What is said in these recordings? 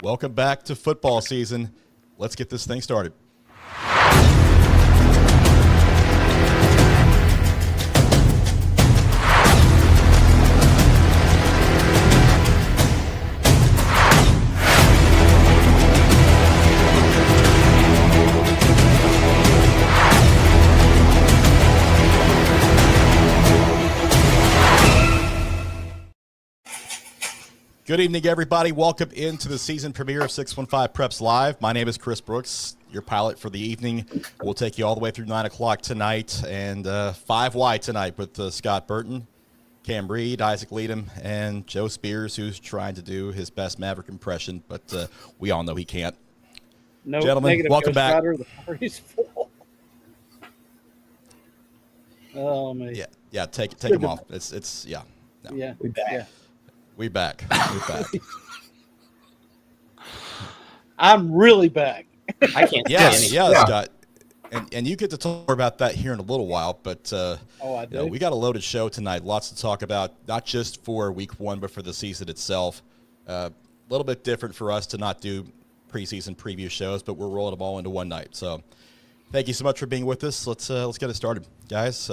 Welcome back to football season. Let's get this thing started. Good evening, everybody. Welcome into the season premiere of 615 Preps Live. My name is Chris Brooks, your pilot for the evening. We'll take you all the way through 9 o'clock tonight and 5Y tonight with Scott Burton, Cam Reed, Isaac Leadham, and Joe Spears, who's trying to do his best Maverick impression, but we all know he can't. No, gentlemen, welcome back. The party's full. Oh man. Yeah. Take them off. It's yeah. No. Yeah. We back. Yeah. We back. I'm really back. I can't. Scott. And you get to talk more about that here in a little while, but I do. we got a loaded show tonight. Lots to talk about, not just for week one, but for the season itself. A little bit different for us to not do preseason preview shows, but we're rolling them all into one night. So thank you so much for being with us. Let's get it started, guys.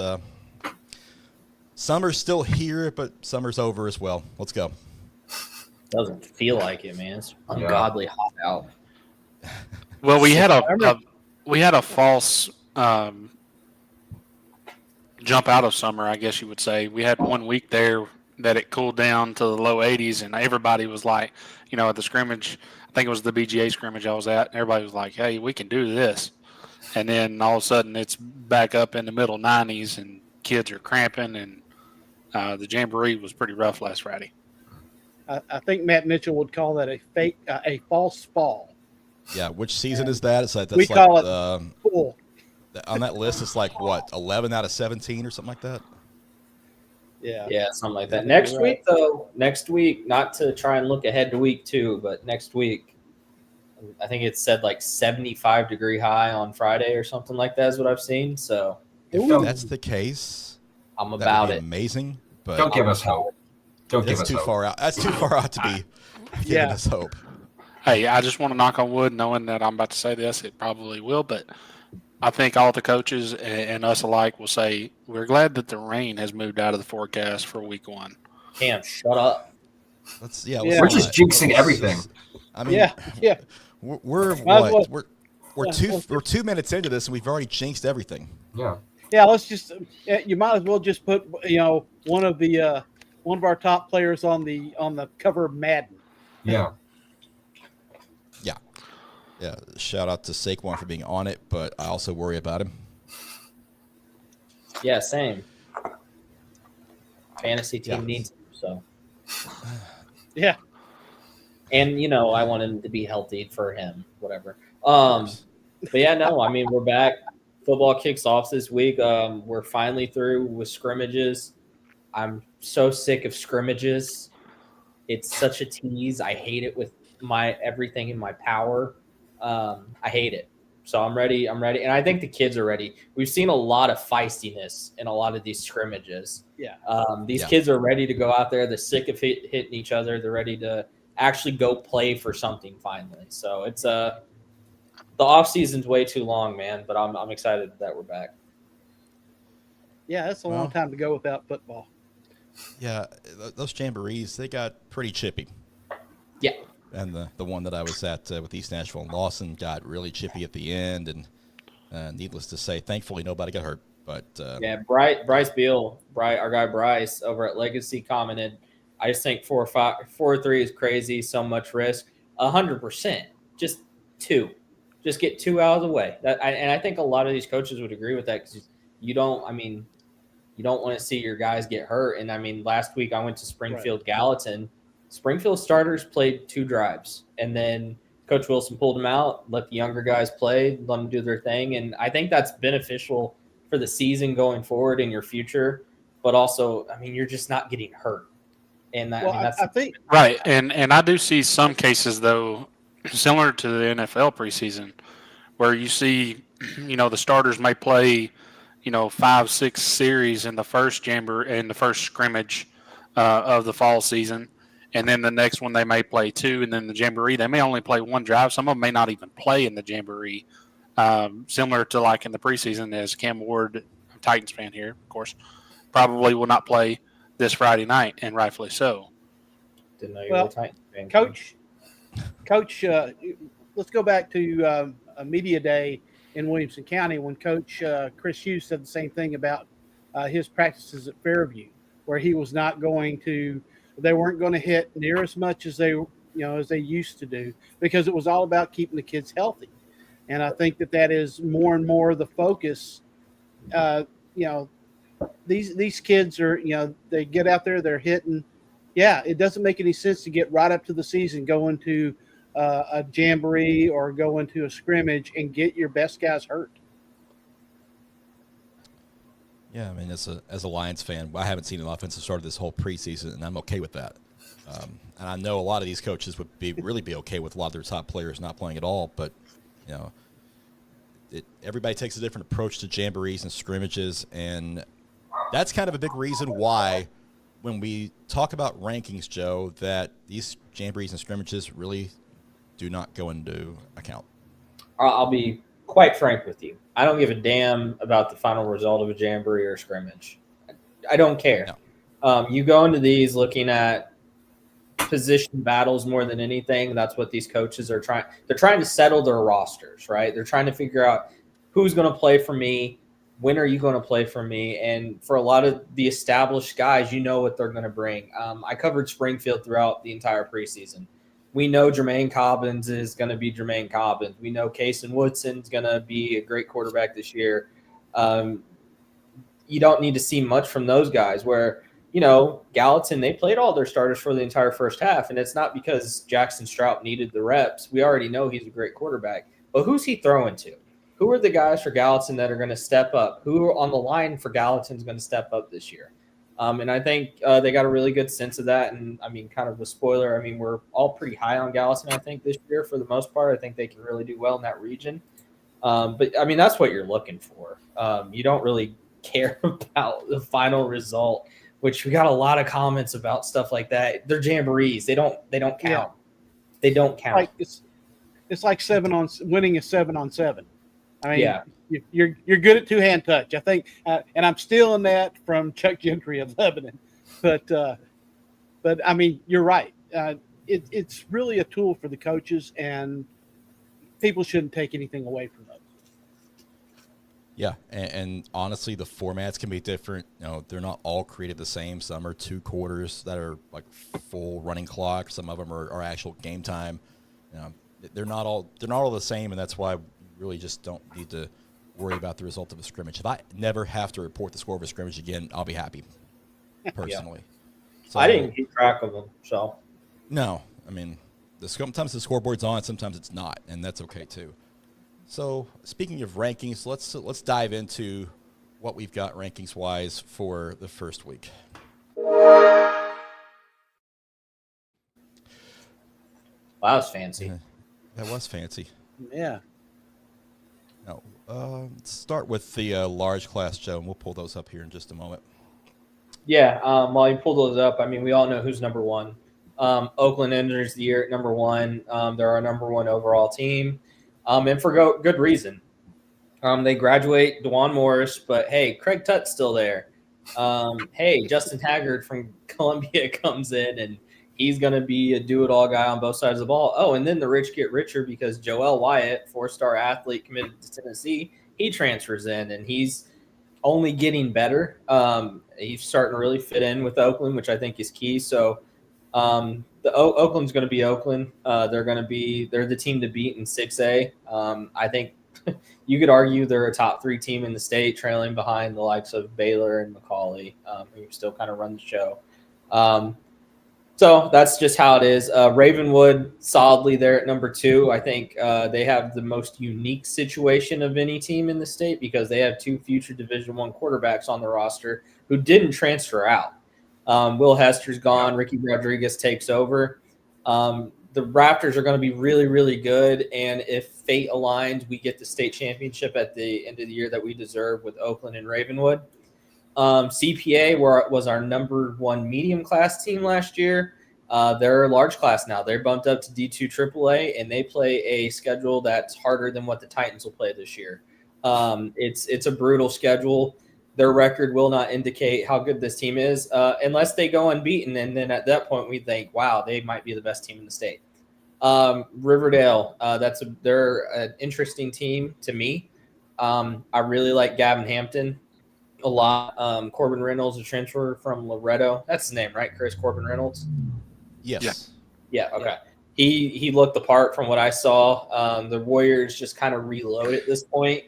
Summer's still here, but summer's over as well. Let's go. Doesn't feel like it, man. It's ungodly hot out. Well, we had a false jump out of summer, I guess you would say. We had 1 week there that it cooled down to the low 80s, and everybody was like, at the scrimmage, I think it was the BGA scrimmage I was at, everybody was like, hey, we can do this. And then all of a sudden it's back up in the middle 90s, and kids are cramping, and the jamboree was pretty rough last Friday. I think Matt Mitchell would call that a false fall. Yeah, which season is that? It's like we call it full. On that list, it's like what, 11 out of 17 or something like that. Yeah, something like that. Next week, not to try and look ahead to week 2, but next week, I think it said like 75-degree high on Friday or something like that is what I've seen. So if that's the case, I'm about it. Amazing, but don't give us hope. That's too far out. That's too far out to be giving us hope. Hey, I just want to knock on wood, knowing that I'm about to say this. It probably will, but I think all the coaches and us alike will say we're glad that the rain has moved out of the forecast for week 1. Cam, shut up. We're just jinxing everything. I mean, yeah. We're what? We're 2 minutes into this, and we've already jinxed everything. Yeah. Let's just. You might as well just put one of our top players on the cover of Madden. Yeah. Yeah, shout out to Saquon for being on it, but I also worry about him. Yeah, same. Fantasy team needs him, so. Yeah. And, I want him to be healthy for him, whatever. But, yeah, no, I mean, we're back. Football kicks off this week. We're finally through with scrimmages. I'm so sick of scrimmages. It's such a tease. I hate it with everything in my power. I hate it. So I'm ready. And I think the kids are ready. We've seen a lot of feistiness in a lot of these scrimmages. Yeah. These kids are ready to go out there. They're sick of hitting each other. They're ready to actually go play for something finally. So it's the off season's way too long, man, but I'm excited that we're back. Yeah, that's a long time to go without football. Yeah, those jamborees, they got pretty chippy. Yeah. And the one that I was at with East Nashville and Lawson got really chippy at the end, and needless to say, thankfully nobody got hurt. But Bryce Beal, our guy Bryce over at Legacy commented, I just think 4-3 is crazy, so much risk. 100%, just 2, just get 2 out of the way. And I think a lot of these coaches would agree with that because you don't want to see your guys get hurt. And I mean, last week I went to Springfield Gallatin. Springfield starters played 2 drives, and then Coach Wilson pulled them out, let the younger guys play, let them do their thing. And I think that's beneficial for the season going forward in your future. But also, I mean, you're just not getting hurt. And that's I think right. And I do see some cases, though, similar to the NFL preseason, where you see, the starters may play, 5-6 series in the first scrimmage of the fall season. and then the next one they may play 2, and then the Jamboree they may only play 1 drive. Some of them may not even play in the Jamboree. Similar to like in the preseason, as Cam Ward, Titans fan here, of course, probably will not play this Friday night, and rightfully so. Didn't know you were a Titans fan. Coach, let's go back to a media day in Williamson County when Coach Chris Hughes said the same thing about his practices at Fairview, where he was not going to, they weren't going to hit near as much as they used to do, because it was all about keeping the kids healthy. And I think that is more and more the focus. These kids are, they get out there, they're hitting. Yeah, it doesn't make any sense to get right up to the season, go into a Jamboree or go into a scrimmage and get your best guys hurt. Yeah, I mean, as a Lions fan, I haven't seen an offensive starter this whole preseason, and I'm okay with that. And I know a lot of these coaches would really be okay with a lot of their top players not playing at all, but everybody takes a different approach to jamborees and scrimmages, and that's kind of a big reason why when we talk about rankings, Joe, that these jamborees and scrimmages really do not go into account. I'll be quite frank with you. I don't give a damn about the final result of a jamboree or scrimmage. I don't care. No. You go into these looking at position battles more than anything. That's what these coaches are trying. They're trying to settle their rosters, right? They're trying to figure out who's going to play for me. When are you going to play for me? And for a lot of the established guys, you know what they're going to bring. I covered Springfield throughout the entire preseason. We know Jermaine Cobbins is going to be Jermaine Cobbins. We know Kason Woodson's going to be a great quarterback this year. You don't need to see much from those guys where, Gallatin, they played all their starters for the entire first half, and it's not because Jackson Strout needed the reps. We already know he's a great quarterback. But who's he throwing to? Who are the guys for Gallatin that are going to step up? Who on the line for Gallatin is going to step up this year? And I think they got a really good sense of that. And, kind of a spoiler, we're all pretty high on Gallatin, I think, this year for the most part. I think they can really do well in that region. But that's what you're looking for. You don't really care about the final result, which we got a lot of comments about stuff like that. They're jamborees. They don't count. Yeah. They don't count. It's like winning a 7-on-7. Yeah. You're good at two-hand touch, I think, and I'm stealing that from Chuck Gentry of Lebanon. But you're right. It's really a tool for the coaches, and people shouldn't take anything away from those. Yeah, and honestly, the formats can be different. They're not all created the same. Some are 2 quarters that are like full running clock. Some of them are actual game time. They're not all the same, and that's why we really just don't need to worry about the result of a scrimmage. If I never have to report the score of a scrimmage again, I'll be happy, personally. Yeah. So, I didn't keep track of them, so. No, sometimes the scoreboard's on, sometimes it's not, and that's okay too. So, speaking of rankings, let's dive into what we've got rankings-wise for the first week. Wow, that was fancy. That was fancy. Yeah. Now, let's start with the large class, Joe, and we'll pull those up here in just a moment. Yeah, while you pull those up, we all know who's number one. Oakland enters the year at number one. They're our number one overall team, and for good reason. They graduate DeJuan Morris, but hey, Craig Tutt's still there. Hey, Justin Haggard from Columbia comes in, and he's going to be a do-it-all guy on both sides of the ball. Oh, and then the rich get richer because Joel Wyatt, 4-star athlete committed to Tennessee, he transfers in, and he's only getting better. He's starting to really fit in with Oakland, which I think is key. So Oakland's going to be Oakland. They're the team to beat in 6A. I think you could argue they're a top 3 team in the state, trailing behind the likes of Baylor and McCallie, who still kind of run the show. So that's just how it is. Ravenwood solidly there at number 2. I think they have the most unique situation of any team in the state because they have 2 future Division I quarterbacks on the roster who didn't transfer out. Will Hester's gone. Ricky Rodriguez takes over. The Raptors are going to be really, really good. And if fate aligns, we get the state championship at the end of the year that we deserve with Oakland and Ravenwood. CPA was our number 1 medium class team last year. They're a large class now. They're bumped up to D2 AAA, and they play a schedule that's harder than what the Titans will play this year. It's a brutal schedule. Their record will not indicate how good this team is unless they go unbeaten, and then at that point we think, wow, they might be the best team in the state. Riverdale, they're an interesting team to me. I really like Gavin Hampton a lot. Corbin Reynolds, a transfer from Loretto. That's his name, right, Chris? Corbin Reynolds? Yes. Yeah, okay. He looked the part from what I saw. The Warriors just kind of reload at this point.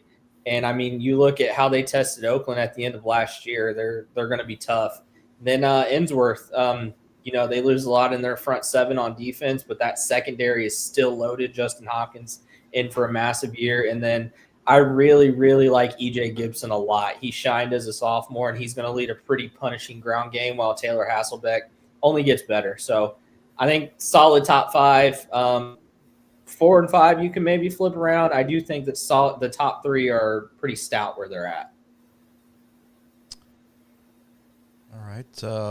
And, I mean, you look at how they tested Oakland at the end of last year. They're going to be tough. Then Innsworth, they lose a lot in their front seven on defense, but that secondary is still loaded. Justin Hopkins in for a massive year. And then I really, really like E.J. Gibson a lot. He shined as a sophomore, and he's going to lead a pretty punishing ground game while Taylor Hasselbeck only gets better. So I think solid top 5. 4 and 5, you can maybe flip around. I do think that the top 3 are pretty stout where they're at. All right,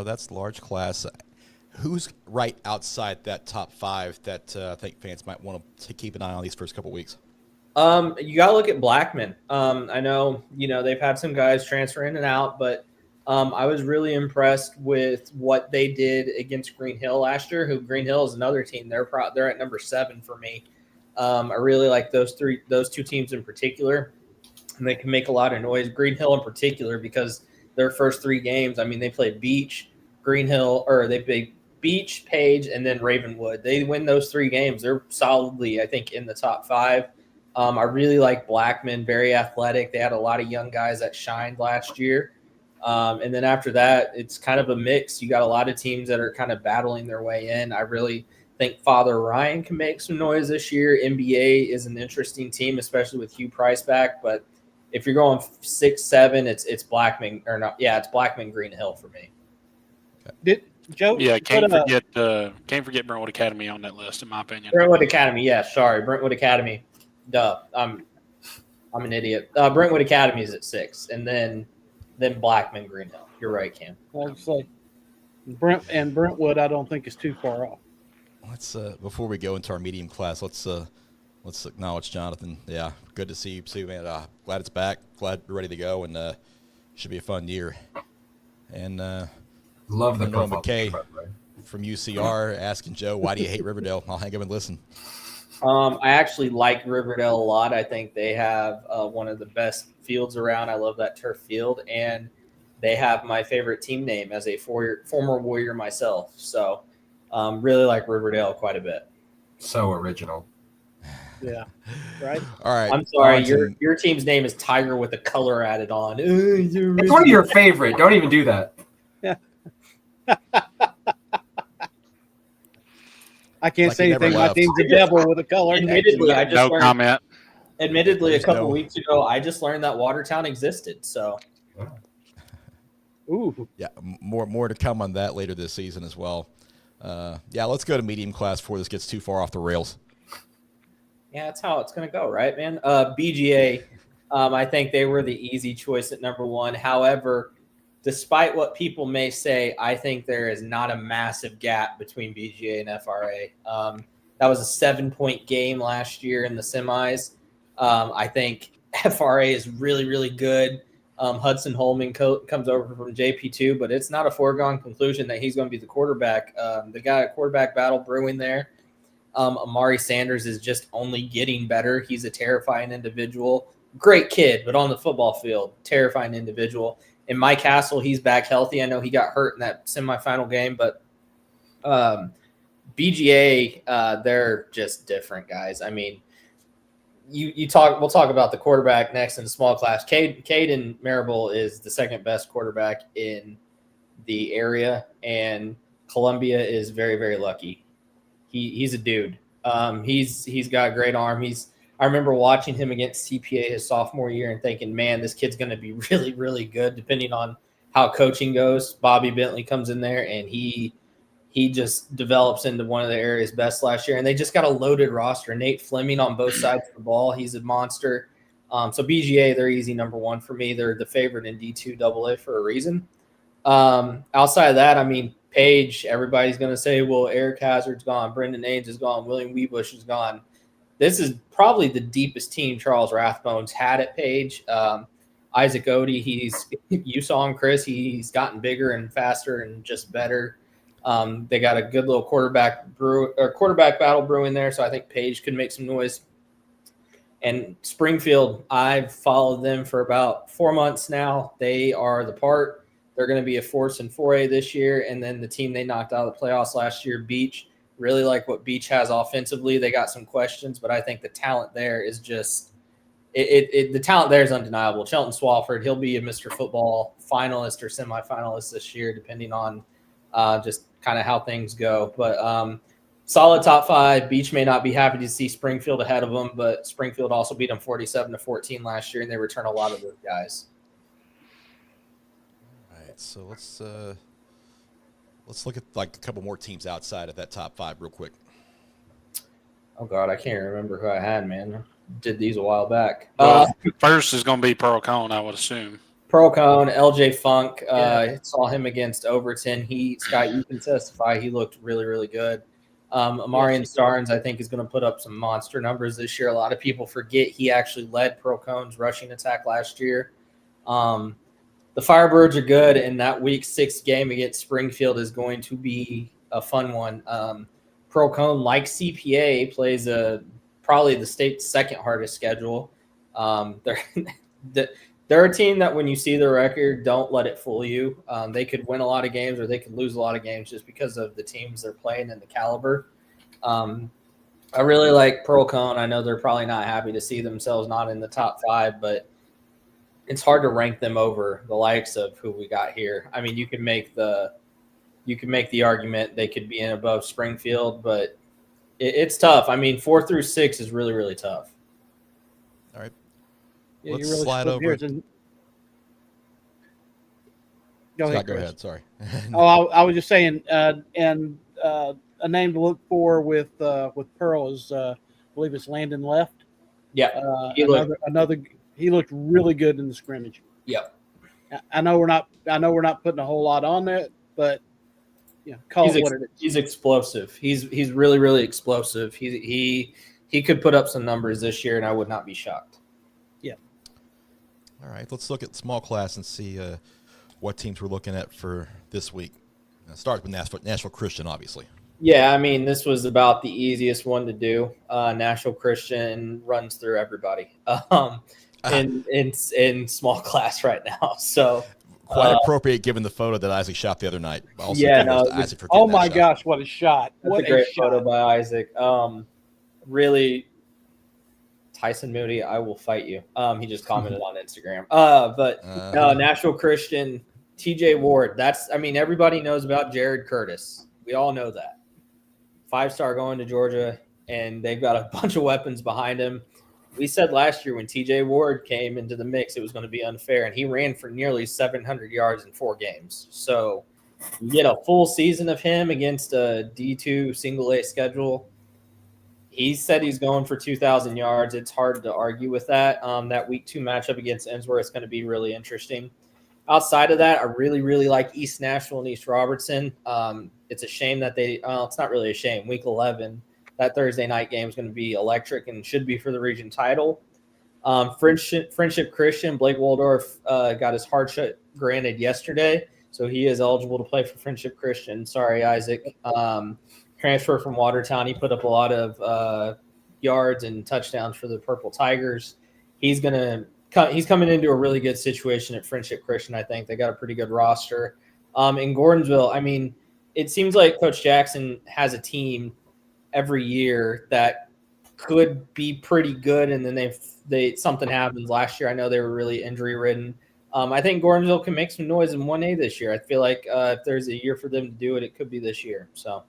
that's large class. Who's right outside that top 5 that I think fans might want to keep an eye on these first couple weeks? You got to look at Blackman. I know, they've had some guys transfer in and out, but I was really impressed with what they did against Green Hill last year, who Green Hill is another team. They're at number 7 for me. I really like those 2 teams in particular, and they can make a lot of noise. Green Hill in particular, because their first 3 games, I mean, they played Beach, Green Hill, or they played Beach, Page, and then Ravenwood. They win those 3 games. They're solidly, I think, in the top 5. I really like Blackman, very athletic. They had a lot of young guys that shined last year. And then after that, it's kind of a mix. You got a lot of teams that are kind of battling their way in. I really think Father Ryan can make some noise this year. NBA is an interesting team, especially with Hugh Price back. But if you're going 6, 7, it's Blackman or not. Yeah, it's Blackman, Green Hill for me. Did Joe? Yeah, can't forget Brentwood Academy on that list, in my opinion. Brentwood Academy, yeah, sorry, Brentwood Academy. Duh, I'm an idiot. Brentwood Academy is at 6, and then Blackman, Green Hill. You're right, Cam. I'll say Brentwood, I don't think is too far off. Let's before we go into our medium class, let's acknowledge Jonathan. Yeah, good to see you too, man. Glad it's back. Glad you're ready to go, and should be a fun year. And love the Noah profile McKay picture, by the way. from UCR asking Joe, why do you hate Riverdale? I'll hang up and listen. I actually like Riverdale a lot. I think they have one of the best fields around. I love that turf field, and they have my favorite team name as a former Warrior myself. So really like Riverdale quite a bit. So original. Yeah, right. All right. I'm sorry, your team's name is Tiger with a color added on. It's one of your favorite. Don't even do that. I can't Like say he never anything. My left. team's a devil with a color. Admittedly, I just No learned. comment. Admittedly, There's a couple no- weeks ago, I just learned that Watertown existed. So Ooh, Yeah, more to come on that later this season as well. Yeah, let's go to medium class before this gets too far off the rails. yeah, that's how it's going to go, right, man? BGA, I think they were the easy choice at number 1. However, despite what people may say, I think there is not a massive gap between BGA and FRA. That was a 7-point game last year in the semis. I think FRA is really, really good. Hudson Holman comes over from JP2, but it's not a foregone conclusion that he's going to be the quarterback. They got a quarterback battle brewing there. Amari Sanders is just only getting better. He's a terrifying individual. Great kid, but on the football field, terrifying individual. And Mike Hassel, he's back healthy. I know he got hurt in that semifinal game, but BGA, they're just different guys. I mean, we'll talk about the quarterback next in the small class. Caden Marable is the second best quarterback in the area, and Columbia is very, very lucky. He's a dude. He's got a great arm. I remember watching him against CPA his sophomore year and thinking, man, this kid's going to be really, really good depending on how coaching goes. Bobby Bentley comes in there, and he just develops into one of the area's best last year. And they just got a loaded roster. Nate Fleming on both sides of the ball. He's a monster. So BGA, they're easy number 1 for me. They're the favorite in D2 AA for a reason. Outside of that, I mean, Page, everybody's going to say, well, Eric Hazard's gone, Brendan Ains is gone, William Weebush is gone. This is probably the deepest team Charles Rathbone's had at Page. Isaac Odie, you saw him, Chris. He's gotten bigger and faster and just better. They got a good little quarterback battle brewing there, so I think Page could make some noise. And Springfield, I've followed them for about 4 months now. They are the part. They're going to be a force in 4A this year. And then the team they knocked out of the playoffs last year, Beach, really like what Beach has offensively. They got some questions, but I think the talent there is just the talent there is undeniable. Shelton Swafford, he'll be a Mr. Football finalist or semifinalist this year, depending on just kind of how things go. But solid top 5. Beach may not be happy to see Springfield ahead of them, but Springfield also beat them 47-14 last year, and they return a lot of those guys. So let's look at like a couple more teams outside of that top 5 real quick. Oh God, I can't remember who I had, man. Did these a while back. Well, first is going to be Pearl Cone, I would assume. Pearl Cone, LJ Funk. Saw him against Overton. Scott, you can testify. He looked really, really good. Amarian Starnes, I think, is going to put up some monster numbers this year. A lot of people forget he actually led Pearl Cone's rushing attack last year. The Firebirds are good, and that week 6 game against Springfield is going to be a fun one. Pearl Cone, like CPA, plays probably the state's second hardest schedule. They're a team that when you see their record, don't let it fool you. They could win a lot of games or they could lose a lot of games just because of the teams they're playing and the caliber. I really like Pearl Cone. I know they're probably not happy to see themselves not in the top 5, but it's hard to rank them over the likes of who we got here. I mean, you can make the argument they could be in above Springfield, but it's tough. I mean, 4 through 6 is really, really tough. All right. Yeah, Let's you really slide over. Go ahead, Go Chris. ahead. Sorry. I was just saying, and a name to look for with Pearl is, I believe it's Landon Left. Yeah, he looked really good in the scrimmage. Yep. I know we're not putting a whole lot on that, but call it what it is. He's explosive. He's really, really explosive. He could put up some numbers this year, and I would not be shocked. Yeah. All right, let's look at small class and see what teams we're looking at for this week. Start with Nashville Christian, obviously. Yeah, I mean, this was about the easiest one to do. Nashville Christian runs through everybody in small class right now. So quite appropriate given the photo that Isaac shot the other night. Also, Isaac for oh my that gosh, what a shot! That's what a great photo by Isaac. Really, Tyson Moody, I will fight you. He just commented on Instagram. Nashville Christian, TJ Ward. Everybody knows about Jared Curtis. We all know that. 5-star going to Georgia, and they've got a bunch of weapons behind him. We said last year when TJ Ward came into the mix, it was going to be unfair, and he ran for nearly 700 yards in 4 games. So you get a full season of him against a D2 single A schedule. He said he's going for 2,000 yards. It's hard to argue with that. That week 2 matchup against Ensworth is going to be really interesting. Outside of that, I really, really like East Nashville and East Robertson. It's a shame that it's not really a shame. Week 11, that Thursday night game is going to be electric and should be for the region title. Friendship Christian, Blake Waldorf got his hardship granted yesterday, so he is eligible to play for Friendship Christian. Sorry, Isaac. Transfer from Watertown. He put up a lot of yards and touchdowns for the Purple Tigers. He's coming into a really good situation at Friendship Christian. I think they got a pretty good roster. In Gordonsville, it seems like Coach Jackson has a team every year that could be pretty good, and then something happens. Last year, I know they were really injury ridden. I think Gordonsville can make some noise in 1A this year. I feel like if there's a year for them to do it, it could be this year. So.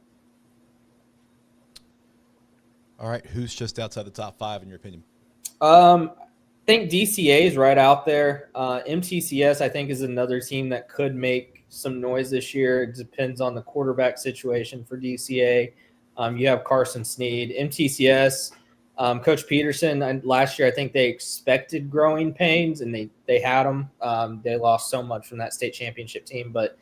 All right, who's just outside the top 5 in your opinion? I think DCA is right out there. MTCS, I think, is another team that could make some noise this year. It depends on the quarterback situation for DCA. You have Carson Sneed. MTCS, Coach Peterson, last year I think they expected growing pains, and they had them. They lost so much from that state championship team. But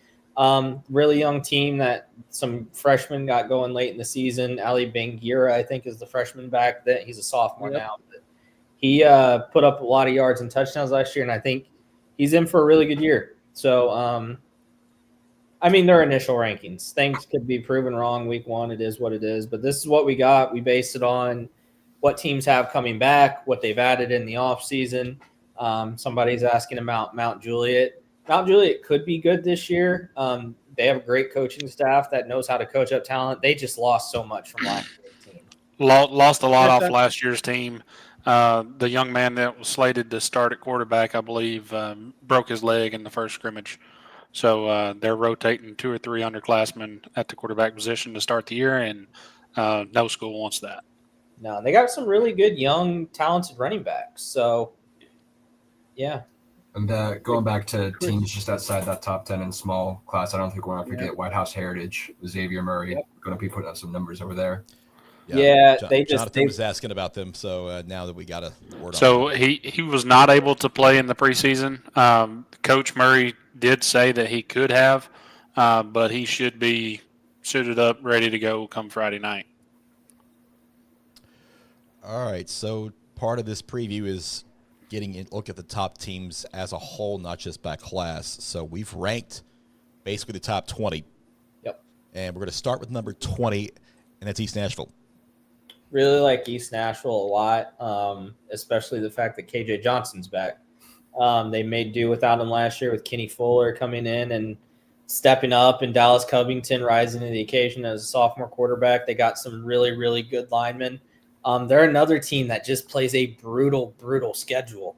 Really young team that some freshmen got going late in the season. Ali Bangira, I think, is the freshman back. That he's a sophomore now. But he put up a lot of yards and touchdowns last year, and I think he's in for a really good year. So, I mean, their initial rankings. Things could be proven wrong week one. It is what it is. But this is what we got. We based it on what teams have coming back, what they've added in the offseason. Somebody's asking about Mount Juliet. Mount Juliet could be good this year. They have a great coaching staff that knows how to coach up talent. They just lost so much from last year's team. Lost a lot off last year's team. The young man that was slated to start at quarterback, I believe, broke his leg in the first scrimmage. So they're rotating 2 or 3 underclassmen at the quarterback position to start the year, and no school wants that. No, they got some really good, young, talented running backs. So, yeah. And going back to teams just outside that top 10 in small class, I don't think we're going to forget White House Heritage, Xavier Murray, going to be putting out some numbers over there. Jonathan was asking about them, so now that we got a word on So he was not able to play in the preseason. Coach Murray did say that he could have, but he should be suited up, ready to go come Friday night. All right, so part of this preview is getting a look at the top teams as a whole, not just by class. So we've ranked basically the top 20. Yep. And we're going to start with number 20, and that's East Nashville. Really like East Nashville a lot, especially the fact that KJ Johnson's back. They made do without him last year with Kenny Fuller coming in and stepping up, and Dallas Covington rising to the occasion as a sophomore quarterback. They got some really, really good linemen. They're another team that just plays a brutal, brutal schedule.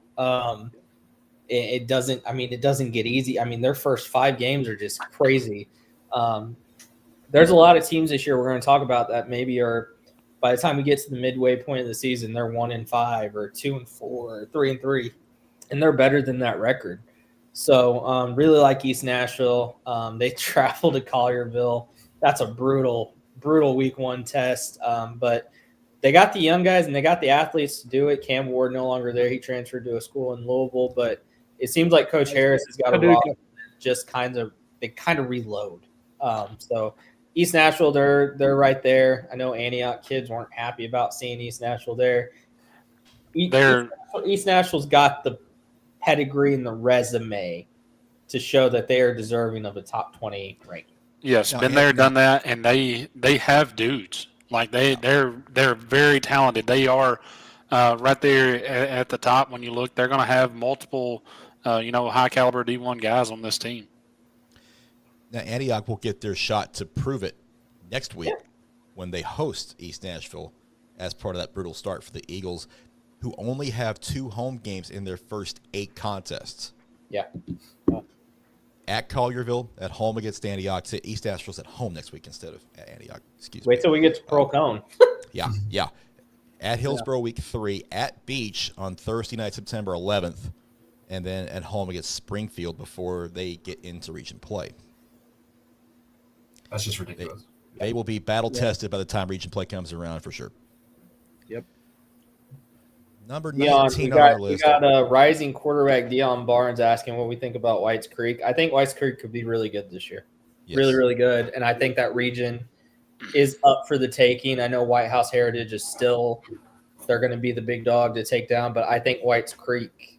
It doesn't get easy. I mean, their first 5 games are just crazy. There's a lot of teams this year we're going to talk about that maybe are, by the time we get to the midway point of the season, they're 1-5 or 2-4 or 3-3, and they're better than that record. So really like East Nashville. They travel to Collierville. That's a brutal, brutal week 1 test. But they got the young guys and they got the athletes to do it. Cam Ward no longer there. He transferred to a school in Louisville, but it seems like Coach Harris has got a roster just kind of reload. So East Nashville, they're right there. I know Antioch kids weren't happy about seeing East Nashville there. East Nashville's got the pedigree and the resume to show that they are deserving of a top 20 ranking. Yes, been there, done that, and they have dudes. Like they're very talented. They are right there at the top. When you look, they're going to have multiple, high caliber D1 guys on this team. Now Antioch will get their shot to prove it next week when they host East Nashville as part of that brutal start for the Eagles, who only have 2 home games in their first 8 contests. Yeah. At Collierville, at home against Antioch. East Nashville's at home next week instead of at Antioch. Wait till we get to Pearl Cone. Yeah. At Hillsborough week 3, at Beach on Thursday night, September 11th, and then at home against Springfield before they get into region play. That's just ridiculous. They will be battle-tested by the time region play comes around for sure. Yep. Number 19 on our list. We got a rising quarterback, Deion Barnes, asking what we think about Whites Creek. I think Whites Creek could be really good this year. Yes. Really, really good. And I think that region is up for the taking. I know White House Heritage is still – they're going to be the big dog to take down. But I think Whites Creek,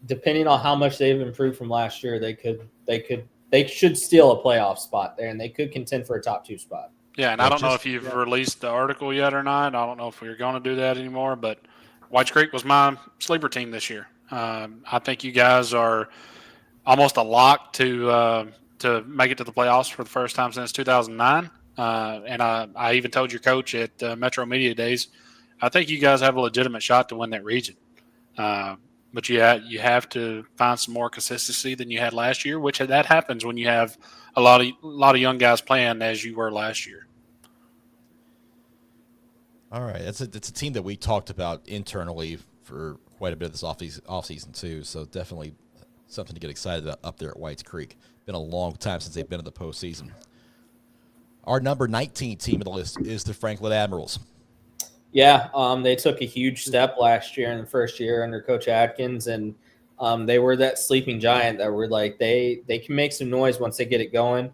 depending on how much they've improved from last year, they should steal a playoff spot there, and they could contend for a top 2 spot. Yeah, and I don't know if you've released the article yet or not. I don't know if we're going to do that anymore, but – Whites Creek was my sleeper team this year. I think you guys are almost a lock to make it to the playoffs for the first time since 2009. And I even told your coach at Metro Media Days, I think you guys have a legitimate shot to win that region. But you have to find some more consistency than you had last year, which that happens when you have a lot of young guys playing as you were last year. All right, it's a team that we talked about internally for quite a bit of this offseason too, so definitely something to get excited about up there at Whites Creek. Been a long time since they've been in the postseason. Our number 19 team on the list is the Franklin Admirals. Yeah, they took a huge step last year in the first year under Coach Atkins, and They were that sleeping giant that were like they can make some noise once they get it going.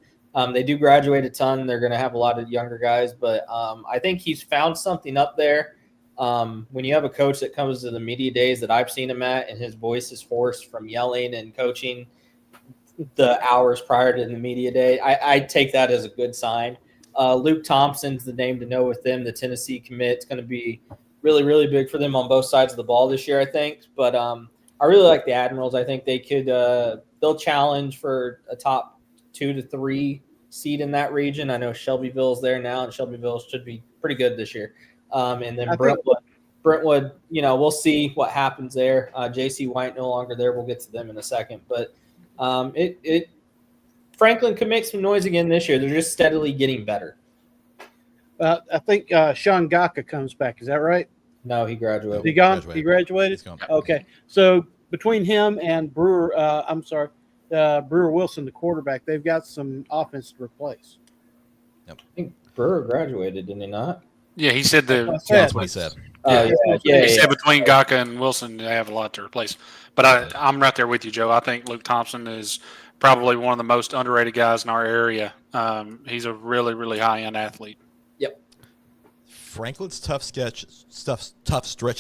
They do graduate a ton. They're going to have a lot of younger guys, but I think he's found something up there. When you have a coach that comes to the media days that I've seen him at, and his voice is hoarse from yelling and coaching the hours prior to the media day, I take that as a good sign. Luke Thompson's the name to know with them. The Tennessee commit. It's going to be really, really big for them on both sides of the ball this year, I think. But I really like the Admirals. I think they could they'll challenge for a top 2 to 3 seed in that region. I know Shelbyville's there now, and Shelbyville should be pretty good this year. And then Brentwood, we'll see what happens there. J.C. White no longer there. We'll get to them in a second. But Franklin could make some noise again this year. They're just steadily getting better. I think Sean Gaka comes back. Is that right? No, he graduated. He gone? He graduated? He's gone. Okay. So between him and Brewer, Brewer Wilson, the quarterback, they've got some offense to replace. Yep. I think Brewer graduated, didn't he not? Yeah, he said That's what he said. He said between Gaka and Wilson, they have a lot to replace. But I'm right there with you, Joe. I think Luke Thompson is probably one of the most underrated guys in our area. He's a really, really high-end athlete. Yep. Franklin's tough stretch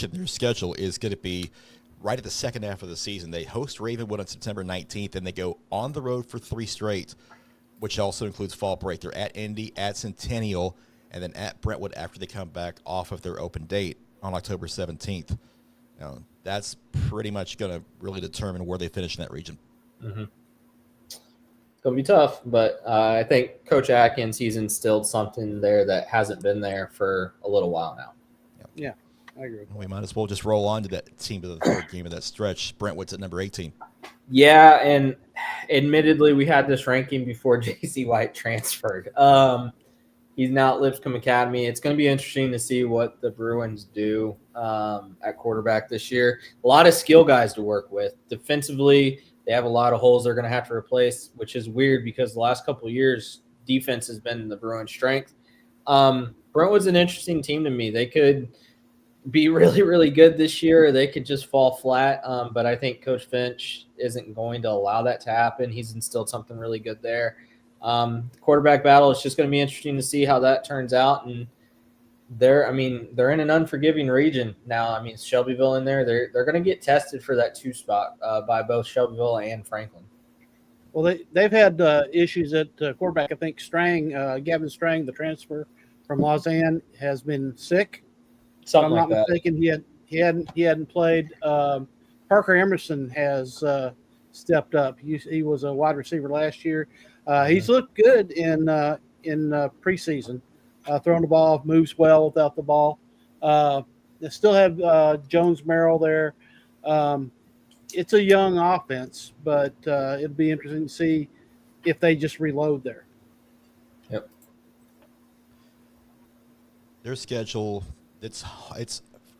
in their schedule is going to be right at the second half of the season. They host Ravenwood on September 19th, and they go on the road for 3 straight, which also includes fall break. They're at Indy, at Centennial, and then at Brentwood after they come back off of their open date on October 17th. That's pretty much going to really determine where they finish in that region. Mm-hmm. It's going to be tough, but I think Coach Atkins, he's instilled something there that hasn't been there for a little while now. Yeah, I agree. We might as well just roll on to that team to the third game of that stretch. Brentwood's at number 18. Yeah, and admittedly, we had this ranking before J.C. White transferred. He's now at Lipscomb Academy. It's going to be interesting to see what the Bruins do at quarterback this year. A lot of skill guys to work with. Defensively, they have a lot of holes they're going to have to replace, which is weird because the last couple of years, defense has been the Bruins' strength. Brentwood's an interesting team to me. They could be really, really good this year, or they could just fall flat. But I think Coach Finch isn't going to allow that to happen. He's instilled something really good there. Quarterback battle, it's just going to be interesting to see how that turns out. And they're in an unforgiving region now. Shelbyville in there, they're going to get tested for that 2 spot by both Shelbyville and Franklin. Well, they've had issues at quarterback. I think Gavin Strang, the transfer from Lausanne, has been sick. Something if I'm like not that. mistaken, he hadn't played. Parker Emerson has stepped up. He was a wide receiver last year. He's looked good in preseason. Throwing the ball, moves well without the ball. They still have Jones Merrill there. It's a young offense, but it'll be interesting to see if they just reload there. Yep. Their schedule, it's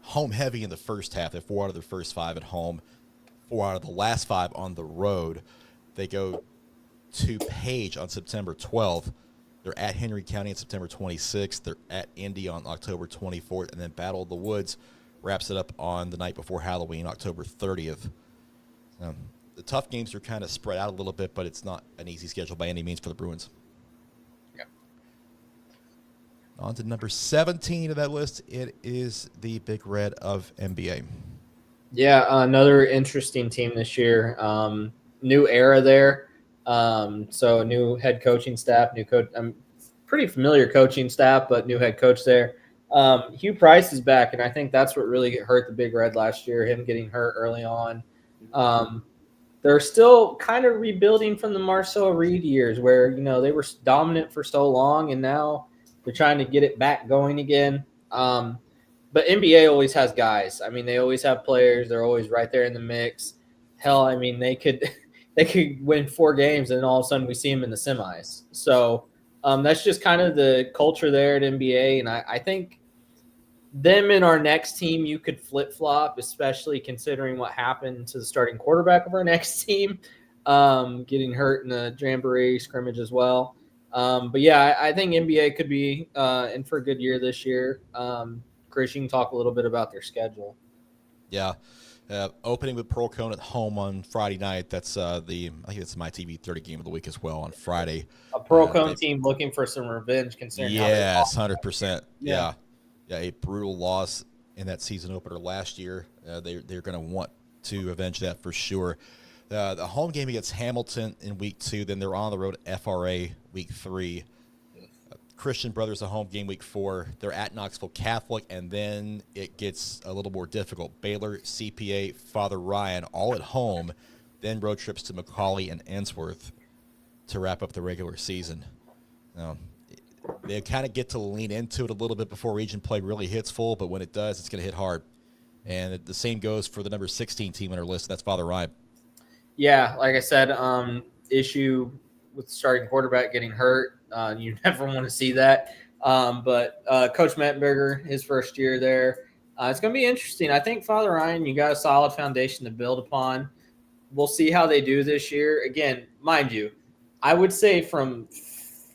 home heavy in the first half. They're 4 out of their first 5 at home, 4 out of the last 5 on the road. They go to Page on September 12th. They're at Henry County on September 26th. They're at Indy on October 24th. And then Battle of the Woods wraps it up on the night before Halloween, October 30th. The tough games are kind of spread out a little bit, but it's not an easy schedule by any means for the Bruins. Yeah. On to number 17 of that list. It is the Big Red of NBA. Yeah, another interesting team this year. New era there. So new head coaching staff, new coach. Pretty familiar coaching staff, but new head coach there. Hugh Price is back, and I think that's what really hurt the Big Red last year, him getting hurt early on. They're still kind of rebuilding from the Marcel Reed years where, they were dominant for so long, and now they're trying to get it back going again. But NBA always has guys. They always have players. They're always right there in the mix. Hell, they could win 4 games, and all of a sudden we see them in the semis. So that's just kind of the culture there at NBA. And I think them in our next team, you could flip-flop, especially considering what happened to the starting quarterback of our next team, getting hurt in the Jamboree scrimmage as well. But, yeah, I think NBA could be in for a good year this year. Chris, you can talk a little bit about their schedule. Yeah. Opening with Pearl Cone at home on Friday night. That's I think it's my TV 30 game of the week as well on Friday. A Pearl Cone team looking for some revenge, considering how they lost. 100%. Yeah, a brutal loss in that season opener last year. They're going to want to avenge that for sure. The home game against Hamilton in week 2. Then they're on the road at FRA week 3. Christian Brothers a home game week 4. They're at Knoxville Catholic, and then it gets a little more difficult. Baylor, CPA, Father Ryan, all at home. Then road trips to McCallie and Ensworth to wrap up the regular season. Now, they kind of get to lean into it a little bit before region play really hits full, but when it does, it's going to hit hard. And the same goes for the number 16 team on our list. That's Father Ryan. Yeah, like I said, issue with starting quarterback getting hurt. You never want to see that. But Coach Mettenberger, his first year there, it's going to be interesting. I think Father Ryan, you got a solid foundation to build upon. We'll see how they do this year. Again, mind you, I would say from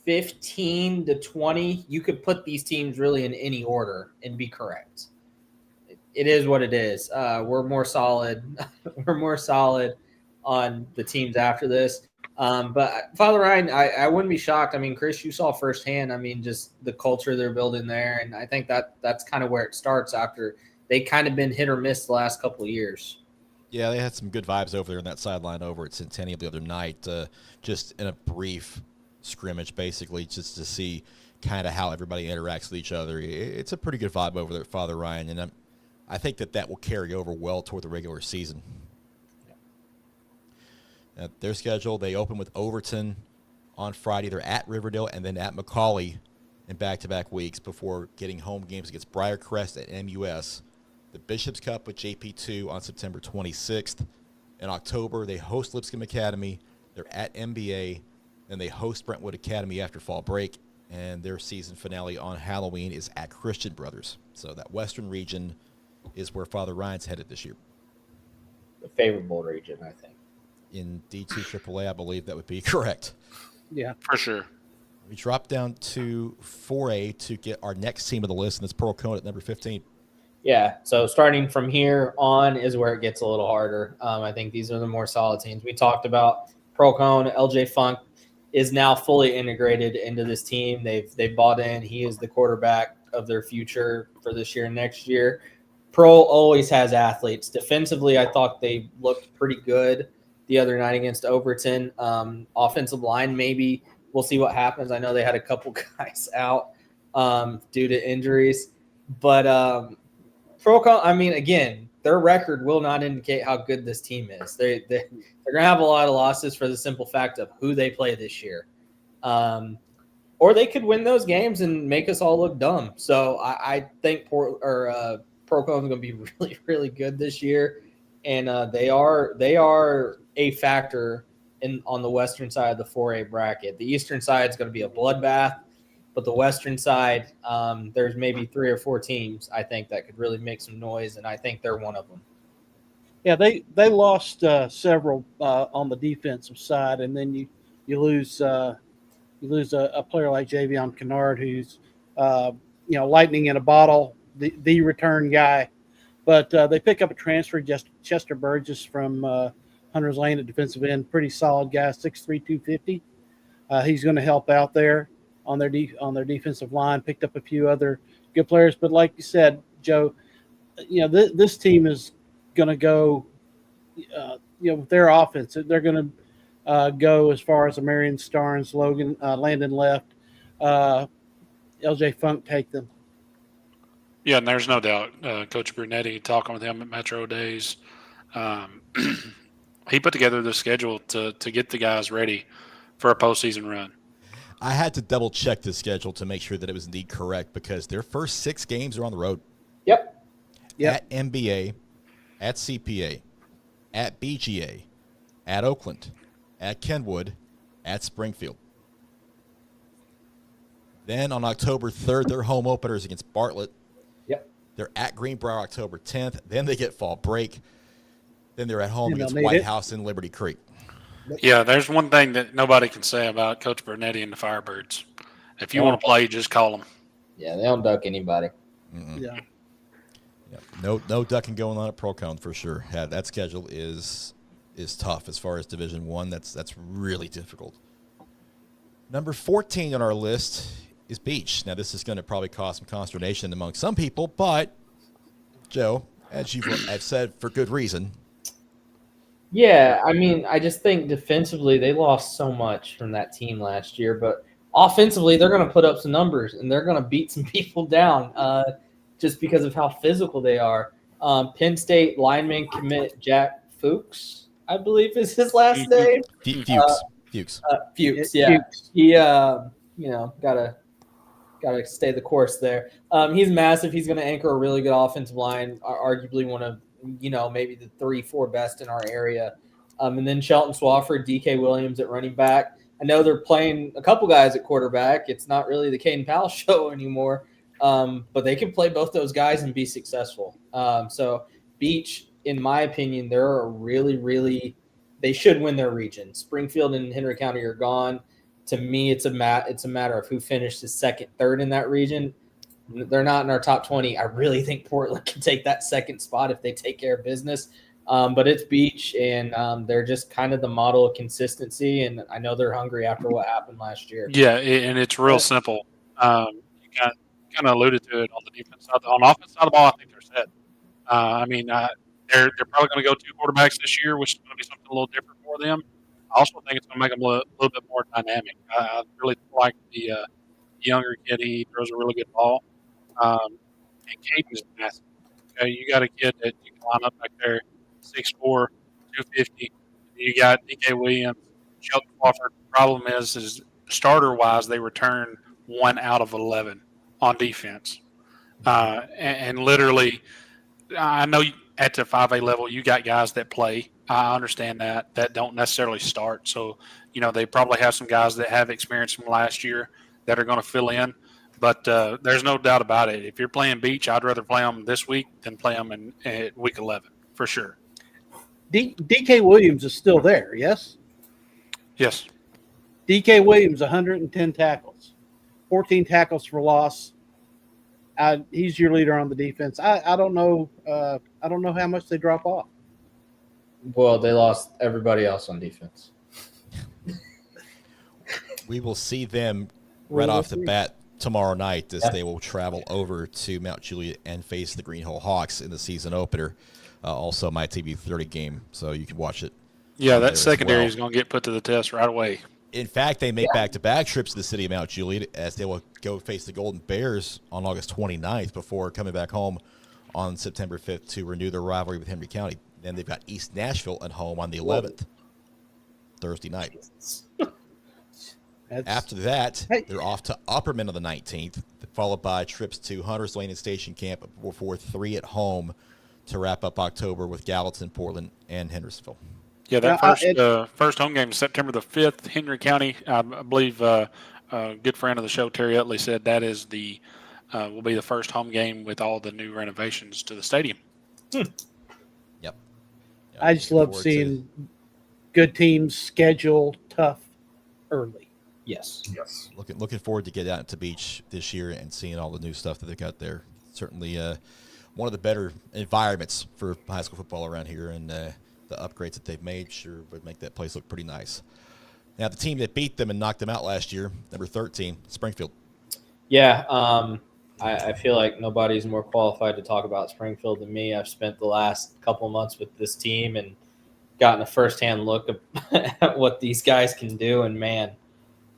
15 to 20, you could put these teams really in any order and be correct. It is what it is. We're more solid. We're more solid on the teams after this. But Father Ryan, I wouldn't be shocked. I mean, Chris, you saw firsthand, just the culture they're building there. And I think that's kind of where it starts after they kind of been hit or miss the last couple of years. Yeah, they had some good vibes over there in that sideline over at Centennial the other night, just in a brief scrimmage, basically, just to see kind of how everybody interacts with each other. It's a pretty good vibe over there at Father Ryan, and I think that will carry over well toward the regular season. Their schedule, they open with Overton on Friday. They're at Riverdale and then at McCallie in back-to-back weeks before getting home games against Briarcrest at MUS. The Bishop's Cup with JP2 on September 26th. In October, they host Lipscomb Academy. They're at MBA. Then they host Brentwood Academy after fall break. And their season finale on Halloween is at Christian Brothers. So that Western region is where Father Ryan's headed this year. The favorable region, I think. In D2 AAA, I believe that would be correct. Yeah. For sure. We drop down to 4A to get our next team of the list, and it's Pearl Cone at number 15. Yeah, so starting from here on is where it gets a little harder. I think these are the more solid teams. We talked about Pearl Cone. LJ Funk is now fully integrated into this team. They've bought in. He is the quarterback of their future for this year and next year. Pearl always has athletes. Defensively, I thought they looked pretty good the other night against Overton. Offensive line, maybe we'll see what happens. I know they had a couple guys out due to injuries. But Pearl Cone, again, their record will not indicate how good this team is. They're going to have a lot of losses for the simple fact of who they play this year. Or they could win those games and make us all look dumb. So I think Pearl Cone is going to be really, really good this year. And they are a factor on the western side of the 4A bracket. The eastern side is going to be a bloodbath, but the western side, there's maybe 3 or 4 teams I think that could really make some noise, and I think they're one of them. Yeah, they lost several on the defensive side, and then you lose a player like Javion Kennard, who's lightning in a bottle, the return guy. But they pick up a transfer, Chester Burgess from Hunter's Lane at defensive end. Pretty solid guy, 6'3", 250. He's going to help out there on their defensive line. Picked up a few other good players. But like you said, Joe, this team is going to go, with their offense. They're going to go as far as Marion Starnes, Logan, Landon left. LJ Funk take them. Yeah, and there's no doubt. Coach Brunetti, talking with him at Metro Days, he put together the schedule to get the guys ready for a postseason run. I had to double check the schedule to make sure that it was indeed correct because their first 6 games are on the road. Yep. At MBA, at CPA, at BGA, at Oakland, at Kenwood, at Springfield. Then on October 3rd, their home openers against Bartlett. Yep. They're at Greenbrier October 10th. Then they get fall break. Then they're at home against White House and Liberty Creek. Yeah, there's one thing that nobody can say about Coach Brunetti and the Firebirds. If you want to play, just call them. Yeah, they don't duck anybody. Mm-mm. Yeah. Yeah, no ducking going on at Procon for sure. Yeah, that schedule is tough as far as Division One. That's really difficult. Number 14 on our list is Beach. Now, this is going to probably cause some consternation among some people, but Joe, as I've said for good reason. Yeah, I mean, I just think defensively they lost so much from that team last year, but offensively they're going to put up some numbers and they're going to beat some people down just because of how physical they are. Penn State lineman commit Jack Fuchs, I believe is his last name. Fuchs. Fuchs, yeah. He, gotta stay the course there. He's massive. He's going to anchor a really good offensive line, arguably one of maybe the 3-4 best in our area. And then Shelton Swafford, DK Williams at running back. I know they're playing a couple guys at quarterback. It's not really the Caden Powell show anymore, but they can play both those guys and be successful. So Beach, in my opinion, they're they should win their region. Springfield and Henry County are gone. To me, it's a matter of who finishes second, third in that region. They're not in our top 20. I really think Portland can take that second spot if they take care of business. But it's Beach, and they're just kind of the model of consistency. And I know they're hungry after what happened last year. Yeah, and it's real simple. You kind of alluded to it on the defense side. On the offense side of the ball, I think they're set. They're probably going to go 2 quarterbacks this year, which is going to be something a little different for them. I also think it's going to make them a little bit more dynamic. I really like the younger kid. He throws a really good ball. And Caden is massive. Okay, you got a kid that you can line up back there, 6'4", 250. You got DK Williams, Shelton Crawford. The problem is starter-wise, they return 1 out of 11 on defense. And literally, I know at the 5A level, you got guys that play. I understand that don't necessarily start. So, they probably have some guys that have experience from last year that are going to fill in. But there's no doubt about it. If you're playing Beach, I'd rather play them this week than play them in week 11 for sure. DK Williams is still there, yes? Yes. DK Williams, 110 tackles, 14 tackles for loss. He's your leader on the defense. I don't know. I don't know how much they drop off. Well, they lost everybody else on defense. We will see them right off the bat tomorrow night as they will travel over to Mount Juliet and face the Green Hole Hawks in the season opener. Also, my TV 30 game, so you can watch it. Yeah, that secondary is going to get put to the test right away. In fact, they make back-to-back trips to the city of Mount Juliet as they will go face the Golden Bears on August 29th before coming back home on September 5th to renew their rivalry with Henry County. Then they've got East Nashville at home on the 11th, Thursday night. After that, they're off to Upperman on the 19th, followed by trips to Hunters Lane and Station Camp before 3 at home to wrap up October with Gallatin, Portland, and Hendersonville. Yeah, that first home game is September the 5th, Henry County. I believe a good friend of the show, Terry Utley, said that is will be the first home game with all the new renovations to the stadium. Yep. I just love seeing good teams schedule tough early. Yes. Looking forward to get out to Beach this year and seeing all the new stuff that they've got there. Certainly one of the better environments for high school football around here, and the upgrades that they've made sure would make that place look pretty nice. Now, the team that beat them and knocked them out last year, number 13, Springfield. Yeah, I feel like nobody's more qualified to talk about Springfield than me. I've spent the last couple of months with this team and gotten a firsthand look at what these guys can do, and man,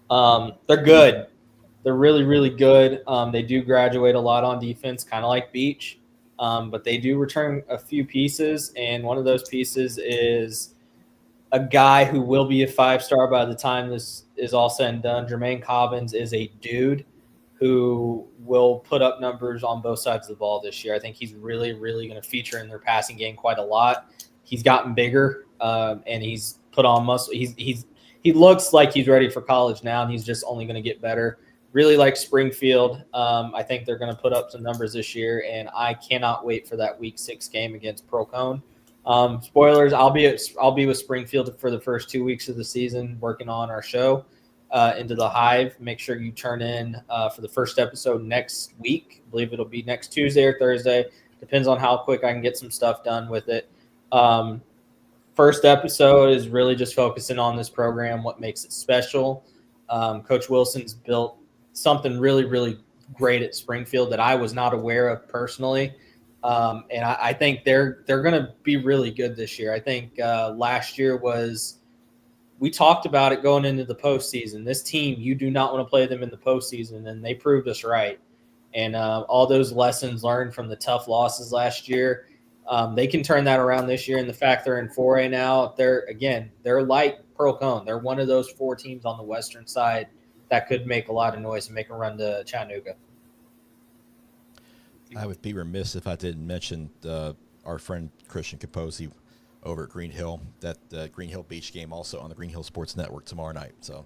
they're good. They're really, really good. They do graduate a lot on defense, kind of like Beach, but they do return a few pieces, and one of those pieces is a guy who will be a 5-star by the time this is all said and done. Jermaine Cobbins is a dude who will put up numbers on both sides of the ball this year. I think he's really, really going to feature in their passing game quite a lot. He's gotten bigger, and he's put on muscle. He looks like he's ready for college now, and he's just only going to get better. Really like Springfield. I think they're going to put up some numbers this year, and I cannot wait for that Week 6 game against Procon. Spoilers: I'll be with Springfield for the first 2 weeks of the season, working on our show, Into the Hive. Make sure you turn in for the first episode next week. I believe it'll be next Tuesday or Thursday. Depends on how quick I can get some stuff done with it. First episode is really just focusing on this program, what makes it special. Coach Wilson's built something really, really great at Springfield that I was not aware of personally. And I think they're going to be really good this year. I think last year we talked about it going into the postseason. This team, you do not want to play them in the postseason, and they proved us right. And all those lessons learned from the tough losses last year, they can turn that around this year. And the fact they're in 4A now, they're like Pearl Cone. They're one of those 4 teams on the western side that could make a lot of noise and make a run to Chattanooga. I would be remiss if I didn't mention our friend Christian Capozzi over at Green Hill. That Green Hill Beach game also on the Green Hill Sports Network tomorrow night. So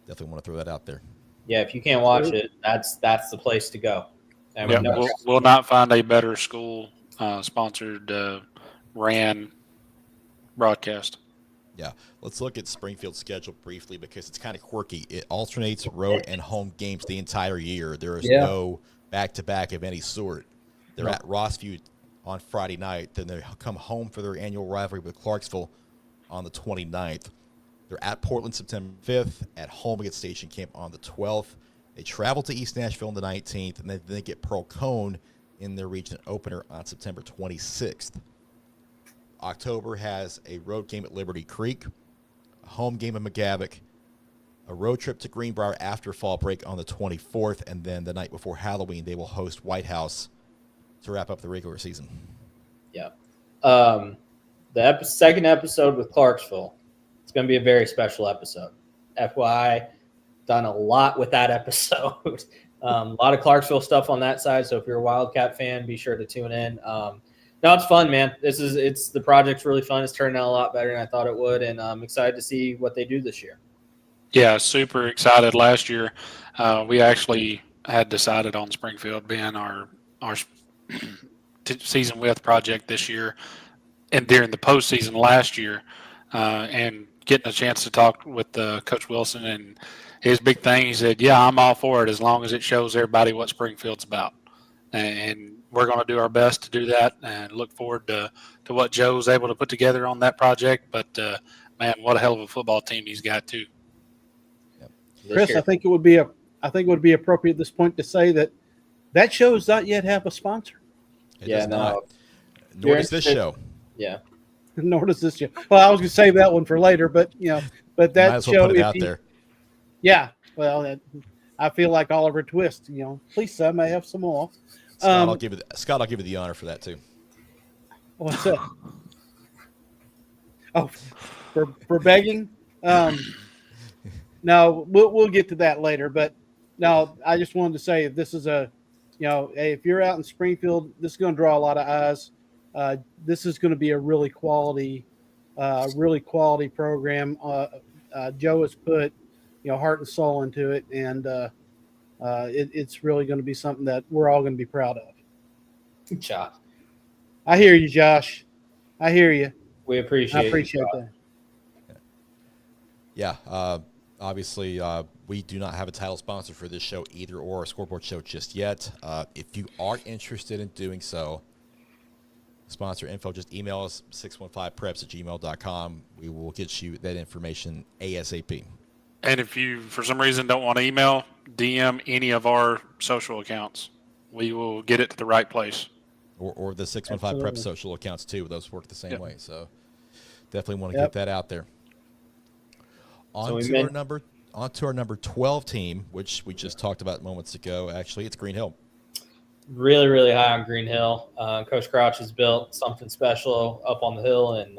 definitely want to throw that out there. Yeah, if you can't watch it, that's the place to go. And we'll not find a better school sponsored ran broadcast. Yeah, let's look at Springfield's schedule briefly because it's kind of quirky. It alternates road and home games the entire year. There is no back-to-back of any sort. They're at Rossview on Friday night. Then they come home for their annual rivalry with Clarksville on the 29th. They're at Portland September 5th, at home against Station Camp on the 12th. They travel to East Nashville on the 19th, and then they get Pearl Cone in their region opener on September 26th. October has a road game at Liberty Creek, a home game at McGavock, a road trip to Greenbrier after fall break on the 24th, and then the night before Halloween, they will host White House to wrap up the regular season. Yeah. The second episode with Clarksville, it's going to be a very special episode. FYI, done a lot with that episode. A lot of Clarksville stuff on that side, so if you're a Wildcat fan, be sure to tune in. No, it's fun, man. The project's really fun. It's turning out a lot better than I thought it would, and I'm excited to see what they do this year. Yeah, super excited. Last year, we actually had decided on Springfield being our season with project this year, and during the postseason last year, and getting a chance to talk with Coach Wilson, and his big thing, he said, "Yeah, I'm all for it as long as it shows everybody what Springfield's about," and we're going to do our best to do that, and look forward to what Joe's able to put together on that project. But man, what a hell of a football team he's got too. Chris, I think it would be appropriate at this point to say that show does not yet have a sponsor. It does not. Nor does this show. Yeah. Nor does this show. Well, I was going to save that one for later, but that might as well show put it out there. Yeah. Well, I feel like Oliver Twist. Please, sir, may I have some more? Scott, I'll give you the honor for that too. What's that? Oh, for begging. No, we'll get to that later. But no, I just wanted to say this is if you're out in Springfield, this is going to draw a lot of eyes. This is going to be a really quality program. Joe has put heart and soul into it, and it's really going to be something that we're all going to be proud of. Josh, I hear you, Josh. I hear you. We appreciate that. Yeah. Obviously, we do not have a title sponsor for this show either, or a scoreboard show just yet. If you are interested in doing so, sponsor info, just email us 615preps@gmail.com. We will get you that information ASAP. And if you, for some reason, don't want to email, DM any of our social accounts. We will get it to the right place. Or the 615 Prep social accounts, too. Those work the same way. So definitely want to get that out there. On to our number 12 team, which we just talked about moments ago. Actually, it's Green Hill. Really, really high on Green Hill. Coach Crouch has built something special up on the hill, and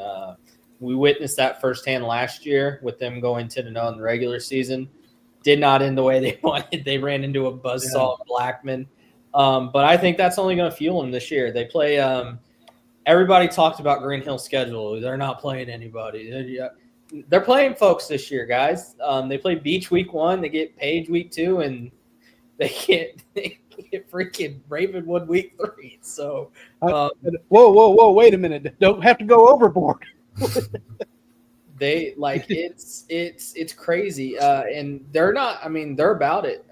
we witnessed that firsthand last year with them going 10-0 in the regular season. Did not end the way they wanted. They ran into a buzzsaw of Blackman. But I think that's only going to fuel them this year. They play everybody talked about Green Hill's schedule. They're not playing anybody. They're playing folks this year, guys. They play Beach week 1. They get Page week 2, and they get freaking Ravenwood week 3. So, whoa! Wait a minute! Don't have to go overboard. They it's crazy, and they're not. I mean, they're about it.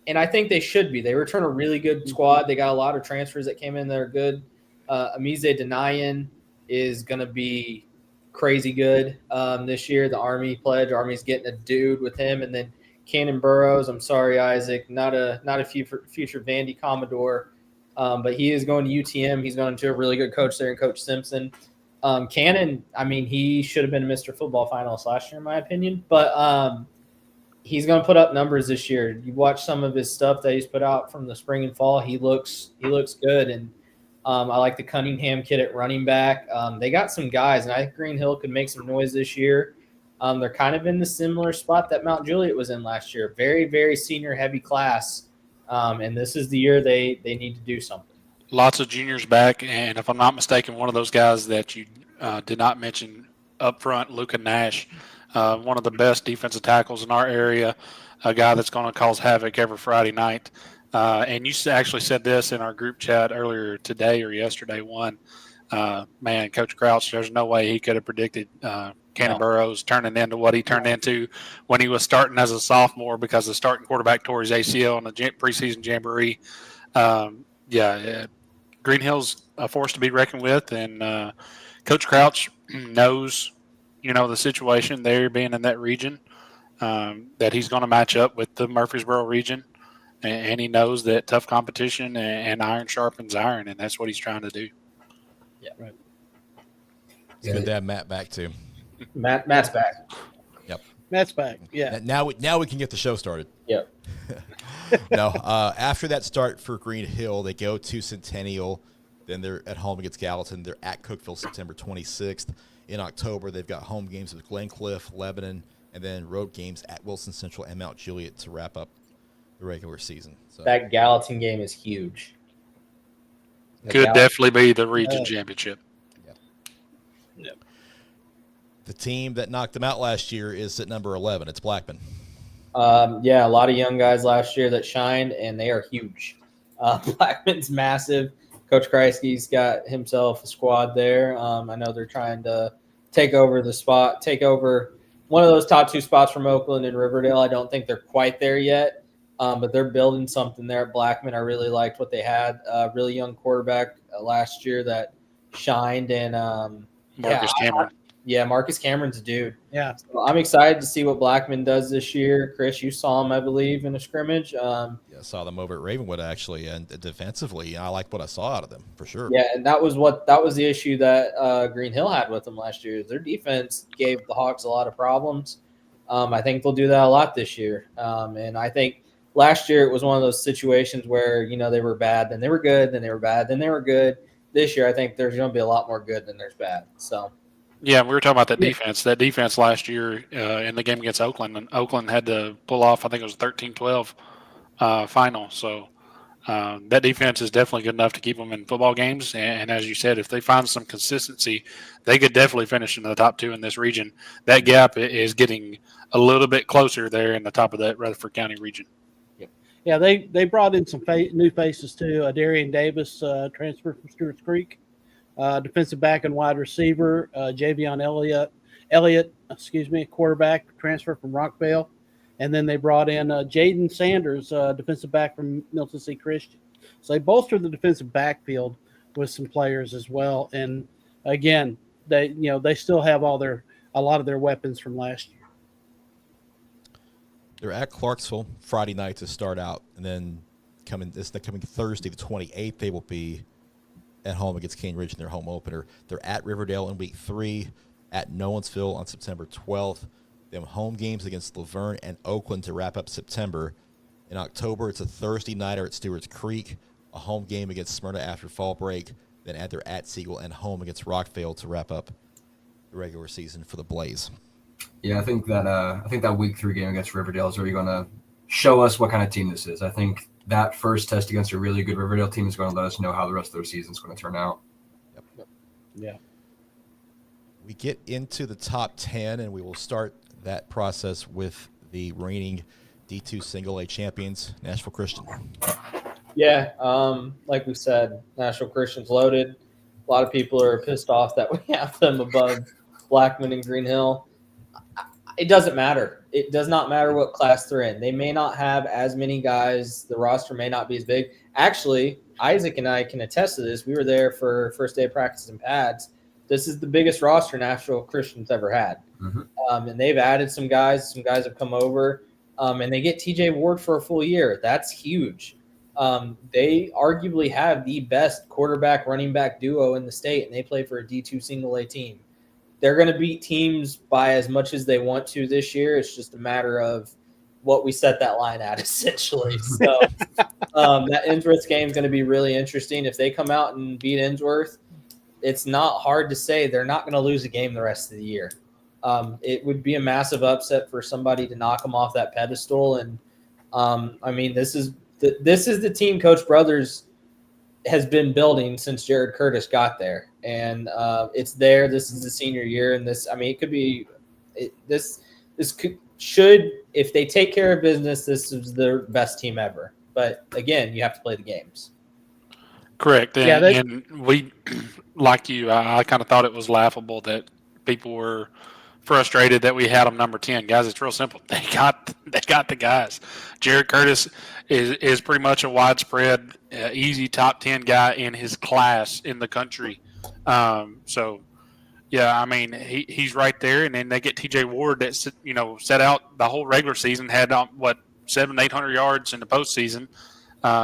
and I think they should be. They return a really good squad. They got a lot of transfers that came in that are good. Amize Denayan is going to be crazy good this year. The Army pledge. Army's getting a dude with him, and then Cannon Burrows. I'm sorry, Isaac, not a future Vandy Commodore, but he is going to UTM. He's going to a really good coach there, and Coach Simpson. Cannon, I mean, he should have been Mr. Football finalist last year, in my opinion, but he's going to put up numbers this year. You watch some of his stuff that he's put out from the spring and fall. He looks good, and I like the Cunningham kid at running back. They got some guys, and I think Green Hill could make some noise this year. They're kind of in the similar spot that Mount Juliet was in last year. Very, very senior-heavy class, and this is the year they need to do something. Lots of juniors back, and if I'm not mistaken, one of those guys that you did not mention up front, Luka Nash, one of the best defensive tackles in our area, a guy that's going to cause havoc every Friday night. And you actually said this in our group chat earlier today or yesterday. Man, Coach Crouch, there's no way he could have predicted Cannon Burrows turning into what he turned into when he was starting as a sophomore, because the starting quarterback tore his ACL in the preseason jamboree. Green Hill's a force to be reckoned with, and Coach Crouch knows, the situation there being in that region, that he's going to match up with the Murfreesboro region, and he knows that tough competition and iron sharpens iron, and that's what he's trying to do. Yeah, right. It's good to have Matt back too. Matt's back. Yep. Matt's back. Yeah. Now we can get the show started. Yep. No, after that start for Green Hill, they go to Centennial. Then they're at home against Gallatin. They're at Cookeville September 26th. In October, they've got home games with Glencliff, Lebanon, and then road games at Wilson Central and Mount Juliet to wrap up the regular season. So that Gallatin game is huge. Could definitely be the region championship. Yep. The team that knocked them out last year is at number 11. It's Blackman. A lot of young guys last year that shined, and they are huge. Blackman's massive. Coach Kreisky's got himself a squad there. I know they're trying to take over one of those top two spots from Oakland and Riverdale. I don't think they're quite there yet, but they're building something there at Blackman. I really liked what they had. A really young quarterback last year that shined, and Marcus Cameron. Marcus Cameron's a dude. Yeah. So I'm excited to see what Blackman does this year. Chris, you saw him, I believe, in a scrimmage. I saw them over at Ravenwood, actually, and defensively, I like what I saw out of them, for sure. Yeah, and that was the issue that Green Hill had with them last year. Their defense gave the Hawks a lot of problems. I think they'll do that a lot this year. And I think last year it was one of those situations where, they were bad, then they were good, then they were bad, then they were good. This year, I think there's going to be a lot more good than there's bad. So. Yeah, we were talking about that defense. That defense last year in the game against Oakland, and Oakland had to pull off, I think it was a 13-12 final. So that defense is definitely good enough to keep them in football games. And as you said, if they find some consistency, they could definitely finish in the top two in this region. That gap is getting a little bit closer there in the top of that Rutherford County region. Yeah, they brought in some new faces too. Darian Davis transferred from Stewart's Creek. Defensive back and wide receiver, Javion Elliott, quarterback, transfer from Rockvale. And then they brought in Jaden Sanders, defensive back from Milton C. Christian. So they bolstered the defensive backfield with some players as well. And again, they still have a lot of their weapons from last year. They're at Clarksville Friday night to start out, and then coming Thursday the 28th, they will be at home against Cane Ridge in their home opener. They're at Riverdale in week 3, at Nolensville on September 12th. They have home games against Laverne and Oakland to wrap up September. In October, it's a Thursday nighter at Stewart's Creek, a home game against Smyrna after fall break, then they're at Siegel and home against Rockvale to wrap up the regular season for the Blaze. Yeah, I think that week 3 game against Riverdale is really going to show us what kind of team this is. I think that first test against a really good Riverdale team is going to let us know how the rest of their season is going to turn out. Yep. Yeah. We get into the top 10, and we will start that process with the reigning D2 single A champions, Nashville Christian. Yeah, like we said, Nashville Christian's loaded. A lot of people are pissed off that we have them above Blackman and Green Hill. It doesn't matter. it does not matter what class they're in. They may not have as many guys. The roster may not be as big. Actually, Isaac and I can attest to this. We were there for first day of practice and pads. This is the biggest roster Nashville Christian's ever had. And they've added some guys. Some guys have come over, and they get TJ Ward for a full year. That's huge. They arguably have the best quarterback running back duo in the state, and they play for a D2 single A team. They're going to beat teams by as much as they want to this year. It's just a matter of what we set that line at, essentially. So that Innsworth game is going to be really interesting. If they come out and beat Innsworth, it's not hard to say they're not going to lose a game the rest of the year. It would be a massive upset for somebody to knock them off that pedestal. And I mean, this is the team Coach Brothers has been building since Jared Curtis got there, and it's there. This is the senior year, and this, I mean, it could be should, if they take care of business, this is their best team ever. But again, you have to play the games. Correct. And we, like you, I kind of thought it was laughable that people were frustrated that we had them number 10. Guys, it's real simple. They got the guys. Jared Curtis is pretty much a widespread, easy top 10 guy in his class in the country. So, yeah, I mean, he's right there. And then they get TJ Ward that, set out the whole regular season, had, 700-800 yards in the postseason.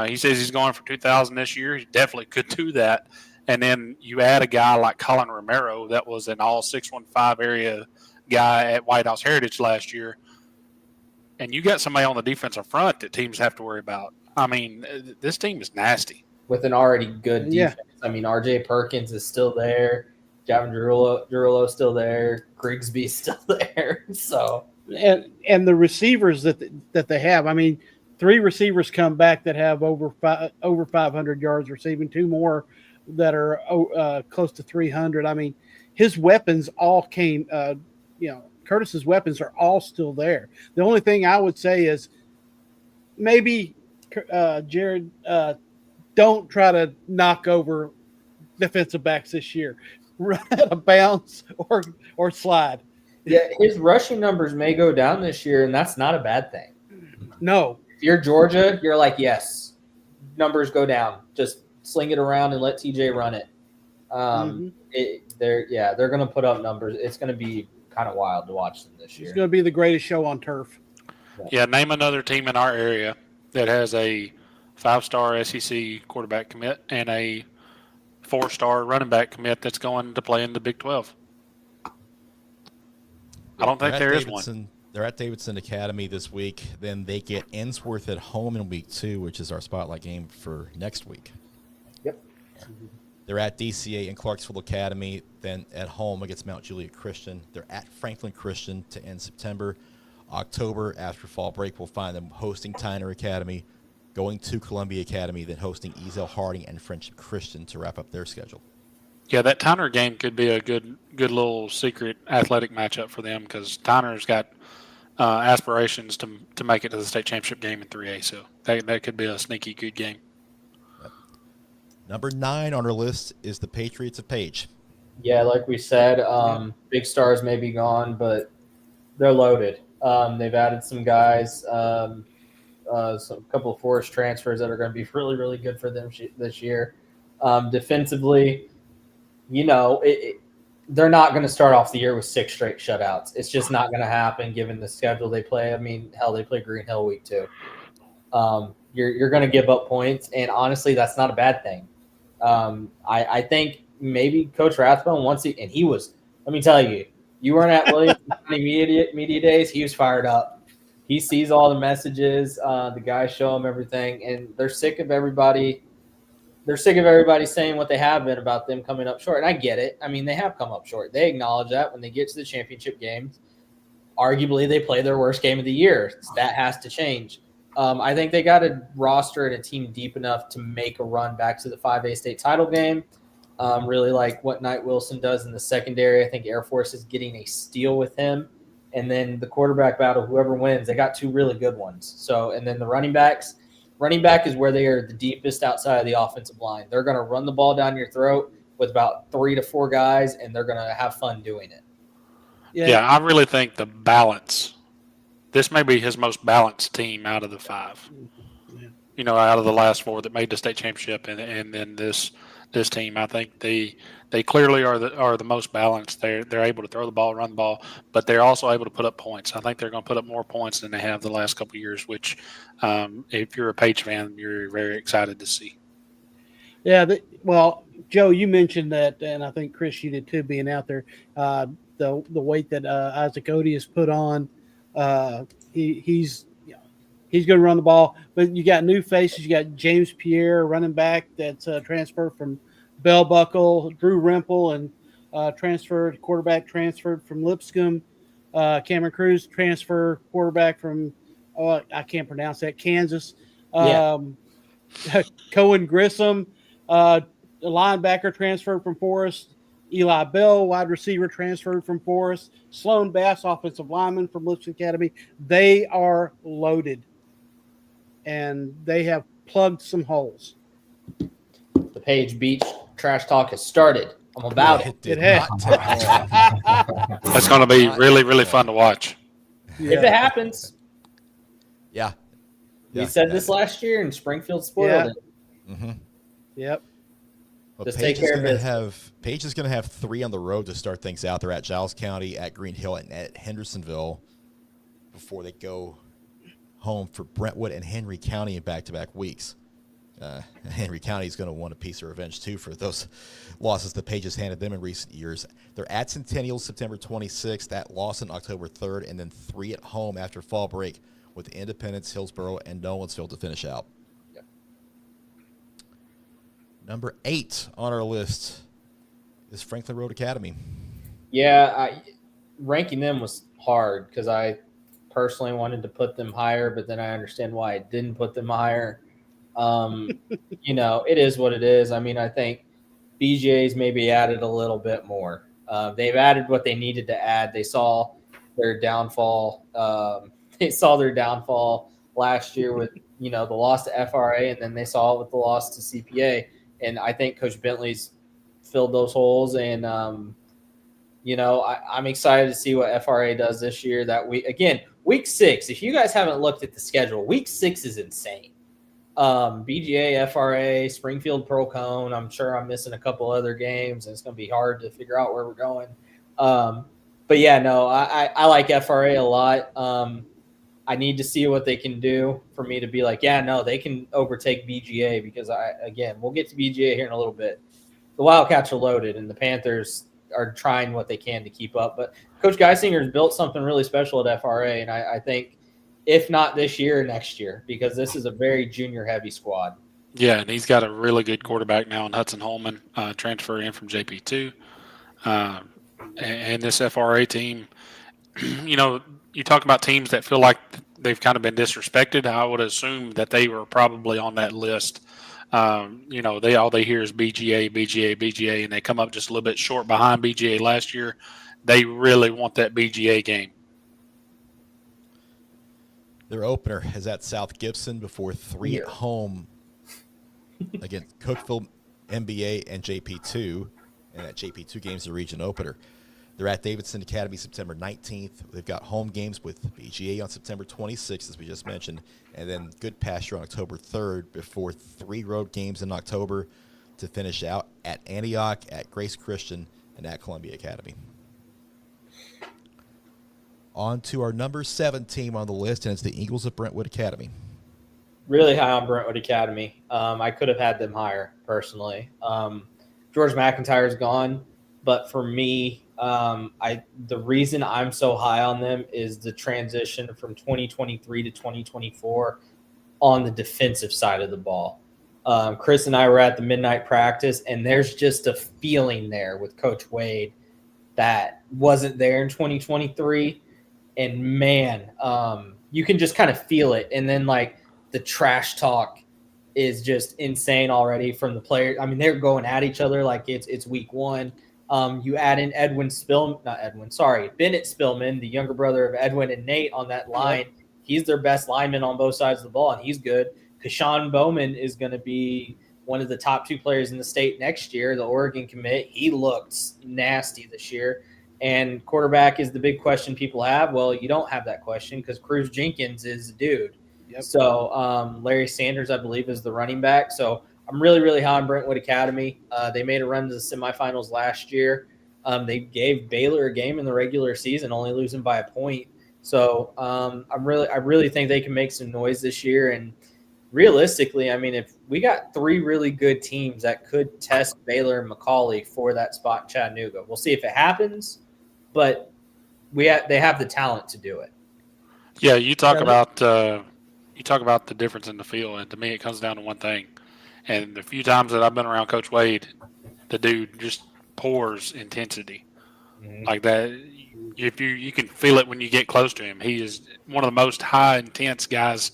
He says he's going for 2,000 this year. He definitely could do that. And then you add a guy like Colin Romero that was an all 615 area guy at White House Heritage last year. And you got somebody on the defensive front that teams have to worry about. I mean, this team is nasty. With an already good defense. Yeah. I mean, R.J. Perkins is still there. Javin Derulo still there. Grigsby's still there. So and the receivers that they have, I mean, 3 receivers come back that have over 500 yards receiving, 2 more that are close to 300. I mean, his weapons all came, Curtis's weapons are all still there. The only thing I would say is maybe Jared, don't try to knock over defensive backs this year. Run out of bounds or slide. Yeah, his rushing numbers may go down this year, and that's not a bad thing. No. If you're Georgia, you're like, yes, numbers go down. Just sling it around and let TJ run it. They're going to put up numbers. It's going to be kind of wild to watch them this year. It's going to be the greatest show on turf. Yeah, name another team in our area that has a 5-star SEC quarterback commit and a 4-star running back commit that's going to play in the Big 12. I don't think there is one. They're at Davidson Academy this week. Then they get Innsworth at home in week 2, which is our spotlight game for next week. Yep. They're at DCA and Clarksville Academy. Then at home against Mount Juliet Christian. They're at Franklin Christian to end September. October, after fall break, we'll find them hosting Tyner Academy, going to Columbia Academy, then hosting Ezel Harding and Friendship Christian to wrap up their schedule. Yeah, that Tyner game could be a good little secret athletic matchup for them because Tyner's got aspirations to make it to the state championship game in 3A. So that could be a sneaky good game. Number 9 on our list is the Patriots of Page. Yeah, like we said, big stars may be gone, but they're loaded. They've added some guys, some couple of forced transfers that are going to be really, really good for them this year. Defensively, they're not going to start off the year with 6 straight shutouts. It's just not going to happen given the schedule they play. I mean, hell, they play Green Hill week 2. You're going to give up points, and honestly, that's not a bad thing. I think maybe Coach Rathbone and he was. Let me tell you, you weren't at Williams County media days. He was fired up. He sees all the messages. The guys show him everything, and they're sick of everybody. They're sick of everybody saying what they have been about them coming up short. And I get it. I mean, they have come up short. They acknowledge that when they get to the championship games. Arguably, they play their worst game of the year. That has to change. I think they got a roster and a team deep enough to make a run back to the 5A state title game. Really like what Knight Wilson does in the secondary. I think Air Force is getting a steal with him. And then the quarterback battle, whoever wins, they got 2 really good ones. So, and then the running backs. Running back is where they are the deepest outside of the offensive line. They're going to run the ball down your throat with about 3 to 4 guys, and they're going to have fun doing it. Yeah, I really think the balance this may be his most balanced team out of the 5. Yeah. Out of the last 4 that made the state championship, and then this team, I think they clearly are the most balanced. They're able to throw the ball, run the ball, but they're also able to put up points. I think they're going to put up more points than they have the last couple of years, which if you're a Page fan, you're very excited to see. Yeah, well, Joe, you mentioned that, and I think Chris, you did too, being out there. The weight that Isaac Odie has put on, he's going to run the ball. But you got new faces. You got James Pierre, running back, that's transferred from Bell Buckle. Drew Rimple and quarterback transferred from Lipscomb. Cameron Cruz quarterback from I can't pronounce that, Kansas. Cohen Grissom, a linebacker transferred from Forest. Eli Bell, wide receiver, transferred from Forest. Sloan Bass, offensive lineman from Lipscomb Academy. They are loaded, and they have plugged some holes. The Page Beach trash talk has started. I'm about it. It has. That's going to be really, really fun to watch. If it happens. Yeah. We said this last year, and Springfield spoiled it. Mm-hmm. Yep. Well, Just Page take care of it. Page is going to have 3 on the road to start things out. They're at Giles County, at Green Hill, and at Hendersonville before they go home for Brentwood and Henry County in back-to-back weeks. Henry County is going to want a piece of revenge, too, for those losses the Pages handed them in recent years. They're at Centennial September 26th, at Lawson October 3rd, and then 3 at home after fall break with Independence, Hillsboro, and Nolensville to finish out. Yep. Number 8 on our list is Franklin Road Academy. Yeah, ranking them was hard because I personally wanted to put them higher, but then I understand why I didn't put them higher. It is what it is. I mean, I think BJ's maybe added a little bit more. They've added what they needed to add. They saw their downfall. They saw their downfall last year with, the loss to FRA, and then they saw it with the loss to CPA. And I think Coach Bentley's filled those holes. And, I'm excited to see what FRA does this year. Week 6, if you guys haven't looked at the schedule, week 6 is insane. BGA, FRA, Springfield Pro Cone. I'm sure I'm missing a couple other games, and it's going to be hard to figure out where we're going. But yeah, no, I like FRA a lot. I need to see what they can do for me to be like, yeah, no, they can overtake BGA because we'll get to BGA here in a little bit. The Wildcats are loaded, and the Panthers are trying what they can to keep up. But Coach Geisinger's built something really special at FRA, and I think if not this year, next year, because this is a very junior-heavy squad. Yeah, and he's got a really good quarterback now in Hudson Holman, transfer in from JP2. And this FRA team, you talk about teams that feel like they've kind of been disrespected. I would assume that they were probably on that list. All they hear is BGA, and they come up just a little bit short behind BGA last year. They really want that BGA game. Their opener is at South Gibson before 3 at home against Cookeville, MBA, and JP2. And that JP2 game's the region opener. They're at Davidson Academy September 19th. They've got home games with BGA on September 26th, as we just mentioned, and then Good Pasture on October 3rd before 3 road games in October to finish out at Antioch, at Grace Christian, and at Columbia Academy. On to our number 7 team on the list, and it's the Eagles of Brentwood Academy. Really high on Brentwood Academy. I could have had them higher, personally. George McIntyre's gone, but for me, the reason I'm so high on them is the transition from 2023 to 2024 on the defensive side of the ball. Chris and I were at the midnight practice, and there's just a feeling there with Coach Wade that wasn't there in 2023. And man, you can just kind of feel it. And then the trash talk is just insane already from the players. I mean, they're going at each other like it's week 1. You add in Bennett Spillman, the younger brother of Edwin and Nate on that line. He's their best lineman on both sides of the ball, and he's good. Kashawn Bowman is going to be one of the top 2 players in the state next year, the Oregon commit. He looked nasty this year. And quarterback is the big question people have. Well, you don't have that question because Cruz Jenkins is a dude. Yep. So Larry Sanders, I believe, is the running back. So I'm really, really high on Brentwood Academy. They made a run to the semifinals last year. They gave Baylor a game in the regular season, only losing by a point. So I really think they can make some noise this year. And realistically, I mean, if we got 3 really good teams that could test Baylor and McCallie for that spot in Chattanooga, we'll see if it happens. But they have the talent to do it. Yeah, you talk about the difference in the field, and to me, it comes down to one thing. And the few times that I've been around Coach Wade, the dude just pours intensity like that. If you can feel it when you get close to him. He is one of the most high intense guys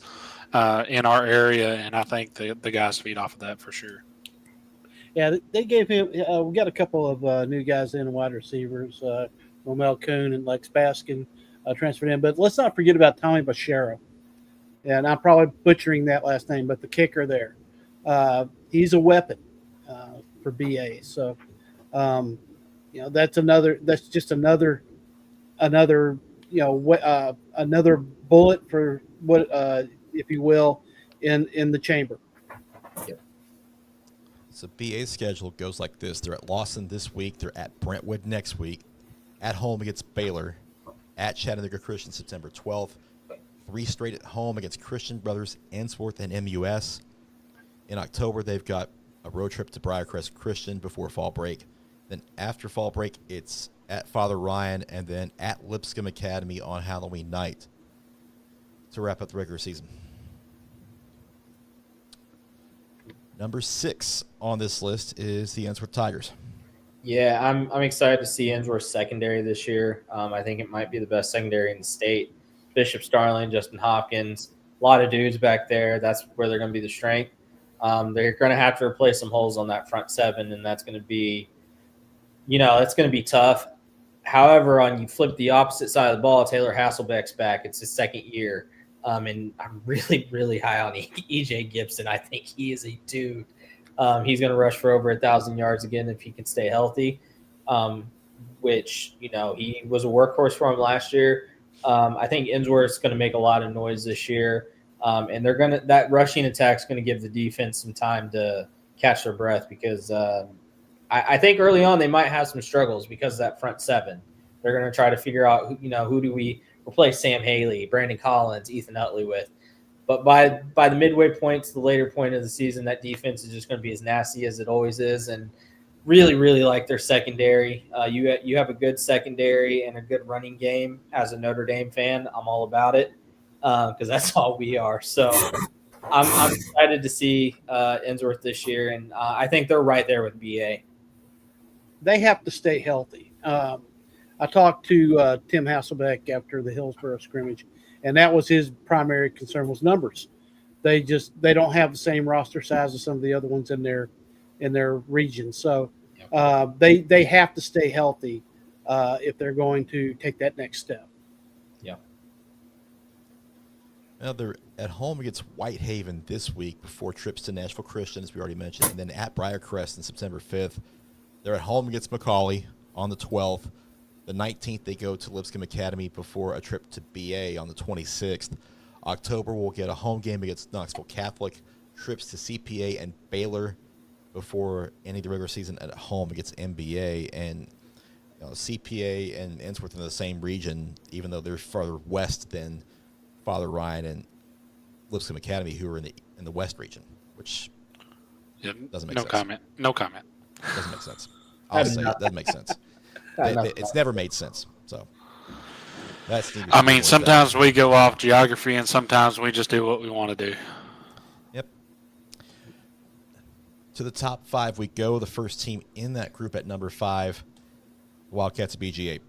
in our area, and I think the guys feed off of that for sure. Yeah, they gave him. We got a couple of new guys in, wide receivers, Romel Kuhn and Lex Baskin transferred in. But let's not forget about Tommy Bashero. And I'm probably butchering that last name, but the kicker there, he's a weapon for BA. So, that's just another another bullet for what, if you will, in the chamber. So BA's schedule goes like this. They're at Lawson this week. They're at Brentwood next week. At home against Baylor. At Chattanooga Christian September 12th. 3 straight at home against Christian Brothers, Ensworth, and MUS. In October, they've got a road trip to Briarcrest Christian before fall break. Then after fall break, it's at Father Ryan and then at Lipscomb Academy on Halloween night to wrap up the regular season. Number 6 on this list is the Ensworth Tigers. Yeah, I'm excited to see Ensworth secondary this year. I think it might be the best secondary in the state. Bishop Starling, Justin Hopkins, a lot of dudes back there. That's where they're going to be the strength. They're going to have to replace some holes on that front 7, and that's going to be, it's going to be tough. However, you flip the opposite side of the ball, Taylor Hasselbeck's back. It's his 2nd year. And I'm really, really high on EJ Gibson. I think he is a dude. He's going to rush for over 1,000 yards again if he can stay healthy, which, he was a workhorse for him last year. I think Ensworth's going to make a lot of noise this year. And that rushing attack's going to give the defense some time to catch their breath because I think early on they might have some struggles because of that front 7. They're going to try to figure out, who do we replace Sam Haley, Brandon Collins, Ethan Utley with. But by the midway point to the later point of the season, that defense is just going to be as nasty as it always is. And really, really like their secondary. You have a good secondary and a good running game. As a Notre Dame fan, I'm all about it because that's all we are. So I'm excited to see Ensworth this year, and I think they're right there with BA. They have to stay healthy. I talked to Tim Hasselbeck after the Hillsborough scrimmage, and that was his primary concern was numbers. They don't have the same roster size as some of the other ones in their region. So they have to stay healthy if they're going to take that next step. Yeah. Now they're at home against Whitehaven this week before trips to Nashville Christian, as we already mentioned, and then at Briarcrest on September 5th. They're at home against McCallie on the 12th. The 19th, they go to Lipscomb Academy before a trip to BA on the 26th. October, we'll get a home game against Knoxville Catholic, trips to CPA and Baylor before ending the regular season at home against MBA. And CPA and Ensworth in the same region, even though they're farther west than Father Ryan and Lipscomb Academy, who are in the west region, which doesn't make sense. No comment. Doesn't make sense. I'll say it doesn't make sense. It's never made sense. So that's. I mean, sometimes we go off geography, and sometimes we just do what we want to do. Yep. To the top 5 we go. The first team in that group at number 5, Wildcats BGA.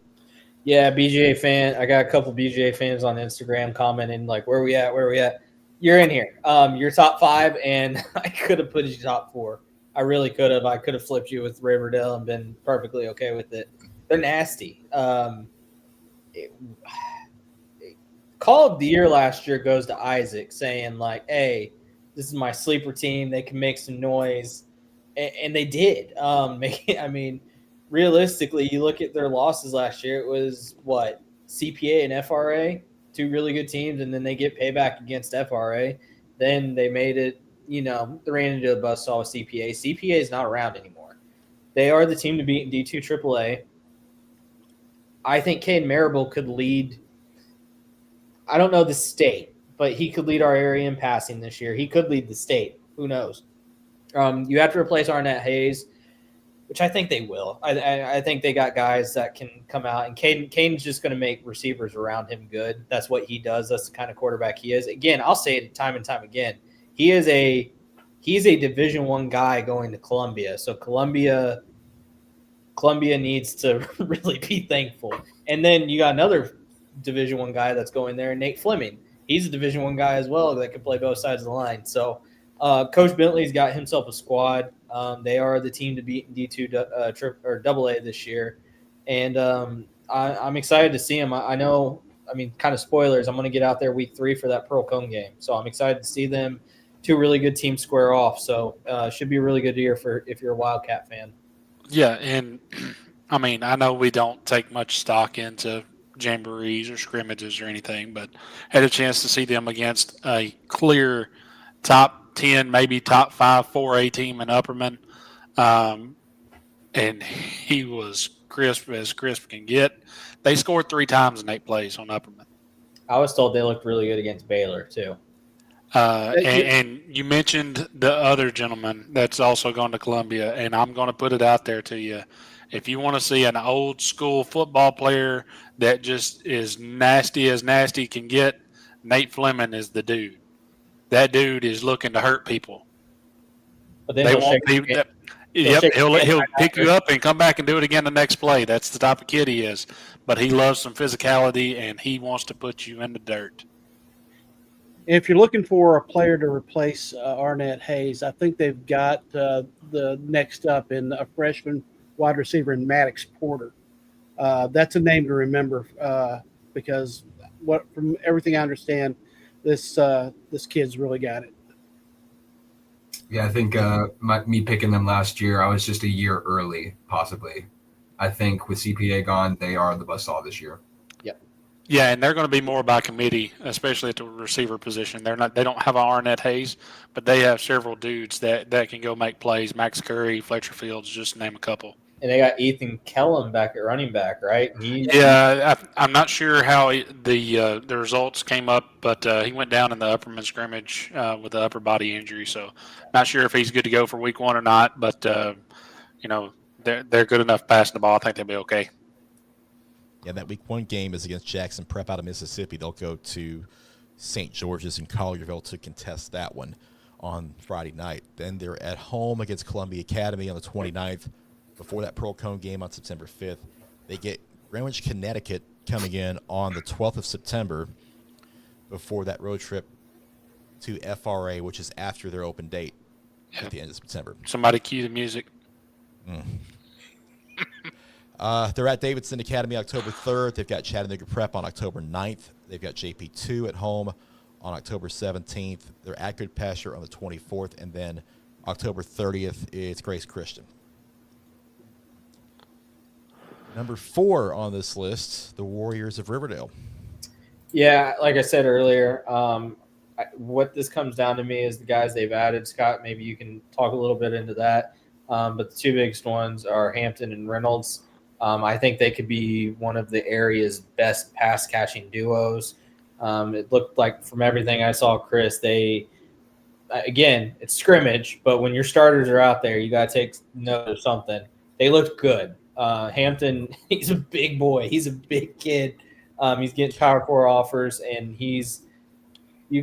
Yeah, BGA fan. I got a couple BGA fans on Instagram commenting like, "Where we at? Where we at?" You're in here. You're top 5, and I could have put you top 4. I really could have. I could have flipped you with Riverdale and been perfectly okay with it. They're nasty. Call of the year last year goes to Isaac saying like, hey, this is my sleeper team. They can make some noise. And they did. I mean, realistically, you look at their losses last year, it was what? CPA and FRA, two really good teams, and then they get payback against FRA. Then they made it, they ran into a buzzsaw with CPA. CPA is not around anymore. They are the team to beat in D2 AAA. I think Caden Marable could lead, I don't know the state, but he could lead our area in passing this year. He could lead the state. Who knows? You have to replace Arnett Hayes, which I think they will. I think they got guys that can come out, and Caden's just going to make receivers around him good. That's what he does. That's the kind of quarterback he is. Again, I'll say it time and time again. He's a Division I guy going to Columbia. So Columbia needs to really be thankful. And then you got another Division I guy that's going there, Nate Fleming. He's a Division I guy as well that can play both sides of the line. So Coach Bentley's got himself a squad. They are the team to beat in D2 or AA this year, and I'm excited to see them. I know, kind of spoilers. I'm going to get out there week 3 for that Pearl Cone game, so I'm excited to see them. Two really good teams square off, so should be a really good year if you're a Wildcat fan. Yeah, and I know we don't take much stock into jamborees or scrimmages or anything, but had a chance to see them against a clear top 10, maybe top 5 4A team in Upperman. And he was crisp as crisp can get. They scored 3 times in 8 plays on Upperman. I was told they looked really good against Baylor, too. And you mentioned the other gentleman that's also gone to Columbia, and I'm going to put it out there to you. If you want to see an old school football player that just is nasty as nasty can get, Nate Fleming is the dude. That dude is looking to hurt people. But then he'll pick you up and come back and do it again the next play. That's the type of kid he is. But he loves some physicality, and he wants to put you in the dirt. If you're looking for a player to replace Arnett Hayes, I think they've got the next up in a freshman wide receiver in Maddox Porter. That's a name to remember because from everything I understand, this kid's really got it. Yeah, I think me picking them last year, I was just a year early, possibly. I think with CPA gone, they are the buzzsaw this year. Yeah, and they're going to be more by committee, especially at the receiver position. They don't have an Arnett Hayes, but they have several dudes that can go make plays. Max Curry, Fletcher Fields, just to name a couple. And they got Ethan Kellum back at running back, right? I'm not sure how the results came up, but he went down in the Upperman scrimmage with the upper body injury. So not sure if he's good to go for week 1 or not, but they're good enough passing the ball. I think they'll be okay. Yeah, that week 1 game is against Jackson Prep out of Mississippi. They'll go to St. George's in Collierville to contest that one on Friday night. Then they're at home against Columbia Academy on the 29th. Before that Pearl Cone game on September 5th. They get Greenwich, Connecticut coming in on the 12th of September before that road trip to FRA, which is after their open date at the end of September. Somebody cue the music. They're at Davidson Academy October 3rd. They've got Chattanooga Prep on October 9th. They've got JP2 at home on October 17th. They're at Good Pasture on the 24th. And then October 30th, it's Grace Christian. Number 4 on this list, the Warriors of Riverdale. Yeah, like I said earlier, what this comes down to me is the guys they've added. Scott, maybe you can talk a little bit into that. But the 2 biggest ones are Hampton and Reynolds. I think they could be one of the area's best pass-catching duos. It looked like from everything I saw, Chris, again, it's scrimmage, but when your starters are out there, you got to take note of something. They looked good. Hampton, he's a big boy. He's a big kid. He's getting Power 4 offers, and you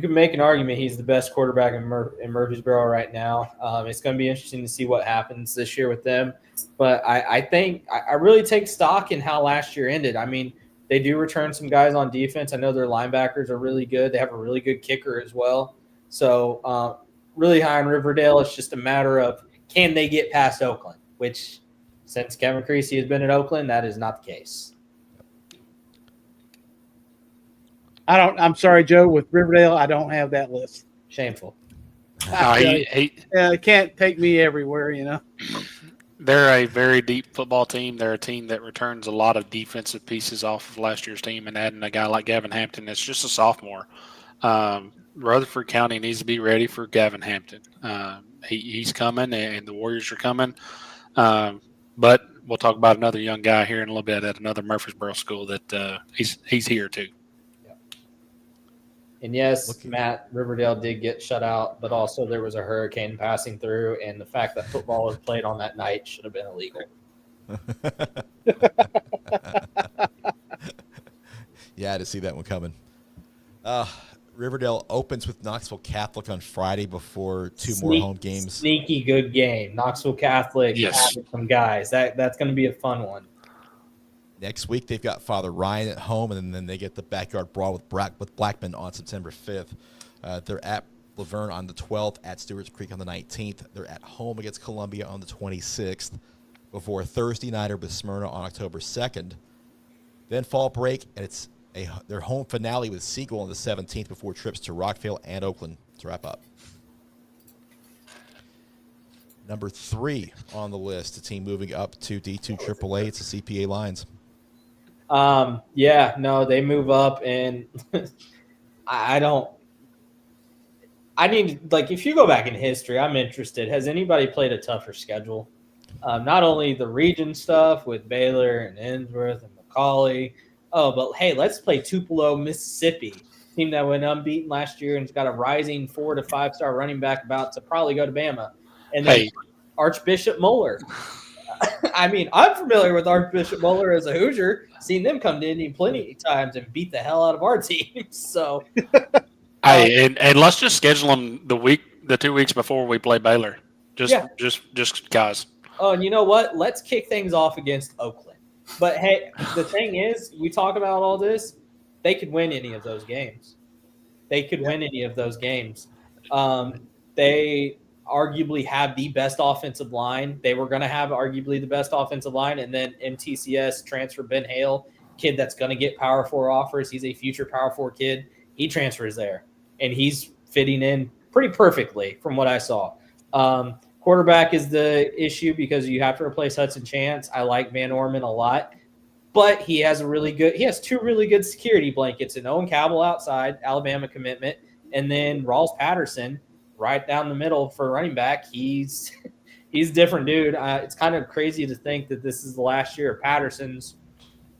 can make an argument he's the best quarterback in Murfreesboro right now. It's going to be interesting to see what happens this year with them. But I think I really take stock in how last year ended. They do return some guys on defense. I know their linebackers are really good. They have a really good kicker as well. So really high in Riverdale. It's just a matter of can they get past Oakland, which since Kevin Creasy has been at Oakland, that is not the case. I'm sorry, Joe, with Riverdale, I don't have that list. Shameful. It can't take me everywhere, They're a very deep football team. They're a team that returns a lot of defensive pieces off of last year's team, and adding a guy like Gavin Hampton that's just a sophomore. Rutherford County needs to be ready for Gavin Hampton. He's coming, and the Warriors are coming. But we'll talk about another young guy here in a little bit at another Murfreesboro school that he's here too. And yes, Matt, Riverdale did get shut out, but also there was a hurricane passing through, and the fact that football was played on that night should have been illegal. Yeah, I had to see that one coming. Riverdale opens with Knoxville Catholic on Friday before two more home games. Sneaky good game. Knoxville Catholic added some guys. That's going to be a fun one. Next week, they've got Father Ryan at home, and then they get the backyard brawl with Blackman on September 5th. They're at Laverne on the 12th, at Stewart's Creek on the 19th. They're at home against Columbia on the 26th, before a Thursday nighter with Smyrna on October 2nd. Then fall break, and it's their home finale with Siegel on the 17th before trips to Rockville and Oakland to wrap up. Number 3 on the list, the team moving up to D2 AAA, it's the CPA Lions. They move up, and if you go back in history, I'm interested. Has anybody played a tougher schedule? Not only the region stuff with Baylor and Innsworth and McCallie. Oh, but hey, let's play Tupelo, Mississippi, team that went unbeaten last year and's got a rising 4 to 5 star running back about to probably go to Bama. And then Archbishop Moeller. I mean, I'm familiar with Archbishop Moeller as a Hoosier, seen them come to Indy plenty of times and beat the hell out of our team. So, and let's just schedule them the 2 weeks before we play Baylor. Just guys. Oh, and you know what? Let's kick things off against Oakland. But hey, the thing is, we talk about all this. They could win any of those games. They arguably have the best offensive line. They were going to have arguably the best offensive line, and then MTCS transfer Ben Hale, kid that's going to get Power 4 offers. He's a future Power 4 kid. He transfers there, and he's fitting in pretty perfectly from what I saw. Quarterback is the issue because you have to replace Hudson Chance. I like Van Orman a lot, but he has 2 really good security blankets, and Owen Cabell outside, Alabama commitment, and then Rawls Patterson right down the middle for running back. He's different, dude. It's kind of crazy to think that this is the last year of Patterson's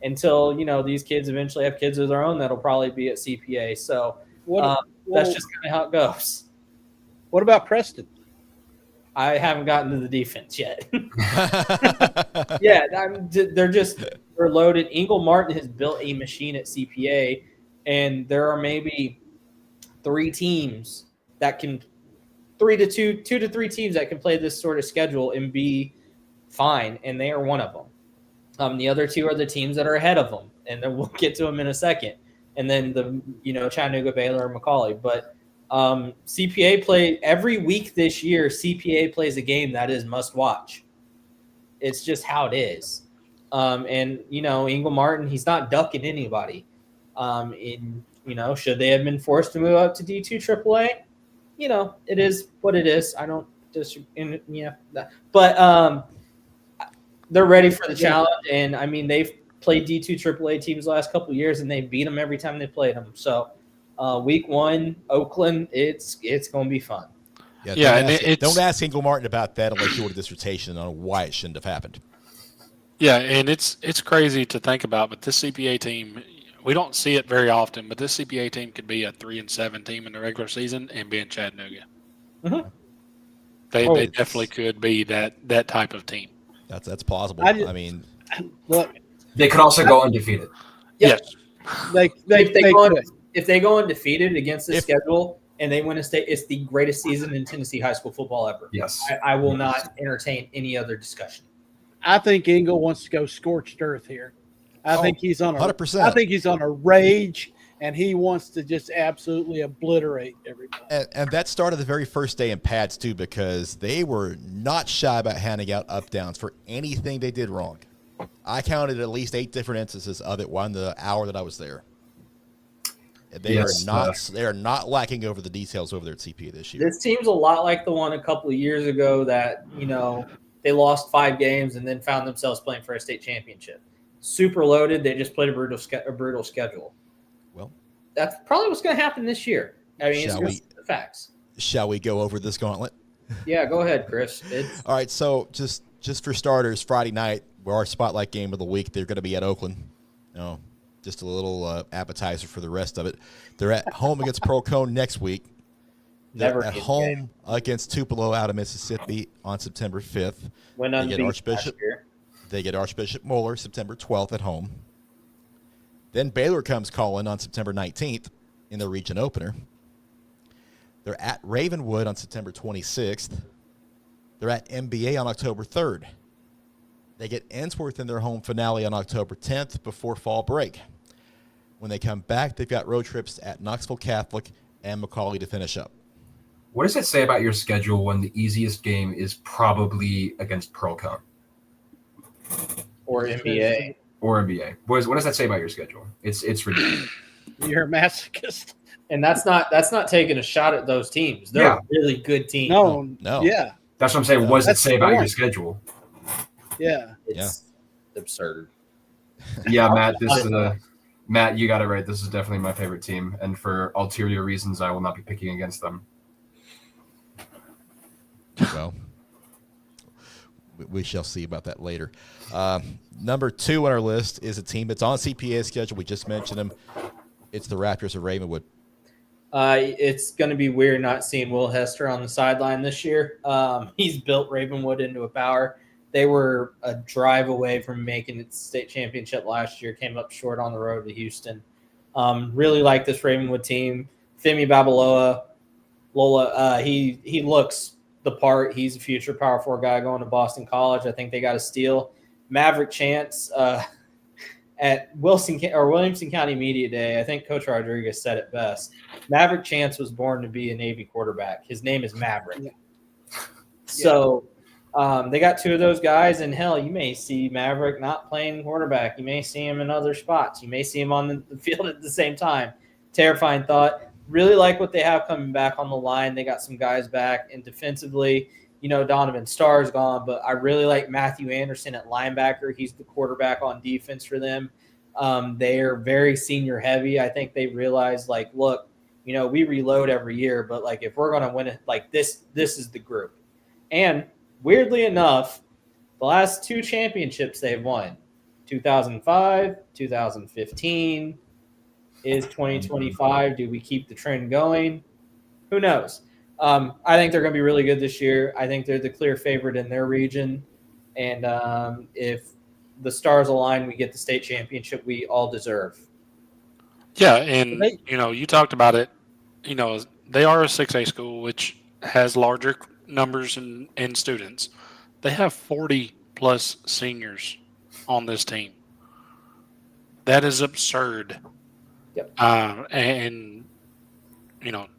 until, these kids eventually have kids of their own that'll probably be at CPA. So that's just kind of how it goes. What about Preston? I haven't gotten to the defense yet. They're loaded. Ingle Martin has built a machine at CPA, and there are maybe 3 teams that can – 2 to 3 teams that can play this sort of schedule and be fine, and they are one of them. The other 2 are the teams that are ahead of them, and then we'll get to them in a second. And then Chattanooga, Baylor, and McCallie. But CPA play every week this year. CPA plays a game that is must watch. It's just how it is. Ingle Martin, he's not ducking anybody. Should they have been forced to move up to D2 AAA? It is what it is. I don't disagree. But they're ready for the challenge. And I mean, they've played D2 AAA teams the last couple of years, and they beat them every time they played them. So week 1, Oakland, it's going to be fun. Don't ask Ingle Martin about that unless you want a dissertation on why it shouldn't have happened. Yeah, and it's crazy to think about, but this CPA team, we don't see it very often, but this CPA team could be a 3-7 team in the regular season and be in Chattanooga. Mm-hmm. They definitely could be that type of team. That's plausible. Look, they could also go undefeated. Yes. If they go undefeated against the schedule and they win a state, it's the greatest season in Tennessee high school football ever. Yes. I will not entertain any other discussion. I think Ingle wants to go scorched earth here. I think he's on 100%. I think he's on a rage, and he wants to just absolutely obliterate everybody. And that started the very first day in pads too, because they were not shy about handing out up downs for anything they did wrong. I counted at least 8 different instances of it in the hour that I was there. They are not lacking over the details over there at CPA this year. This seems a lot like the one a couple of years ago that They lost 5 games and then found themselves playing for a state championship. Super loaded. They just played a brutal schedule. Well, that's probably what's going to happen this year. I mean, it's just the facts. Shall we go over this gauntlet? Yeah, go ahead, Chris. All right, so just for starters, Friday night, we're our spotlight game of the week. They're going to be at Oakland. Just a little appetizer for the rest of it. They're at home against Procone next week. They're at home against Tupelo out of Mississippi on September 5th. They get Archbishop Moeller September 12th at home. Then Baylor comes calling on September 19th in the region opener. They're at Ravenwood on September 26th. They're at MBA on October 3rd. They get Ensworth in their home finale on October 10th before fall break. When they come back, they've got road trips at Knoxville Catholic and McCauley to finish up. What does it say about your schedule when the easiest game is probably against Procone? Or NBA. Or NBA. What does that say about your schedule? It's ridiculous. You're a masochist. And that's not taking a shot at those teams. They're a really good team. No. Yeah. That's what I'm saying. What does it say about your schedule? Yeah. It's absurd. Yeah, Matt, you got it right. This is definitely my favorite team. And for ulterior reasons, I will not be picking against them. Well, we shall see about that later. Number 2 on our list is a team that's on CPA's schedule. We just mentioned them. It's the Raptors of Ravenwood. It's going to be weird not seeing Will Hester on the sideline this year. He's built Ravenwood into a power. They were a drive away from making it state championship last year, came up short on the road to Houston. Really like this Ravenwood team. Femi Lola, he looks the part. He's a future Power 4 guy going to Boston College. I think they got a steal. Maverick Chance at Williamson County Media Day, I think Coach Rodriguez said it best. Maverick Chance was born to be a Navy quarterback. His name is Maverick. Yeah. So they got 2 of those guys, and hell, you may see Maverick not playing quarterback. You may see him in other spots. You may see him on the field at the same time. Terrifying thought. Really like what they have coming back on the line. They got some guys back, and defensively, Donovan Starr's gone, but I really like Matthew Anderson at linebacker. He's the quarterback on defense for them. They are very senior heavy. I think they realize, look, we reload every year, but if we're going to win it, this is the group. And weirdly enough, the last 2 championships they've won, 2005, 2015. Is 2025? Do we keep the trend going? Who knows? I think they're going to be really good this year. I think they're the clear favorite in their region. And if the stars align, we get the state championship we all deserve. Yeah, and, you talked about it. They are a 6A school, which has larger numbers in students. They have 40-plus seniors on this team. That is absurd. Yep. And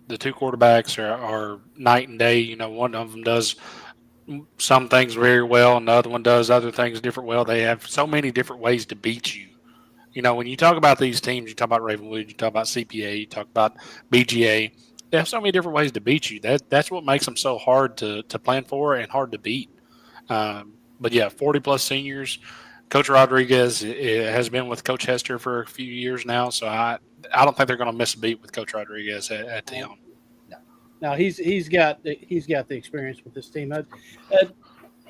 the 2 quarterbacks are night and day. One of them does some things very well, and the other one does other things different well. They have so many different ways to beat you. When you talk about these teams, you talk about Ravenwood, you talk about CPA, you talk about BGA. They have so many different ways to beat you. That's what makes them so hard to plan for and hard to beat. But yeah, 40-plus seniors. Coach Rodriguez has been with Coach Hester for a few years now, so I don't think they're going to miss a beat with Coach Rodriguez at the helm. No, he's got the experience with this team,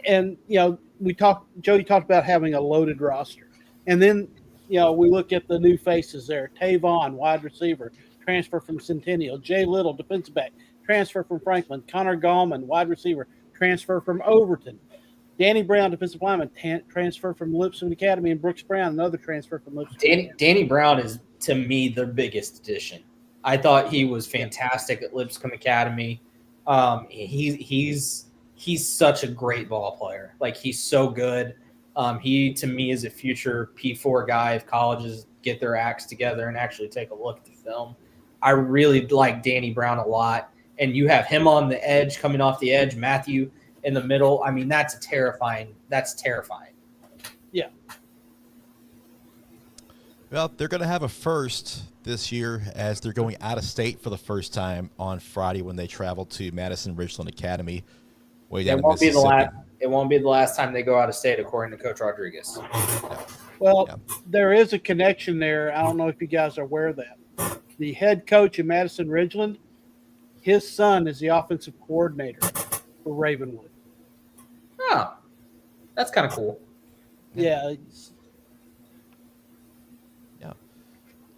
and Jody talked about having a loaded roster, and then we look at the new faces there: Tavon, wide receiver, transfer from Centennial; Jay Little, defensive back, transfer from Franklin; Connor Gallman, wide receiver, transfer from Overton. Danny Brown, defensive lineman, transfer from Lipscomb Academy, and Brooks Brown, another transfer from Lipscomb. Danny Brown is, to me, the biggest addition. I thought he was fantastic at Lipscomb Academy. He's such a great ball player. He's so good. He, to me, is a future P4 guy if colleges get their acts together and actually take a look at the film. I really like Danny Brown a lot. And you have him on the edge, coming off the edge, Matthew in the middle. I mean, that's terrifying. Yeah. Well, they're going to have a first this year as they're going out of state for the first time on Friday when they travel to Madison Ridgeland Academy way down in Mississippi. it won't be the last time they go out of state, according to Coach Rodriguez. Well, Yeah. there is a connection there. I don't know if you guys are aware of that. The head coach of Madison Ridgeland, his son is the offensive coordinator for Ravenwood. Oh, that's kind of cool. Yeah.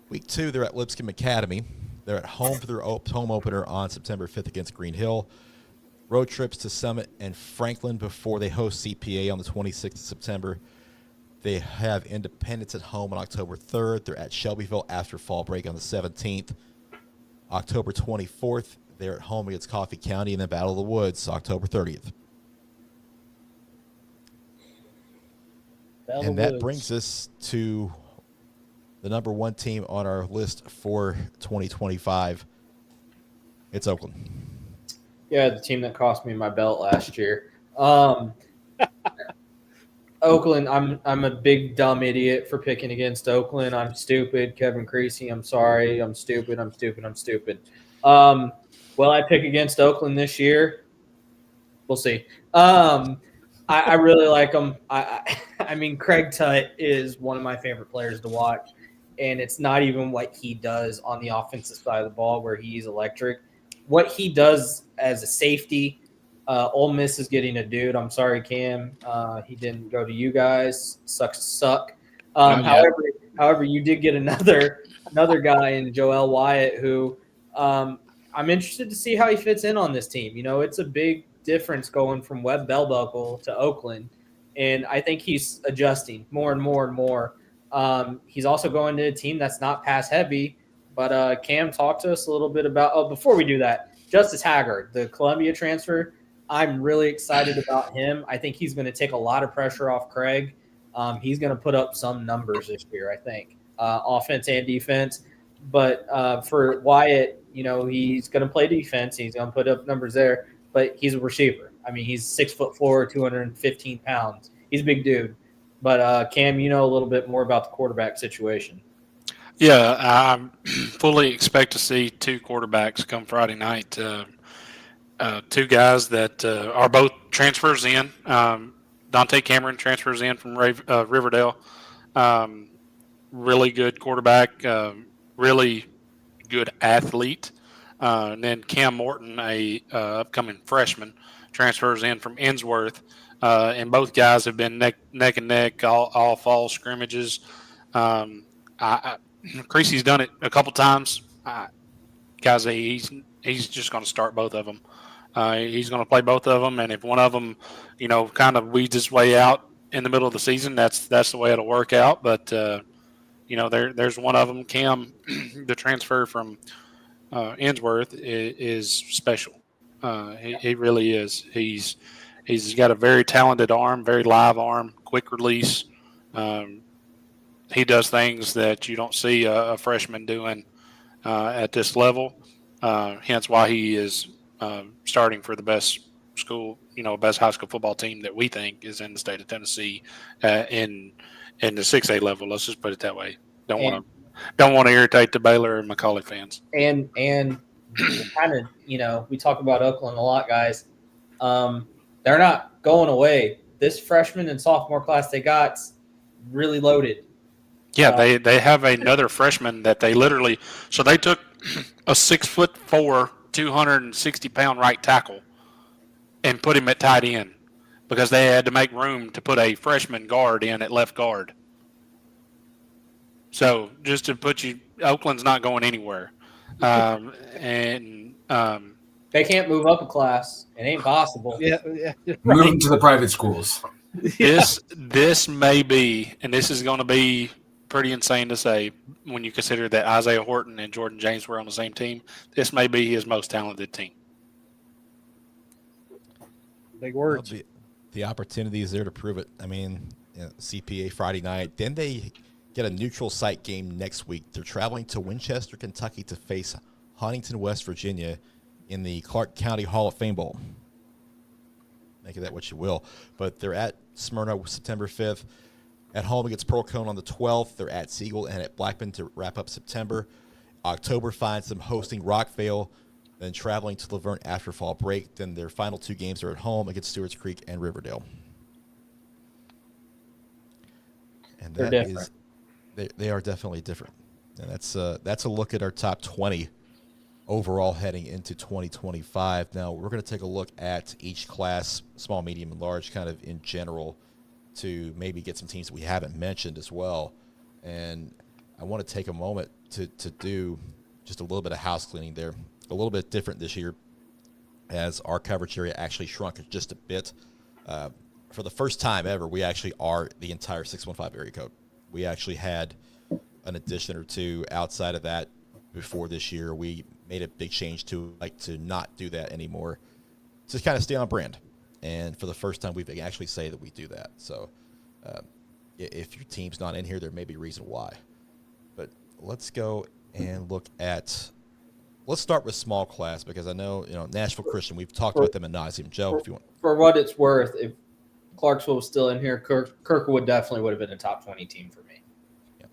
Week 2, they're at Lipscomb Academy. They're at home for their home opener on September 5th against Green Hill. Road trips to Summit and Franklin before they host CPA on the 26th of September. They have Independence at home on October 3rd. They're at Shelbyville after fall break on the 17th. October 24th, they're at home against Coffee County, and then Battle of the Woods, October 30th. And that brings us to the number 1 team on our list for 2025. It's Oakland. Yeah, the team that cost me my belt last year. Oakland, I'm a big dumb idiot for picking against Oakland. I'm stupid. Kevin Creasy, I'm sorry. I'm stupid. Will I pick against Oakland this year? We'll see. I really like them. I mean, Craig Tutt is one of my favorite players to watch, and it's not even what he does on the offensive side of the ball where he's electric. What he does as a safety, Ole Miss is getting a dude. I'm sorry, Cam. He didn't go to you guys. Sucks to suck. However, you did get another guy in Joel Wyatt who I'm interested to see how he fits in on this team. You know, it's a big difference going from Webb Bellbuckle to Oakland, and I think he's adjusting more and more and more. He's also going to a team that's not pass heavy. But Cam, talk to us a little bit about – oh, before we do that, Justice Haggard, the Columbia transfer, I'm really excited about him. I think he's going to take a lot of pressure off Craig. He's going to put up some numbers this year, I think, offense and defense. But for Wyatt, you know, he's going to play defense. He's going to put up numbers there. But he's a receiver. I mean, he's 6'4", 215 pounds. He's a big dude. But, Cam, you know a little bit more about the quarterback situation. Yeah, I fully expect to see 2 quarterbacks come Friday night. 2 guys that are both transfers in. Dante Cameron transfers in from Riverdale. Really good quarterback, really good athlete. And then Cam Morton, a upcoming freshman, transfers in from Innsworth. And both guys have been neck and neck all fall scrimmages. Creasy's done it a couple times. Guys, he's just going to start both of them. He's going to play both of them, and if one of them, you know, kind of weeds his way out in the middle of the season, that's the way it'll work out. But you know, there's one of them. Cam, the transfer from Innsworth, is special. He really is. He's got a very talented arm, very live arm, quick release. He does things that you don't see a freshman doing at this level. Hence why he is starting for the best school, you know, best high school football team that we think is in the state of Tennessee in the 6A level. Let's just put it that way. Don't want to irritate the Baylor and Macaulay fans. And kind of, you know, we talk about Oakland a lot, guys. They're not going away. This freshman and sophomore class they got's really loaded. Yeah, they have another freshman that they literally – so they took a 6'4", 260-pound right tackle and put him at tight end because they had to make room to put a freshman guard in at left guard. So just to put you – Oakland's not going anywhere. They can't move up a class. It ain't possible. Yeah. Moving to the private schools. This may be – and this is going to be – pretty insane to say when you consider that Isaiah Horton and Jordan James were on the same team. This may be his most talented team. Big words. Well, the opportunity is there to prove it. I mean, CPA Friday night. Then they get a neutral site game next week. They're traveling to Winchester, Kentucky to face Huntington, West Virginia in the Clark County Hall of Fame Bowl. Make of that what you will. But they're at Smyrna September 5th. At home against Pearl Cone on the 12th. They're at Siegel and at Blackman to wrap up September. October finds them hosting Rockvale, then traveling to Laverne after fall break. Then their final 2 games are at home against Stewart's Creek and Riverdale. And They're that different. they are definitely different. And that's a look at our top 20 overall heading into 2025. Now we're going to take a look at each class, small, medium, and large, kind of in general, to maybe get some teams that we haven't mentioned as well. And I want to take a moment to do just a little bit of house cleaning there. A little bit different this year, as our coverage area actually shrunk just a bit. For the first time ever, we actually are the entire 615 area code. We actually had an addition or two outside of that before this year. We made a big change to not do that anymore, to kind of stay on brand. And for the first time, we actually say that we do that. So if your team's not in here, there may be a reason why. But let's go and look at. Let's start with small class, because I know Nashville Christian. We've talked about them ad nauseum. Joe, if you want. For what it's worth, if Clarksville was still in here, Kirkwood definitely would have been a top 20 team for me. Yeah.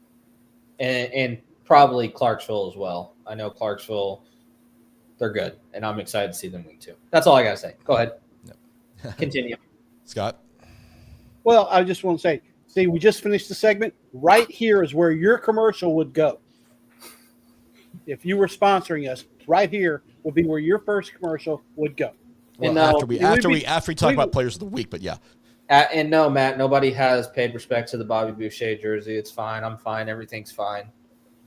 And probably Clarksville as well. I know Clarksville, they're good, and I'm excited to see them week 2. That's all I got to say. Go ahead. No. Continue. Scott? Well, I just want to say, see, we just finished the segment. Right here is where your commercial would go. If you were sponsoring us, right here will be where your first commercial would go. Well, after we talk about players of the week, but yeah. And no, Matt, nobody has paid respect to the Bobby Boucher jersey. It's fine. I'm fine. Everything's fine.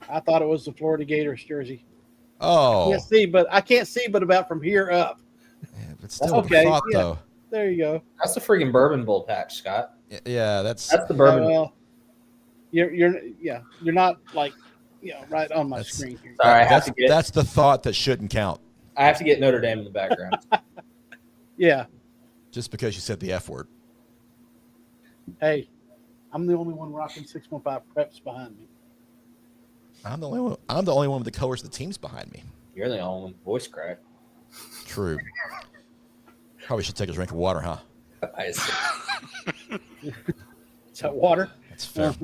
I thought it was the Florida Gators jersey. Oh. I can't see but about from here up. Yeah, but still okay, thought, yeah. Though. There you go. That's the freaking Bourbon Bowl patch, Scott. Yeah, that's the Bourbon. Well, you're not right on my screen here. Sorry, that's the thought that shouldn't count. I have to get Notre Dame in the background. Yeah. Just because you said the F word. Hey, I'm the only one rocking 615 preps behind me. I'm the only one with the colors of the teams behind me. You're the only one with voice crack. True. Probably should take a drink of water, huh? I see. Is that water? That's fair.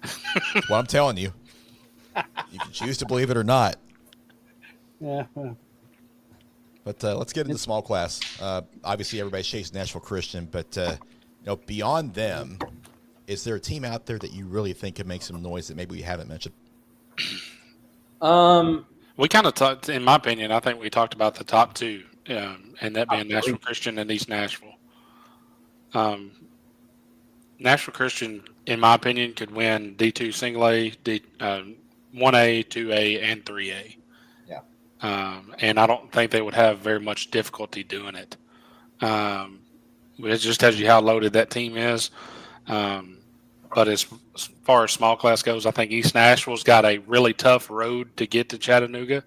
That's what I'm telling you. You can choose to believe it or not. Yeah. But let's get into small class. Obviously, everybody's chasing Nashville Christian, but beyond them, is there a team out there that you really think could make some noise that maybe we haven't mentioned? We kind of talked, in my opinion, I think we talked about the top 2, and that being Nashville Christian and East Nashville. Nashville Christian, in my opinion, could win D2 single A, 1A, 2A, and 3A. Yeah. And I don't think they would have very much difficulty doing it. It just tells you how loaded that team is. But as far as small class goes, I think East Nashville's got a really tough road to get to Chattanooga.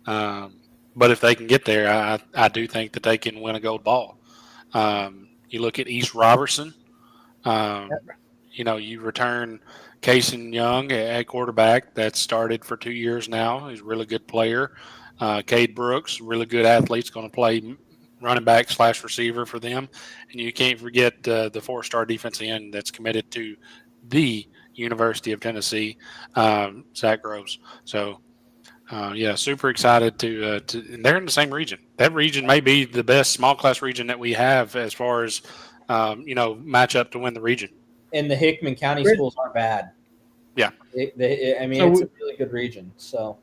But if they can get there, I do think that they can win a gold ball. You look at East Robertson. You return Cason Young at quarterback. That's started for 2 years now. He's a really good player. Cade Brooks, really good athlete, going to play running back / receiver for them. And you can't forget the 4-star defensive end that's committed to the University of Tennessee, Zach Groves. So, super excited to and they're in the same region. That region may be the best small class region that we have as far as, match up to win the region. And the Hickman County schools aren't bad. Yeah. It's a really good region. So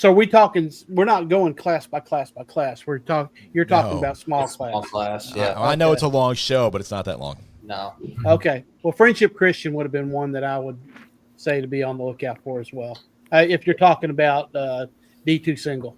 we're not going class by class by class. You're talking about small class. Small class, yeah. I know it's a long show, but it's not that long. No. Okay. Well, Friendship Christian would have been one that I would say to be on the lookout for as well. If you're talking about D2 single.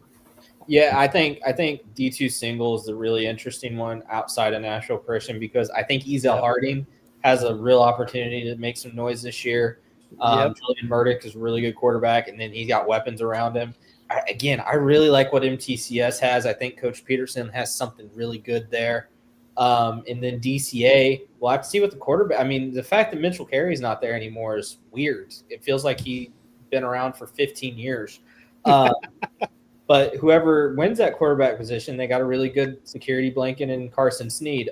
Yeah, I think D2 single is the really interesting one outside of Nashville Christian, because I think Ezel Harding has a real opportunity to make some noise this year. Julian Murdoch is a really good quarterback, and then he's got weapons around him. I really like what MTCS has. I think Coach Peterson has something really good there. And then DCA, we'll have to see what the quarterback – I mean, the fact that Mitchell Carey's not there anymore is weird. It feels like he's been around for 15 years. But whoever wins that quarterback position, they got a really good security blanket in Carson Snead,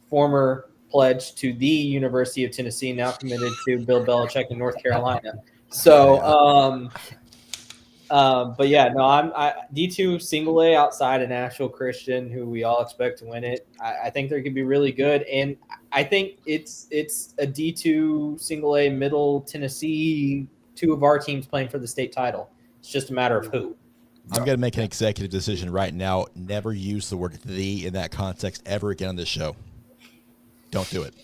former pledge to the University of Tennessee, now committed to Bill Belichick in North Carolina. So But yeah, no, I D2 single A outside of Nashville Christian, who we all expect to win it. I think they could be really good, and I think it's a D2 single A Middle Tennessee. Two of our teams playing for the state title. It's just a matter of who. I'm going to make an executive decision right now. Never use the word "the" in that context ever again on this show. Don't do it.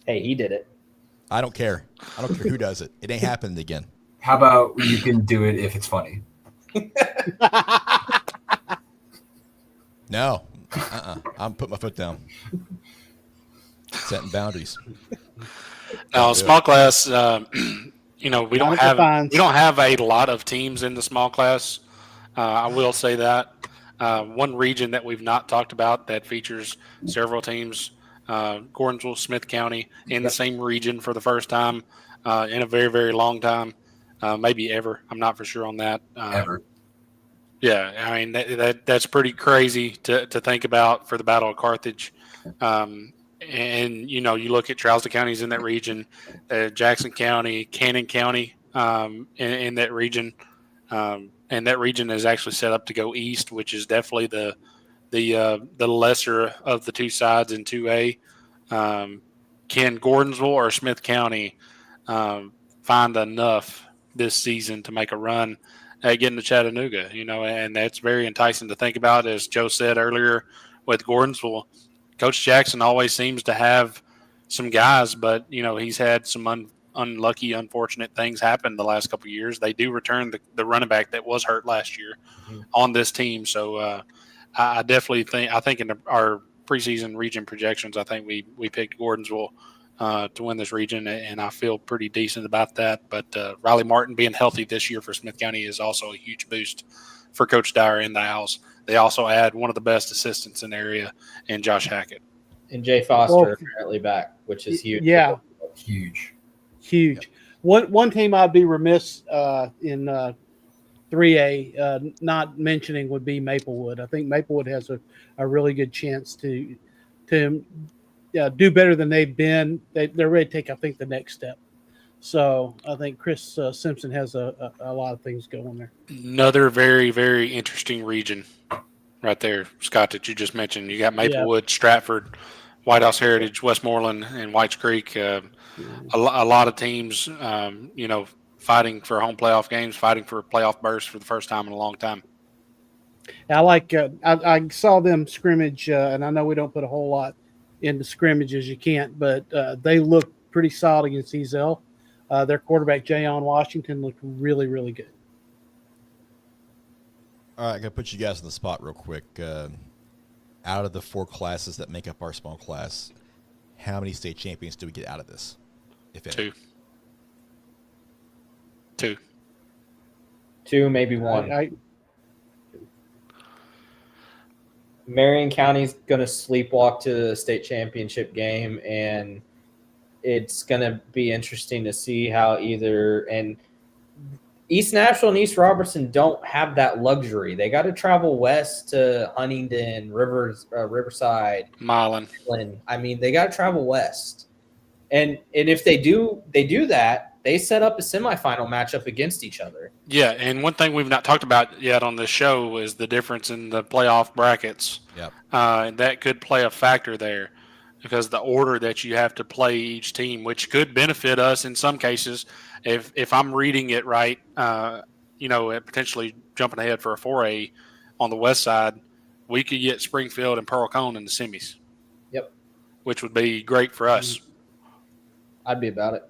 Hey, he did it. I don't care. I don't care who does it. It ain't happening again. How about you can do it if it's funny? No. I'm putting my foot down. Setting boundaries. Now, small class, we don't have a lot of teams in the small class. I will say that. One region that we've not talked about that features several teams, Gordonsville, Smith County, in the same region for the first time in a very, very long time. Maybe ever. I'm not for sure on that. Ever. Yeah, I mean that's pretty crazy to think about for the Battle of Carthage. And you look at Charleston counties in that region, Jackson County, Cannon County in that region, and that region is actually set up to go east, which is definitely the lesser of the two sides in 2A. Can Gordonsville or Smith County find enough this season to make a run at getting to Chattanooga? And that's very enticing to think about. As Joe said earlier with Gordonsville, Coach Jackson always seems to have some guys, but he's had some unlucky, unfortunate things happen the last couple of years. They do return the running back that was hurt last year on this team. So I definitely think in our preseason region projections, I think we picked Gordonsville to win this region, and I feel pretty decent about that. But Riley Martin being healthy this year for Smith County is also a huge boost for Coach Dyer and the Owls. They also add one of the best assistants in the area in Josh Hackett. And Jay Foster apparently back, which is huge. Yeah. Huge. Yep. One team I'd be remiss in 3A not mentioning would be Maplewood. I think Maplewood has a really good chance to do better than they've been. They're ready to take, I think, the next step. So I think Chris Simpson has a lot of things going there. Another very, very interesting region right there, Scott, that you just mentioned. You got Maplewood, Stratford, White House Heritage, Westmoreland, and Whites Creek. A lot of teams, fighting for home playoff games, fighting for a playoff berth for the first time in a long time. I saw them scrimmage, and I know we don't put a whole lot into scrimmages. You can't, but they look pretty solid against Ezel. Their quarterback, Jayon Washington, looked really, really good. All right, I'm going to put you guys on the spot real quick. Out of the 4 classes that make up our small class, how many state champions do we get out of this, if any? 2. 2, maybe 1. Marion County's going to sleepwalk to the state championship game, and it's going to be interesting to see how and East Nashville and East Robertson don't have that luxury. They got to travel west to Huntingdon, Riverside, Milan. I mean, they got to travel west. And if they do that, they set up a semifinal matchup against each other. Yeah, and one thing we've not talked about yet on this show is the difference in the playoff brackets. Yep. And that could play a factor there because the order that you have to play each team, which could benefit us in some cases. If I'm reading it right, potentially jumping ahead for a 4A on the west side, we could get Springfield and Pearl Cone in the semis. Yep. Which would be great for us. I'd be about it.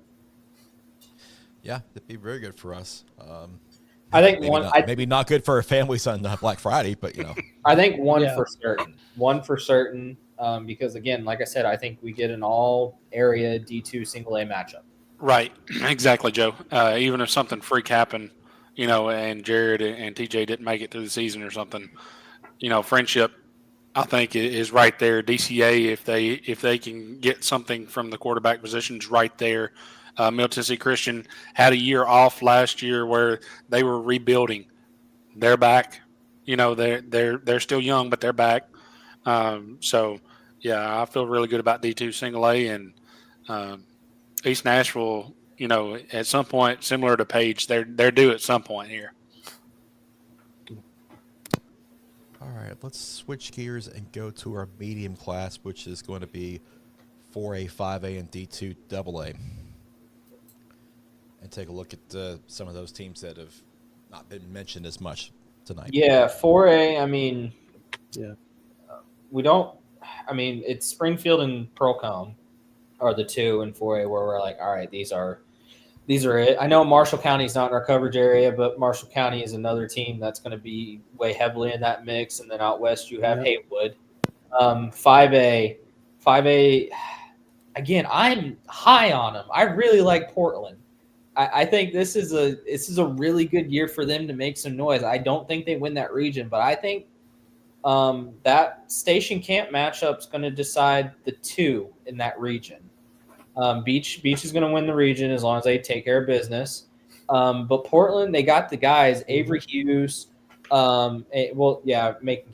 Yeah, it'd be very good for us. I think maybe not good for our families on Black Friday, but I think for certain. One for certain, because again, like I said, I think we get an all area D2 single A matchup. Right, exactly, Joe. Even if something freak happened, and Jared and TJ didn't make it through the season or something, Friendship, I think, is right there. DCA, if they can get something from the quarterback positions, right there. Middle Tennessee Christian had a year off last year where they were rebuilding. They're back. They're still young, but they're back. So, yeah, I feel really good about D2 single A, and East Nashville at some point, similar to Page, they're due at some point here. All right, let's switch gears and go to our medium class, which is going to be 4A, 5A, and D2 AA. And take a look at some of those teams that have not been mentioned as much tonight. Yeah, 4A, I mean, Yeah. It's Springfield and Pearl-Cohn are the two in 4A where we're like, all right, these are it. I know Marshall County's not in our coverage area, but Marshall County is another team that's going to be way heavily in that mix. And then out west, you have Haywood. 5A, again, I'm high on them. I really like Portland. I think this is a really good year for them to make some noise. I don't think they win that region, but I think that station camp matchup is going to decide the two in that region. Beach is going to win the region as long as they take care of business. But Portland, they got the guys, Avery Hughes. Macon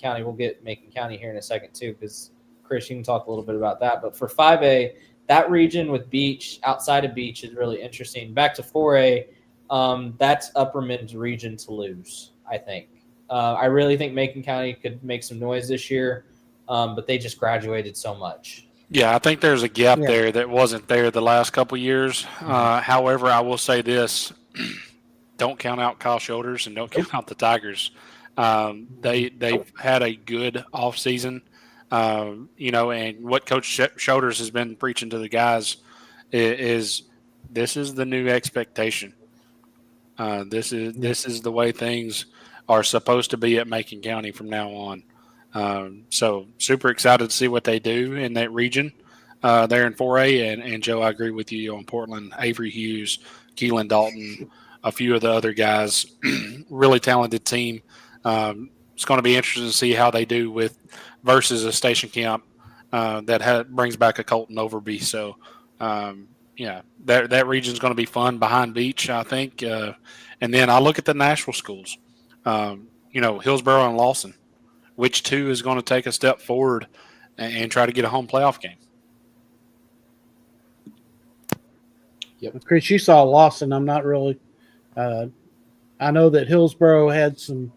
County. We'll get Macon County here in a second too, because Chris, you can talk a little bit about that. But for 5A, that region with Beach, outside of Beach, is really interesting. Back to 4A, that's Upperman's region to lose, I think. I really think Macon County could make some noise this year, but they just graduated so much. Yeah, I think there's a gap there that wasn't there the last couple of years. However, I will say this. Don't count out Kyle Shoulders and don't count out the Tigers. They've had a good offseason. And what Coach Shoulders has been preaching to the guys is this is the new expectation. This is the way things are supposed to be at Macon County from now on. So super excited to see what they do in that region there in 4A. And Joe, I agree with you on Portland. Avery Hughes, Keelan Dalton, a few of the other guys, really talented team. It's going to be interesting to see how they do versus a station camp that brings back a Colton Overby. So, that region is going to be fun behind Beach, I think. And then I look at the Nashville schools, Hillsborough and Lawson. Which two is going to take a step forward and try to get a home playoff game? Yep. Chris, you saw Lawson. I'm not really. I know that Hillsborough had some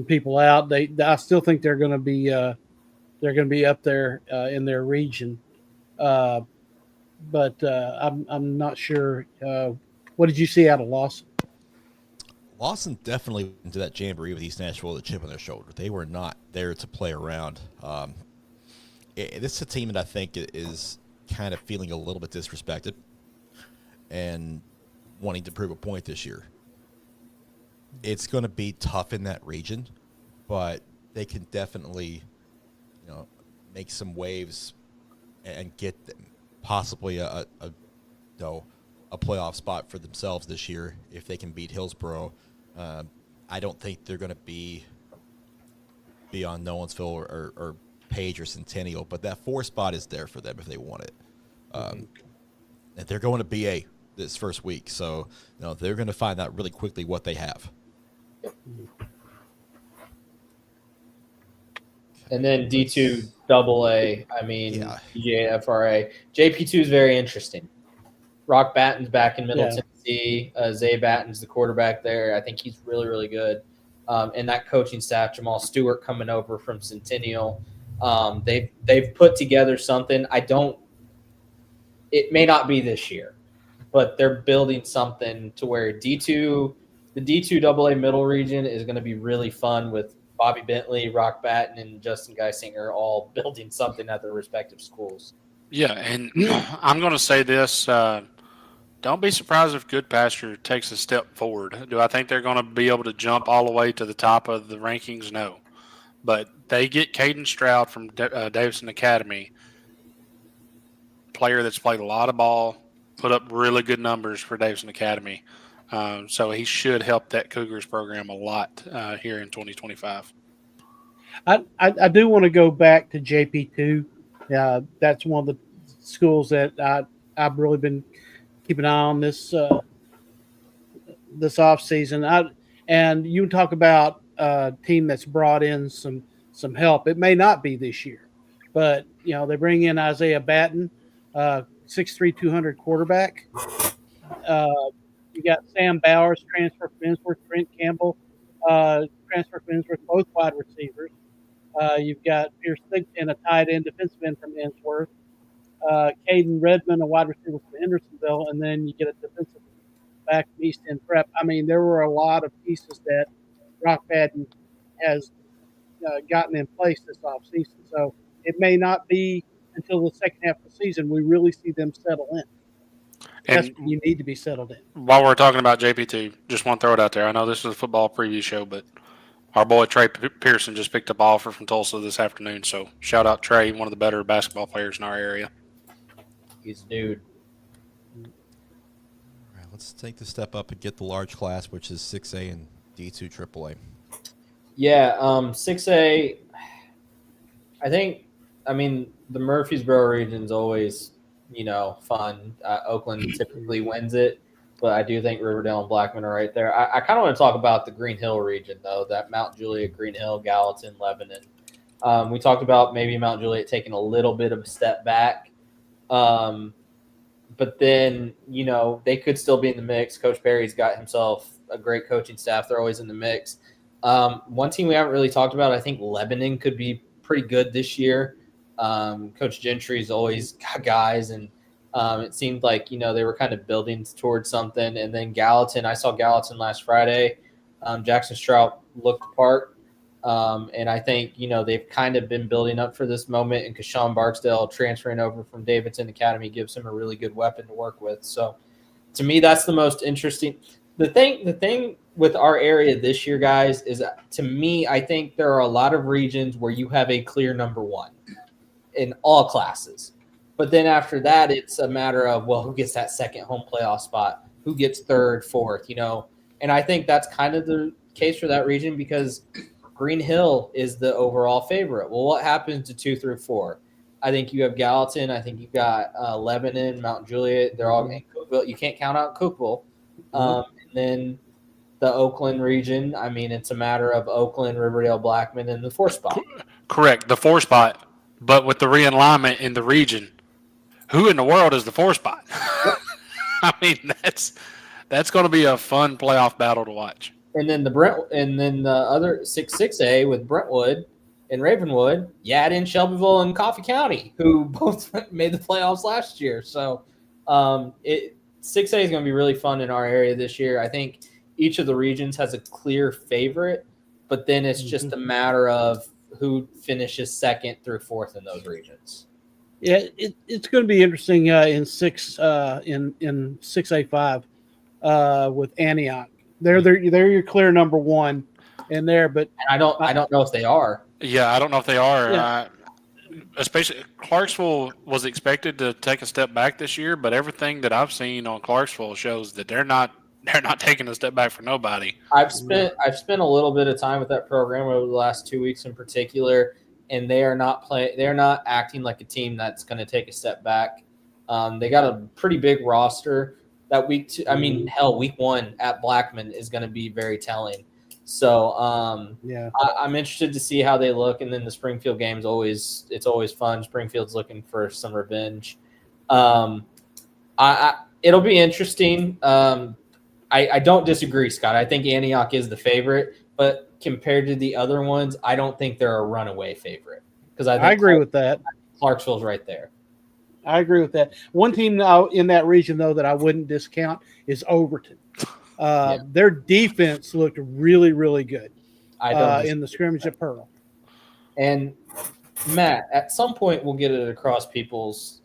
people out. I still think they're going to be up there in their region, but I'm not sure. What did you see out of Lawson? Lawson definitely went into that jamboree with East Nashville with a chip on their shoulder. They were not there to play around. This is a team that I think is kind of feeling a little bit disrespected and wanting to prove a point this year. It's going to be tough in that region, but they can definitely, make some waves and get possibly a playoff spot for themselves this year if they can beat Hillsborough. I don't think they're going to be on Nolensville or Page or Centennial, but that 4 spot is there for them if they want it. And they're going to BA this first week, so they're going to find out really quickly what they have. And then D2 AA, PGA FRA. JP2 is very interesting. Rock Batten's back in Middle Tennessee. Zay Batten's the quarterback there. I think he's really, really good. And that coaching staff, Jamal Stewart coming over from Centennial, they've put together something. It may not be this year, but they're building something to where the D2 AA middle region is going to be really fun with Bobby Bentley, Rock Batten, and Justin Geisinger all building something at their respective schools. Yeah, and I'm going to say this. Don't be surprised if Goodpasture takes a step forward. Do I think they're going to be able to jump all the way to the top of the rankings? No. But they get Caden Stroud from Davidson Academy, player that's played a lot of ball, put up really good numbers for Davidson Academy. So he should help that Cougars program a lot here in 2025. I do want to go back to JP2. That's one of the schools that I've really been keeping an eye on this off season. And you talk about a team that's brought in some help. It may not be this year, but they bring in Isaiah Batten, 6'3", 200 quarterback. You got Sam Bowers transfer from Innsworth, Trent Campbell transfer from Innsworth, both wide receivers. You've got Pierce Thigpen, a tight end defensive end from Innsworth. Caden Redmond, a wide receiver from Hendersonville, and then you get a defensive back from East End Prep. I mean, there were a lot of pieces that Rock Madden has gotten in place this offseason. So it may not be until the second half of the season we really see them settle in. That's And when you need to be settled in. while we're talking about JP2, just want to throw it out there. I know this is a football preview show, but our boy Trey Pearson just picked up an offer from Tulsa this afternoon. So shout out Trey, one of the better basketball players in our area. He's a dude. All right, let's take the step up and get the large class, which is 6A and D2 AAA. Yeah, 6A, I mean, the Murfreesboro region's always, fun. Oakland typically wins it, but I do think Riverdale and Blackman are right there. I kind of want to talk about the Green Hill region, though, that Mount Juliet, Green Hill, Gallatin, Lebanon. We talked about maybe Mount Juliet taking a little bit of a step back. But then, they could still be in the mix. Coach Perry's got himself a great coaching staff. They're always in the mix. One team we haven't really talked about, I think Lebanon could be pretty good this year. Coach Gentry's always got guys, and it seemed like, they were kind of building towards something. And then Gallatin, I saw Gallatin last Friday. Jackson Strout looked the part. And I think, they've kind of been building up for this moment, and Kashawn Barksdale transferring over from Davidson Academy gives him a really good weapon to work with. So to me, that's the most interesting. The thing with our area this year, guys, is to me, I think there are a lot of regions where you have a clear number one in all classes. But then after that, it's a matter of, well, who gets that second home playoff spot? Who gets third, fourth, And I think that's kind of the case for that region because Green Hill is the overall favorite. Well, what happens to 2 through 4? I think you have Gallatin. I think you've got Lebanon, Mount Juliet. They're all in Cookville. You can't count out Cookville. And then the Oakland region, I mean, it's a matter of Oakland, Riverdale, Blackman, and the 4 spot. Correct, the 4 spot. But with the realignment in the region, who in the world is the 4 spot? I mean, that's going to be a fun playoff battle to watch. And then the other 6A with Brentwood and Ravenwood, you add in Shelbyville and Coffee County, who both made the playoffs last year. So 6A is going to be really fun in our area this year. I think each of the regions has a clear favorite, but then it's just a matter of who finishes second through fourth in those regions. Yeah, it's going to be interesting in 6A5 with Antioch. They're your clear number one in there, but and I don't know if they are. Yeah, I don't know if they are. Yeah. Especially Clarksville was expected to take a step back this year, but everything that I've seen on Clarksville shows that they're not taking a step back for nobody. I've spent a little bit of time with that program over the last 2 weeks in particular, and they are not acting like a team that's going to take a step back. They got a pretty big roster. That week 2, I mean, hell, week 1 at Blackman is going to be very telling. So, I'm interested to see how they look. And then the Springfield game's always fun. Springfield's looking for some revenge. It'll be interesting. I don't disagree, Scott. I think Antioch is the favorite, but compared to the other ones, I don't think they're a runaway favorite. Because I agree with that. Clarksville's right there. I agree with that. One team now in that region, though, that I wouldn't discount is Overton. Their defense looked really, really good in the scrimmage at Pearl. And Matt, at some point, we'll get it across people's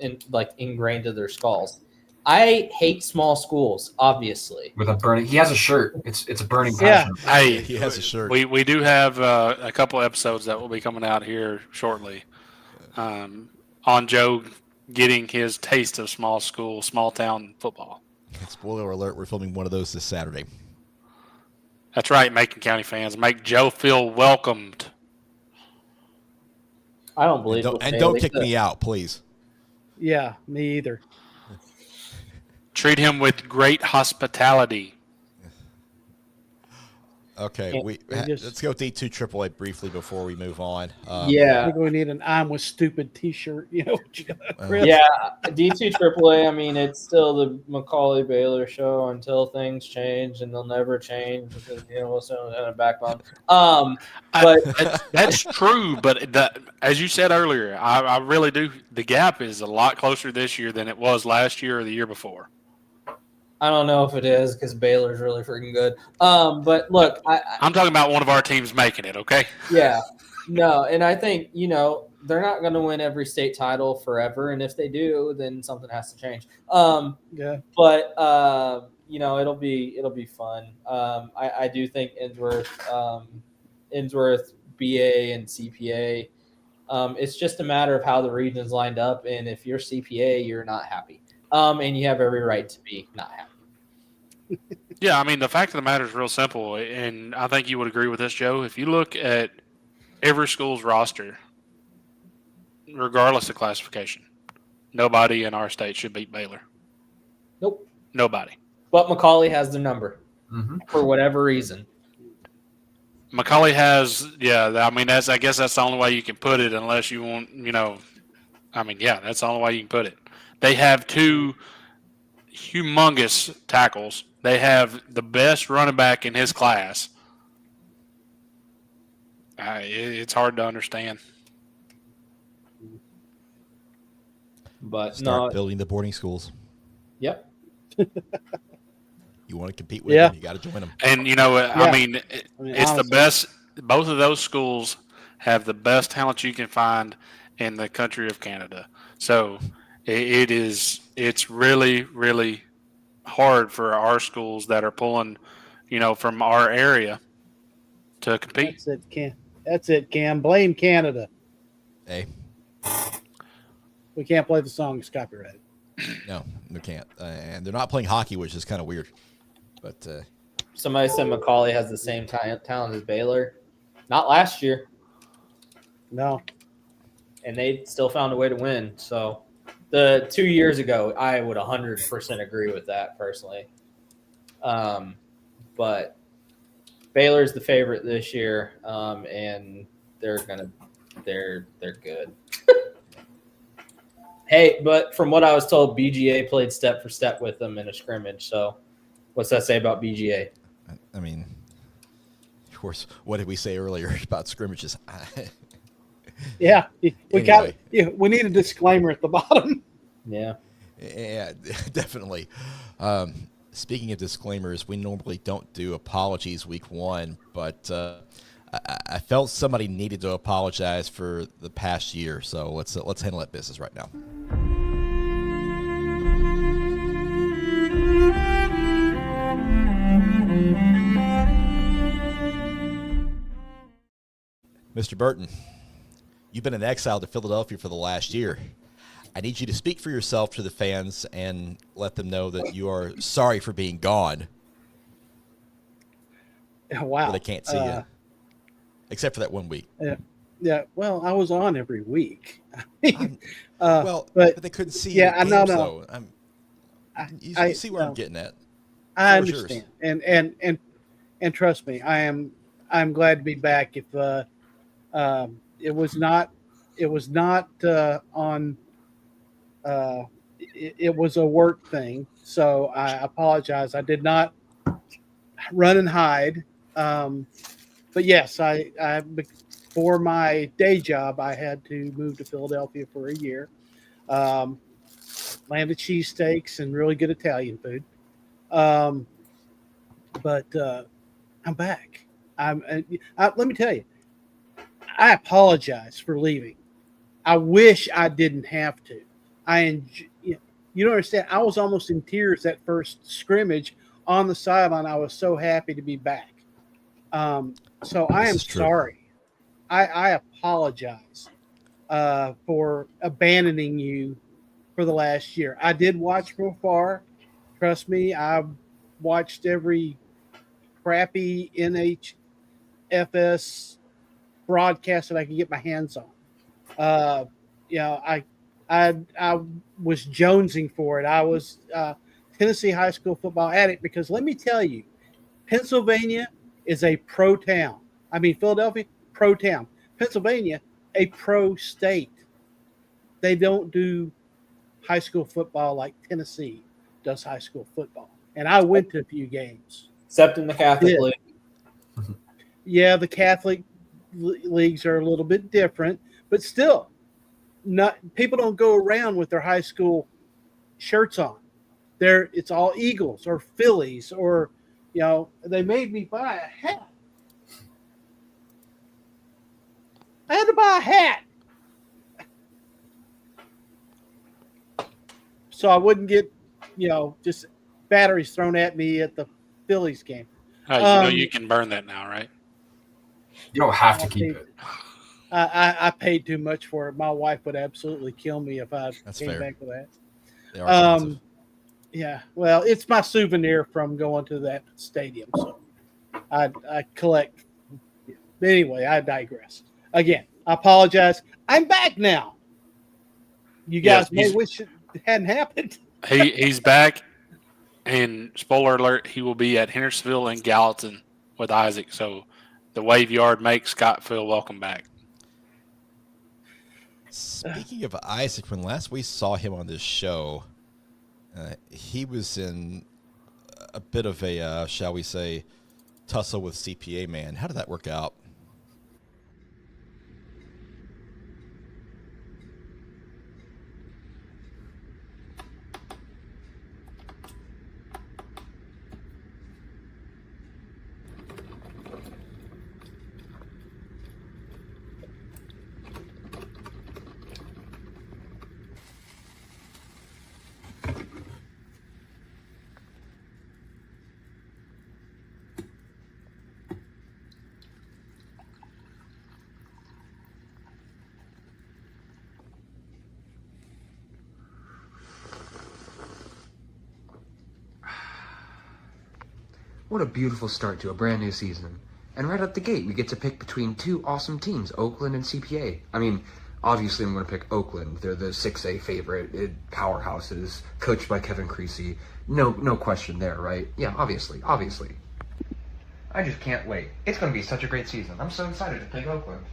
ingrained to their skulls. I hate small schools, obviously. He has a shirt. It's a burning passion. Hey, He has a shirt. We do have a couple episodes that will be coming out here shortly on Joe getting his taste of small town football. Spoiler alert, we're filming one of those this Saturday. That's right, Macon County fans. Make Joe feel welcomed. I don't believe And don't kick me out, please. Yeah, me either. Treat him with great hospitality. Okay, And let's go D2 AAA briefly before we move on. I yeah, think we need an "I'm with stupid" T-shirt. Chris. yeah, D2 AAA. I mean, it's still the Macaulay Baylor show until things change, and they'll never change because we'll still have a backbone. But That's true, but as you said earlier, I really do. The gap is a lot closer this year than it was last year or the year before. I don't know if it is because Baylor's really freaking good. But look, I'm talking about one of our teams making it. Okay. yeah, no, and I think they're not going to win every state title forever, and if they do, then something has to change. Yeah. But it'll be fun. I do think Innsworth, BA, and CPA. It's just a matter of how the region's lined up, and if you're CPA, you're not happy, and you have every right to be not happy. Yeah, I mean, the fact of the matter is real simple, and I think you would agree with this, Joe. If you look at every school's roster, regardless of classification, nobody in our state should beat Baylor. Nope. Nobody. But Macaulay has their number for whatever reason. Macaulay has, I mean, I guess that's the only way you can put it unless you want, that's the only way you can put it. They have two humongous tackles. They have the best running back in his class. It's hard to understand. But Start building the boarding schools. Yep. You want to compete with them, you got to join them. And, I mean, it's honestly, the best. Both of those schools have the best talent you can find in the country of Canada. So it's really, really hard for our schools that are pulling, from our area to compete. That's it, Cam. Blame Canada. Hey. We can't play the song. It's copyrighted. No, we can't. And they're not playing hockey, which is kind of weird. But somebody said Macaulay has the same talent as Baylor. Not last year. No. And they still found a way to win. So the 2 years ago, I would 100% agree with that personally. But Baylor's the favorite this year, and they're good. Hey, but from what I was told, BGA played step for step with them in a scrimmage. So what's that say about BGA? I mean, of course, what did we say earlier about scrimmages? Yeah, Anyway. we need a disclaimer at the bottom. Yeah. Yeah, definitely. Speaking of disclaimers, we normally don't do apologies week one, but I felt somebody needed to apologize for the past year, so let's handle that business right now. Mr. Burton, you've been in exile to Philadelphia for the last year. I need you to speak for yourself to the fans and let them know that you are sorry for being gone. Wow. But they can't see you, except for that 1 week. Yeah. Well, I was on every week. But they couldn't see you. Yeah, No. You see where I'm getting at. I understand, and trust me, I'm glad to be back. If it was not on. It was a work thing, so I apologize. I did not run and hide, but yes, I for my day job, I had to move to Philadelphia for a year. Landed cheesesteaks and really good Italian food, but I'm back. Let me tell you, I apologize for leaving. I wish I didn't have to. You don't understand. I was almost in tears that first scrimmage on the sideline. I was so happy to be back. So I am sorry. I apologize for abandoning you for the last year. I did watch from afar. Trust me, I watched every crappy NHFS broadcast that I could get my hands on. I was jonesing for it. I was Tennessee high school football addict because let me tell you, Pennsylvania is a pro town. I mean, Philadelphia, pro town. Pennsylvania, a pro state. They don't do high school football like Tennessee does high school football. And I went to a few games. Except in the Catholic Yeah. League. Yeah, the Catholic leagues are a little bit different, but still, not people don't go around with their high school shirts on. It's all Eagles or Phillies or, they made me buy a hat. I had to buy a hat so I wouldn't get, just batteries thrown at me at the Phillies game. You can burn that now, right? You don't have to keep it. I paid too much for it. My wife would absolutely kill me if I came fair. back with that. They are expensive. Yeah, well, it's my souvenir from going to that stadium, so I collect. But anyway, I digress. Again, I apologize. I'm back now. You guys may wish it hadn't happened. He's back, and spoiler alert, he will be at Hendersonville and Gallatin with Isaac. So the Wave Yard makes Scott feel welcome back. Speaking of Isaac, when last we saw him on this show, he was in a bit of a, shall we say, tussle with CPA man. How did that work out? What a beautiful start to a brand new season. And right out the gate, we get to pick between two awesome teams, Oakland and CPA. I mean, obviously I'm going to pick Oakland. They're the 6A favorite, powerhouses, coached by Kevin Creasy. No question there, right? Yeah, obviously. I just can't wait. It's going to be such a great season. I'm so excited to pick Oakland.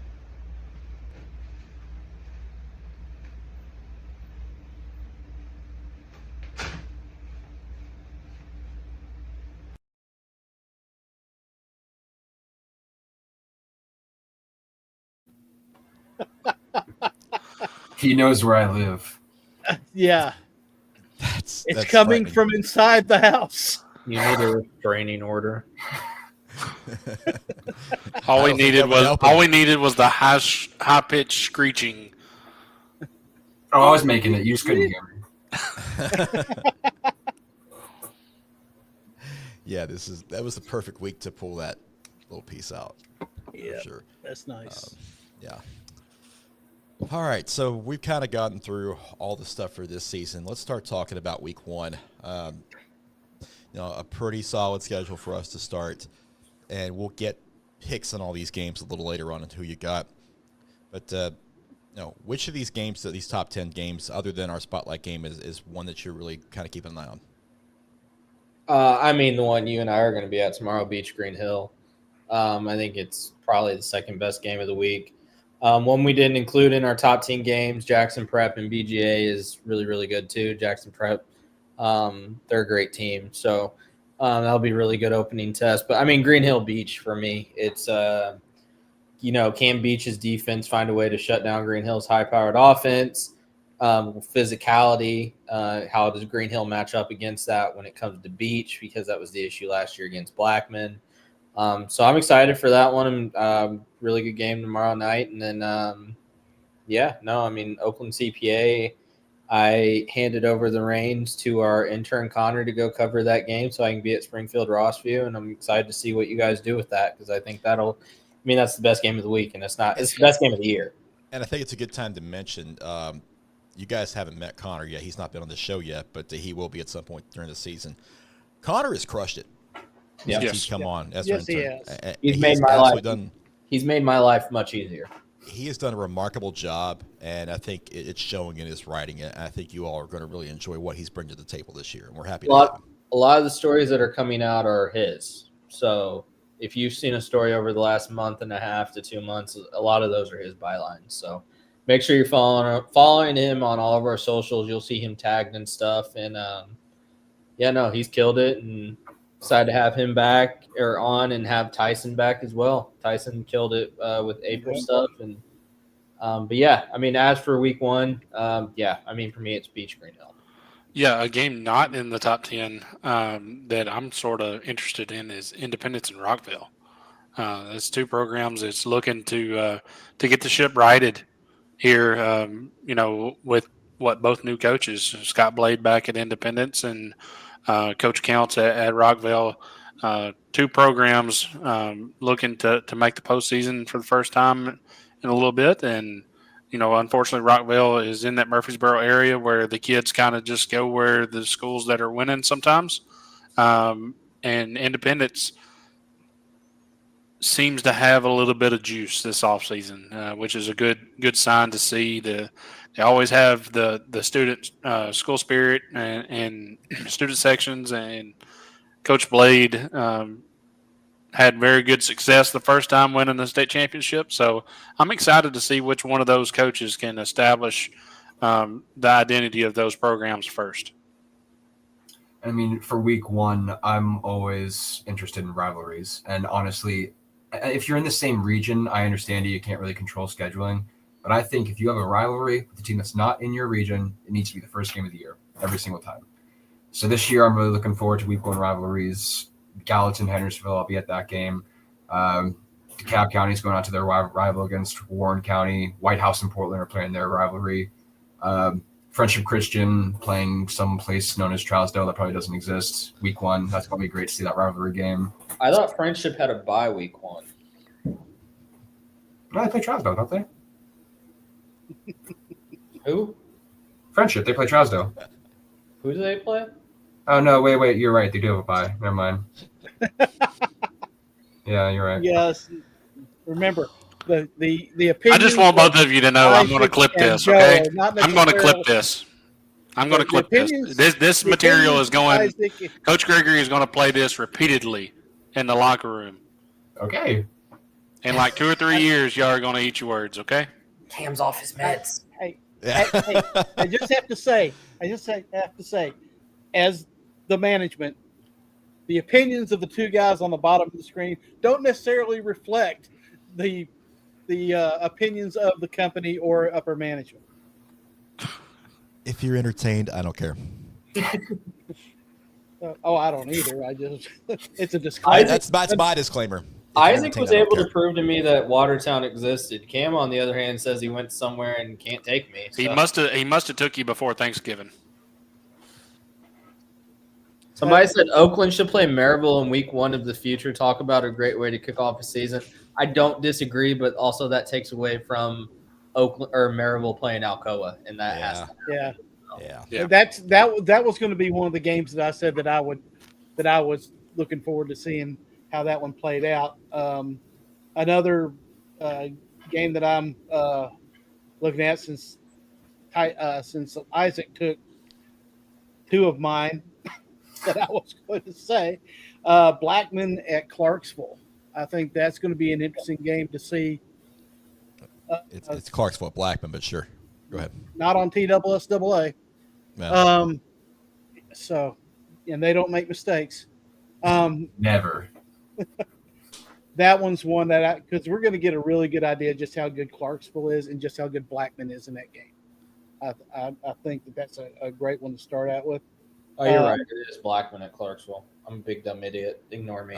He knows where I live. Yeah, That's coming frightening. from inside the house. You need a restraining order. All we don't think that needed would help him. was the high pitched screeching. Oh, I was making it. You just couldn't hear me. Yeah, that was the perfect week to pull that little piece out. Yeah, For sure. that's nice. Yeah. All right, so we've kind of gotten through all the stuff for this season. Let's start talking about week one. A pretty solid schedule for us to start, and we'll get picks on all these games a little later on and who you got. But which of these games, these top 10 games, other than our spotlight game, is one that you're really kind of keeping an eye on? The one you and I are going to be at tomorrow, Beach Green Hill. I think it's probably the second best game of the week. One we didn't include in our top 10 games, Jackson Prep and BGA is really, really good too. Jackson Prep, they're a great team. So that'll be a really good opening test. But, Green Hill Beach for me, it's, can Beach's defense find a way to shut down Green Hill's high-powered offense? Physicality, how does Green Hill match up against that when it comes to Beach? Because that was the issue last year against Blackman. So I'm excited for that one. Really good game tomorrow night. And then, Oakland CPA, I handed over the reins to our intern Connor to go cover that game so I can be at Springfield Rossview. And I'm excited to see what you guys do with that because I think that's the best game of the week. And it's the best game of the year. And I think it's a good time to mention, you guys haven't met Connor yet. He's not been on the show yet, but he will be at some point during the season. Connor has crushed it. Yeah. Since he's come on as Yes, he intern. has. He's made my life. He's made my life much easier. He has done a remarkable job, and I think it's showing in his writing. And I think you all are going to really enjoy what he's bringing to the table this year, and we're happy. A lot of the stories that are coming out are his. So if you've seen a story over the last month and a half to 2 months, a lot of those are his bylines. So make sure you're following him on all of our socials. You'll see him tagged and stuff. And he's killed it, and decided to have him back or on and have Tyson back as well. Tyson killed it with April stuff. And but yeah, I mean, as for week one, for me, it's Beach Green Hill. Yeah, a game not in the top 10 that I'm sort of interested in is Independence and Rockville. That's two programs that's looking to get the ship righted here, with both new coaches, Scott Blade back at Independence and Coach Counts at Rockville. Two programs looking to make the postseason for the first time in a little bit. And unfortunately, Rockville is in that Murfreesboro area where the kids kind of just go where the schools that are winning sometimes. And Independence seems to have a little bit of juice this offseason, which is a good sign to see. They always have the student school spirit and student sections, and Coach Blade had very good success the first time winning the state championship. So I'm excited to see which one of those coaches can establish the identity of those programs first. I mean, for week one, I'm always interested in rivalries. And honestly, if you're in the same region, I understand you can't really control scheduling. But I think if you have a rivalry with a team that's not in your region, it needs to be the first game of the year every single time. So this year, I'm really looking forward to week one rivalries. Gallatin, Hendersonville, I'll be at that game. DeKalb County is going out to their rival against Warren County. White House and Portland are playing their rivalry. Friendship Christian playing some place known as Trousdale that probably doesn't exist. Week one, that's going to be great to see that rivalry game. I thought Friendship had a bye week one. No, they play Trousdale, don't they? Who? Friendship, they play Trousdale. Who do they play? Oh, no, wait, you're right. They do have a bye. Never mind. Yeah, you're right. Yes. Remember, the opinion. I just want both of you to know I'm going to clip this, okay? I'm going to clip this. This material is going – Coach Gregory is going to play this repeatedly in the locker room. Okay. In like 2 or 3 years, y'all are going to eat your words, okay? Cam's off his meds. Hey, I just have to say, as the management, the opinions of the two guys on the bottom of the screen don't necessarily reflect the opinions of the company or upper management. If you're entertained, I don't care. I don't either. I just it's a disclaimer. That's my disclaimer. Isaac was able to prove to me that Watertown existed. Cam, on the other hand, says he went somewhere and can't take me. So. He must have took you before Thanksgiving. Somebody said Oakland should play Maryville in week one of the future. Talk about a great way to kick off a season. I don't disagree, but also that takes away from Oakland or Maryville playing Alcoa, and that has to happen. Yeah. That was going to be one of the games that I said that I was looking forward to seeing how that one played out. Another game that I'm looking at since Isaac took two of mine that I was going to say, Blackman at Clarksville. I think that's going to be an interesting game to see. It's Clarksville at Blackman, but sure. Go ahead. Not on TSSAA. No. And they don't make mistakes. Never. That one's one that because we're going to get a really good idea just how good Clarksville is and just how good Blackman is in that game. I think that's a great one to start out with. Oh, you're right. It is Blackman at Clarksville. I'm a big dumb idiot. Ignore me.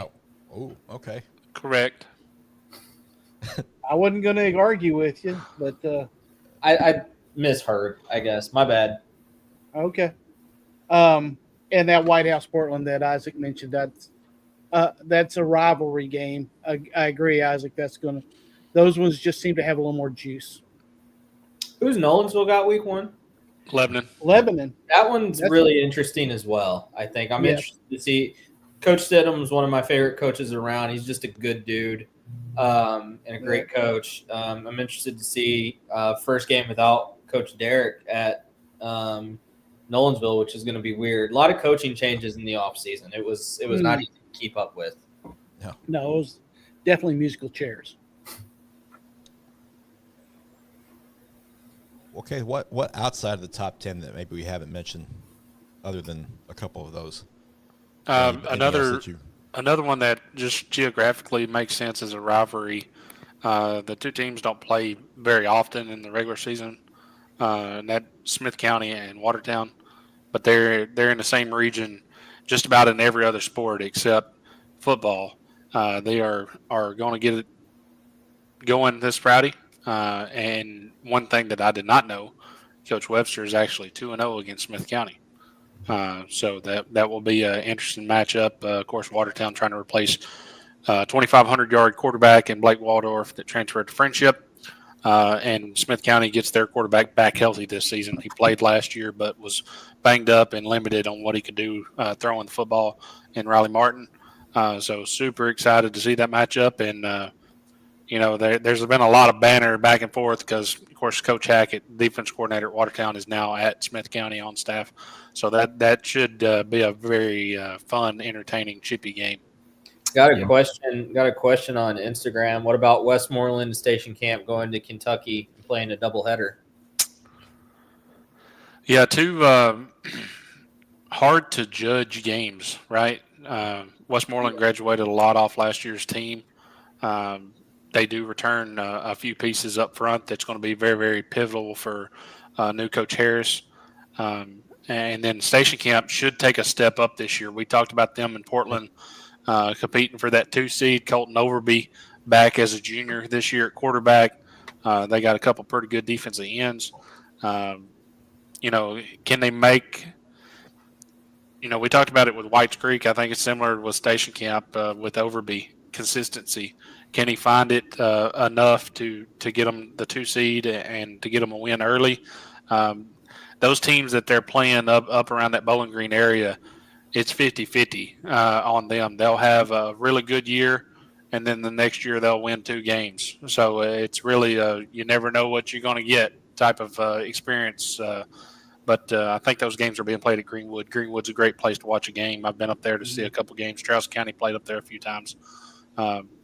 Oh, okay. Correct. I wasn't going to argue with you, but I misheard, I guess. My bad. Okay. And that White House Portland that Isaac mentioned, that's a rivalry game. I agree, Isaac. Those ones just seem to have a little more juice. Who's Nolensville got week one? Lebanon. That one's really interesting as well. I think I'm interested to see. Coach Stidham's one of my favorite coaches around. He's just a good dude and a great coach. I'm interested to see first game without Coach Derek at Nolensville, which is going to be weird. A lot of coaching changes in the offseason. It was not easy to keep up with. No, it was definitely musical chairs. Okay, what outside of the top 10 that maybe we haven't mentioned, other than a couple of those? Anything else that you? Another one that just geographically makes sense as a rivalry. The two teams don't play very often in the regular season, and that Smith County and Watertown, but they're in the same region, just about in every other sport except football. They are going to get it going this Friday. And one thing that I did not know, Coach Webster is actually 2-0 against Smith County. So that will be an interesting matchup. Of course, Watertown trying to replace 2,500-yard quarterback in Blake Waldorf that transferred to Friendship. And Smith County gets their quarterback back healthy this season. He played last year but was banged up and limited on what he could do throwing the football in Riley Martin. So super excited to see that matchup. And, there's been a lot of banner back and forth because, of course, Coach Hackett, defense coordinator at Watertown, is now at Smith County on staff. So that should be a very fun, entertaining, chippy game. Got a question on Instagram. What about Westmoreland Station Camp going to Kentucky and playing a doubleheader? Yeah, two hard to judge games, right? Westmoreland graduated a lot off last year's team. They do return a few pieces up front that's going to be very, very pivotal for new Coach Harris. And then Station Camp should take a step up this year. We talked about them in Portland competing for that 2 seed. Colton Overby back as a junior this year at quarterback. They got a couple pretty good defensive ends. Can they make – we talked about it with Whites Creek. I think it's similar with Station Camp with Overby, consistency. Can he find it enough to get them the 2 seed and to get them a win early? Those teams that they're playing up around that Bowling Green area, it's 50-50 on them. They'll have a really good year, and then the next year they'll win 2 games. So it's really you never know what you're going to get type of experience. But I think those games are being played at Greenwood. Greenwood's a great place to watch a game. I've been up there to see a couple games. Strauss County played up there a few times.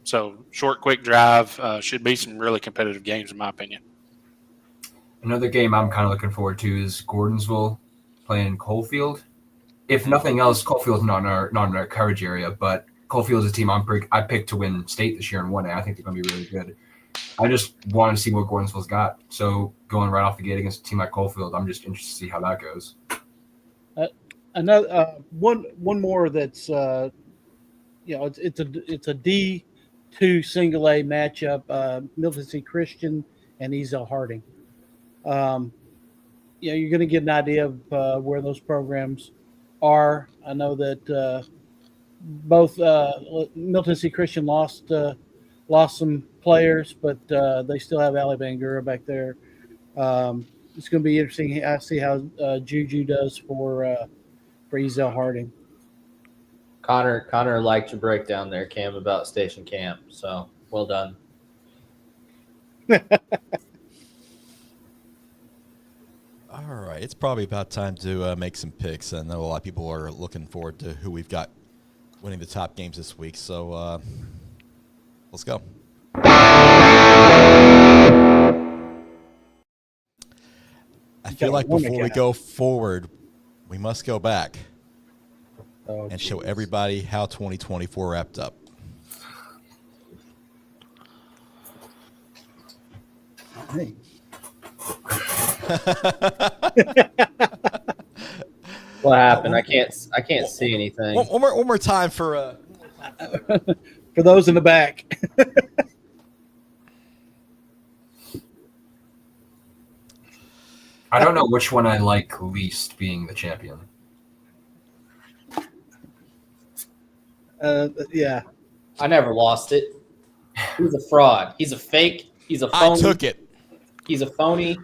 So short, quick drive should be some really competitive games, in my opinion. Another game I'm kind of looking forward to is Gordonsville playing Coalfield. If nothing else, Coalfield's not in our coverage area, but Coalfield is a team I picked to win state this year in 1A. I think they're going to be really good. I just want to see what Gordonsville's got. So going right off the gate against a team like Coalfield, I'm just interested to see how that goes. Another one more that's it's a D2 single A matchup. Middle Tennessee Christian and Ezel Harding. You're going to get an idea of where those programs are. I know that both Middle Tennessee Christian lost some players, but they still have Ali Bangura back there. It's going to be interesting. I see how Juju does for Ezel Harding. Connor liked your breakdown there, Cam, about Station Camp. So well done. All right, it's probably about time to make some picks. I know a lot of people are looking forward to who we've got winning the top games this week. So let's go. I feel like before we go forward, we must go back and show everybody how 2024 wrapped up. Hey. What happened? I can't see anything. One more time for for those in the back. I don't know which one I like least being the champion. Yeah. I never lost it. He's a fraud. He's a fake. He's a phony. I took it. He's a phony.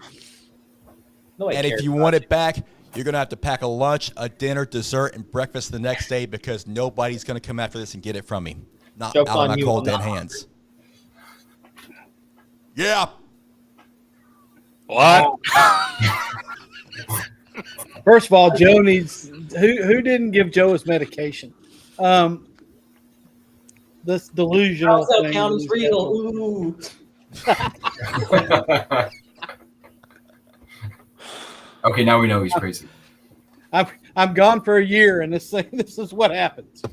And if you want it back, you're going to have to pack a lunch, a dinner, dessert, and breakfast the next day because nobody's going to come after this and get it from me. Not Joke's out of on my you, cold I'm dead not hands. Yeah. What? First of all, Joe needs who didn't give Joe his medication? this delusional South thing. County's that he's real. got. Ooh. Okay, now we know he's crazy. I'm gone for a year, and this is what happens.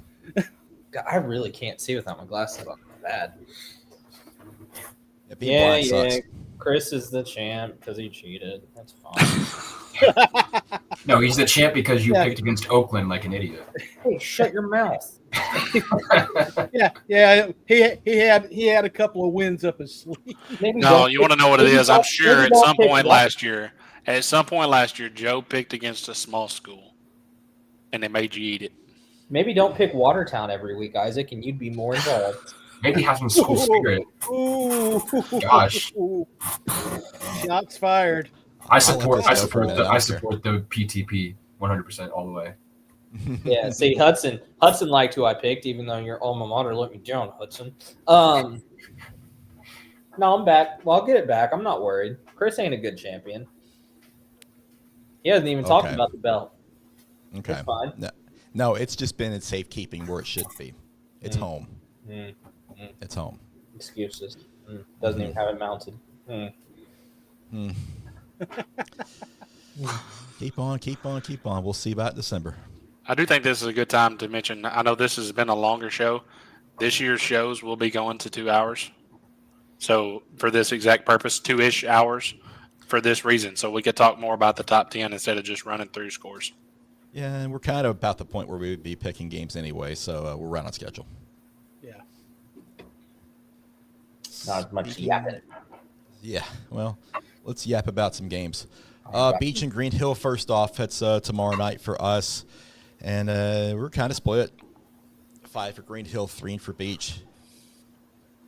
God, I really can't see without my glasses on. Bad. Yeah, being blind sucks. Chris is the champ because he cheated. That's fine. No, he's the champ because you Yeah. picked against Oakland like an idiot. Hey, shut your mouth. Yeah. He had a couple of wins up his sleeve. Maybe No, don't you want to know what it maybe is? I'm don't- sure maybe at don't some pick point one. last year, Joe picked against a small school, and they made you eat it. Maybe don't pick Watertown every week, Isaac, and you'd be more involved. Maybe have some school spirit. Ooh, Gosh. Shots fired. I support this go for a minute, I don't the PTP 100% all the way. Yeah, see, Hudson liked who I picked, even though your alma mater let me down, Hudson. No, I'm back. Well, I'll get it back. I'm not worried. Chris ain't a good champion. He hasn't even talked Okay. about the belt. Okay. It's fine. No, it's just been in safekeeping where it should be. It's home. Mm. It's home. Excuses. Doesn't even have it mounted. Keep on. We'll see about December. I do think this is a good time to mention. I know this has been a longer show. This year's shows will be going to 2 hours. So for this exact purpose, 2-ish hours for this reason. So we could talk more about the top 10 instead of just running through scores. Yeah, and we're kind of about the point where we would be picking games anyway, so we're right on schedule. Yeah. Not as much yapping. Yeah, well, let's yap about some games. Beach and Green Hill first off. It's tomorrow night for us, and we're kind of split. 5 for Green Hill, 3 for Beach.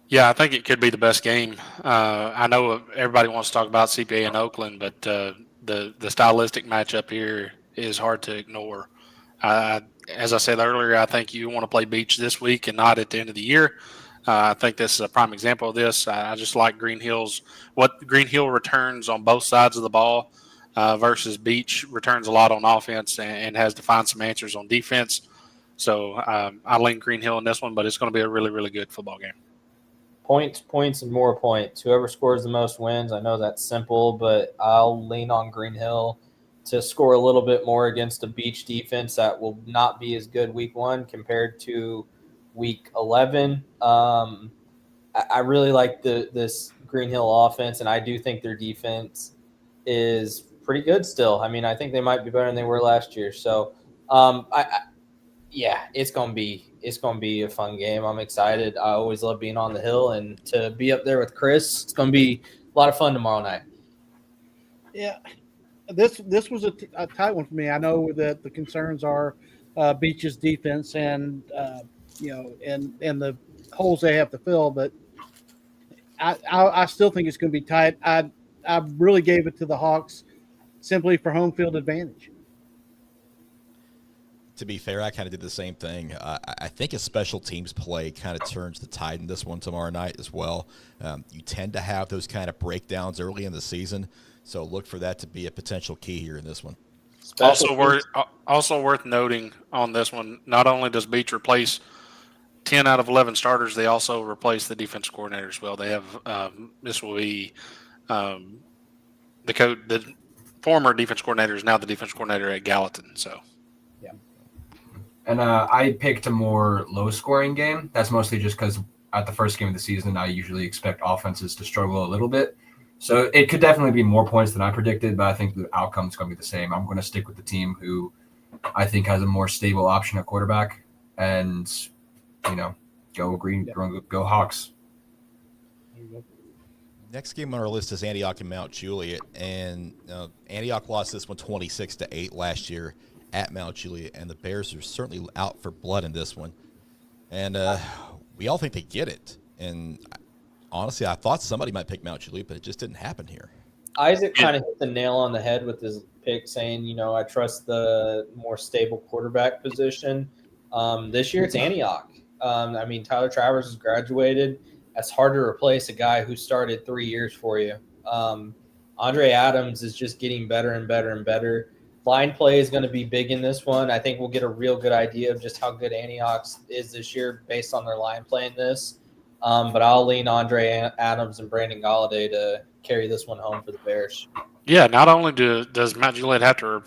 Yeah, I think it could be the best game. I know everybody wants to talk about CPA and Oakland, but the stylistic matchup here is hard to ignore. As I said earlier, I think you want to play Beach this week and not at the end of the year. I think this is a prime example of this. I just like what Green Hill returns on both sides of the ball versus Beach returns a lot on offense and has to find some answers on defense. So I lean Green Hill in this one, but it's going to be a really, really good football game. Points, and more points. Whoever scores the most wins. I know that's simple, but I'll lean on Green Hill to score a little bit more against a Beach defense that will not be as good week 1 compared to week 11. I really like this Green Hill offense, and I do think their defense is pretty good still. I mean, I think they might be better than they were last year. So, yeah, it's gonna be a fun game. I'm excited. I always love being on the hill, and to be up there with Chris, it's gonna be a lot of fun tomorrow night. Yeah. This was a tight one for me. I know that the concerns are Beach's defense and and the holes they have to fill, but I still think it's going to be tight. I really gave it to the Hawks simply for home field advantage. To be fair, I kind of did the same thing. I think a special teams play kind of turns the tide in this one tomorrow night as well. You tend to have those kind of breakdowns early in the season, so look for that to be a potential key here in this one. Also worth noting on this one, not only does Beach replace 10 out of 11 starters, they also replace the defense coordinator as well. They have this will be the former defense coordinator is now the defense coordinator at Gallatin. So. And I picked a more low-scoring game. That's mostly just because at the first game of the season, I usually expect offenses to struggle a little bit. So it could definitely be more points than I predicted, but I think the outcome's going to be the same. I'm going to stick with the team who I think has a more stable option at quarterback, and go go Hawks. Next game on our list is Antioch and Mount Juliet, and Antioch lost this one 26-8 last year at Mount Juliet, and the Bears are certainly out for blood in this one. And we all think they get it. And honestly, I thought somebody might pick Mount Juliet, but it just didn't happen here. Isaac kind of hit the nail on the head with his pick, saying, I trust the more stable quarterback position. This year it's Antioch. Tyler Travers has graduated. That's hard to replace a guy who started 3 years for you. Andre Adams is just getting better and better and better. Line play is going to be big in this one. I think we'll get a real good idea of just how good Antioch is this year based on their line play in this. But I'll lean Andre Adams and Brandon Galladay to carry this one home for the Bears. Yeah, not only does Mount Juliet have to,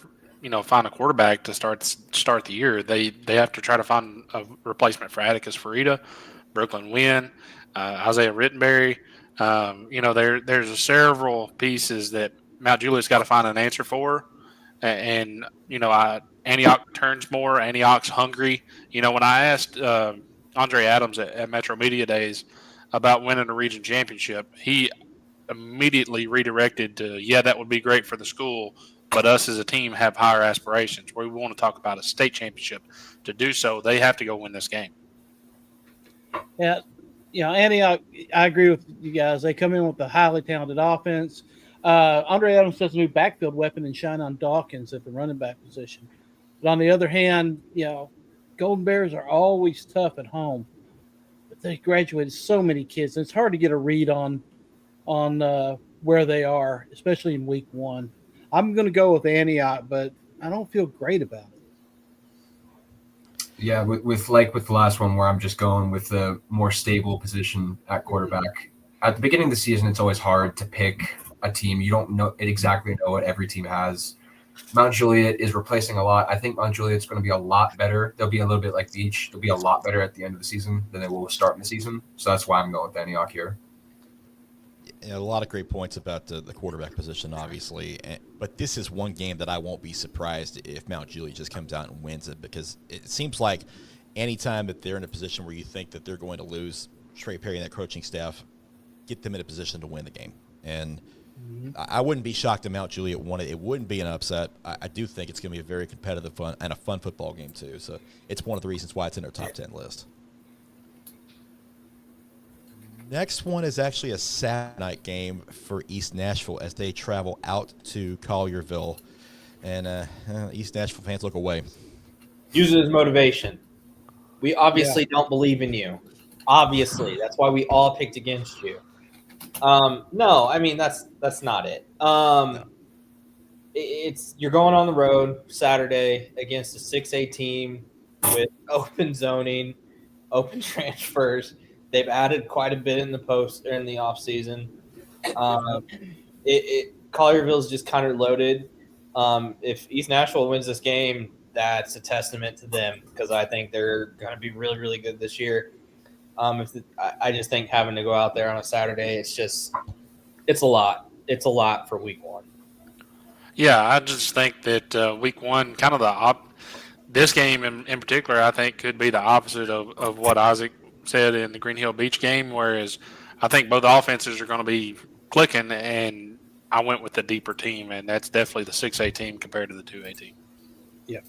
find a quarterback to start the year, they have to try to find a replacement for Atticus Farida, Brooklyn Wynn, Isaiah Rittenberry. There's several pieces that Mount Juliet's got to find an answer for. And Antioch turns more. Antioch's hungry. When I asked Andre Adams at Metro Media Days about winning a region championship, he immediately redirected to, that would be great for the school, but us as a team have higher aspirations. We want to talk about a state championship. To do so, they have to go win this game. Yeah, Antioch, I agree with you guys. They come in with a highly talented offense. Andre Adams does a new backfield weapon and shine on Dawkins at the running back position. But on the other hand, Golden Bears are always tough at home. But they graduated so many kids, and it's hard to get a read on where they are, especially in week one. I'm going to go with Antioch, but I don't feel great about it. Yeah, with the last one where I'm just going with the more stable position at quarterback. At the beginning of the season, it's always hard to pick a team. You don't exactly know what every team has. Mount Juliet is replacing a lot. I think Mount Juliet's going to be a lot better. They'll be a little bit like Beach. They'll be a lot better at the end of the season than they will start in the season. So that's why I'm going with Antioch here. A lot of great points about the quarterback position, obviously. But this is one game that I won't be surprised if Mount Juliet just comes out and wins it, because it seems like anytime that they're in a position where you think that they're going to lose, Trey Perry and that coaching staff get them in a position to win the game. And I wouldn't be shocked if Mount Juliet won it. It wouldn't be an upset. I do think it's going to be a very competitive and a fun football game, too. So it's one of the reasons why it's in our top 10 list. Next one is actually a Saturday night game for East Nashville as they travel out to Collierville. And East Nashville fans look away. Use it as motivation. We obviously don't believe in you. Obviously. That's why we all picked against you. No, I mean, that's not it. You're going on the road Saturday against a 6A team with open zoning, open transfers. They've added quite a bit in the off season. Collierville's just kind of loaded. If East Nashville wins this game, that's a testament to them, because I think they're going to be really, really good this year. I just think having to go out there on a Saturday, it's a lot. It's a lot for week one. Yeah, I just think that week one, kind of this game in particular, I think could be the opposite of what Isaac said in the Green Hill Beach game, whereas I think both offenses are going to be clicking, and I went with the deeper team, and that's definitely the 6A team compared to the 2A team. Yeah.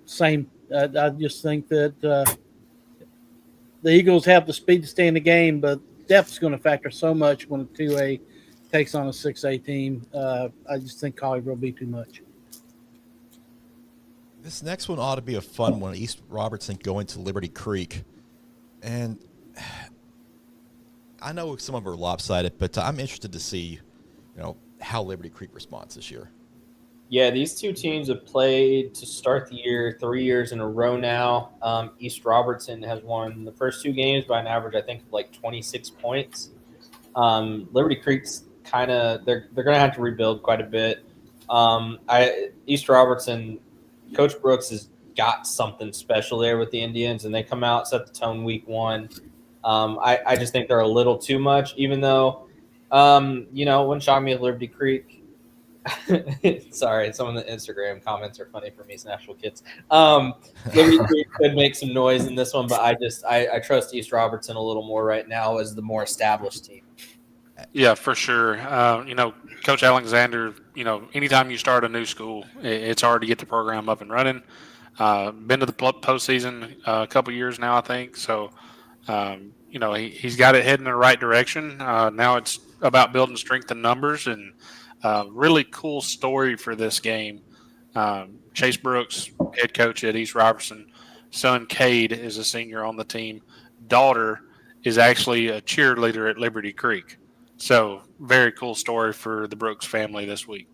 Same. I just think that the Eagles have the speed to stay in the game, but depth is going to factor so much when a 2A takes on a 6A team. I just think Collierville will be too much. This next one ought to be a fun one. East Robertson going to Liberty Creek. And I know some of them are lopsided, but I'm interested to see, how Liberty Creek responds this year. Yeah, these two teams have played to start the year 3 years in a row now. East Robertson has won the first two games by an average, I think, of like 26 points. Liberty Creek's kind of they're going to have to rebuild quite a bit. East Robertson, Coach Brooks has got something special there with the Indians, and they come out, set the tone week one. I just think they're a little too much, even though, wouldn't shock me at Liberty Creek. Sorry, some of the Instagram comments are funny for me, Nashville kids. Liberty Creek could make some noise in this one, but I trust East Robertson a little more right now as the more established team. Yeah, for sure. Coach Alexander, anytime you start a new school, it's hard to get the program up and running. Been to the postseason a couple years now, I think. So, he's got it heading in the right direction. Now it's about building strength in numbers, and really cool story for this game. Chase Brooks, head coach at East Robertson, son Cade is a senior on the team. Daughter is actually a cheerleader at Liberty Creek. So very cool story for the Brooks family this week.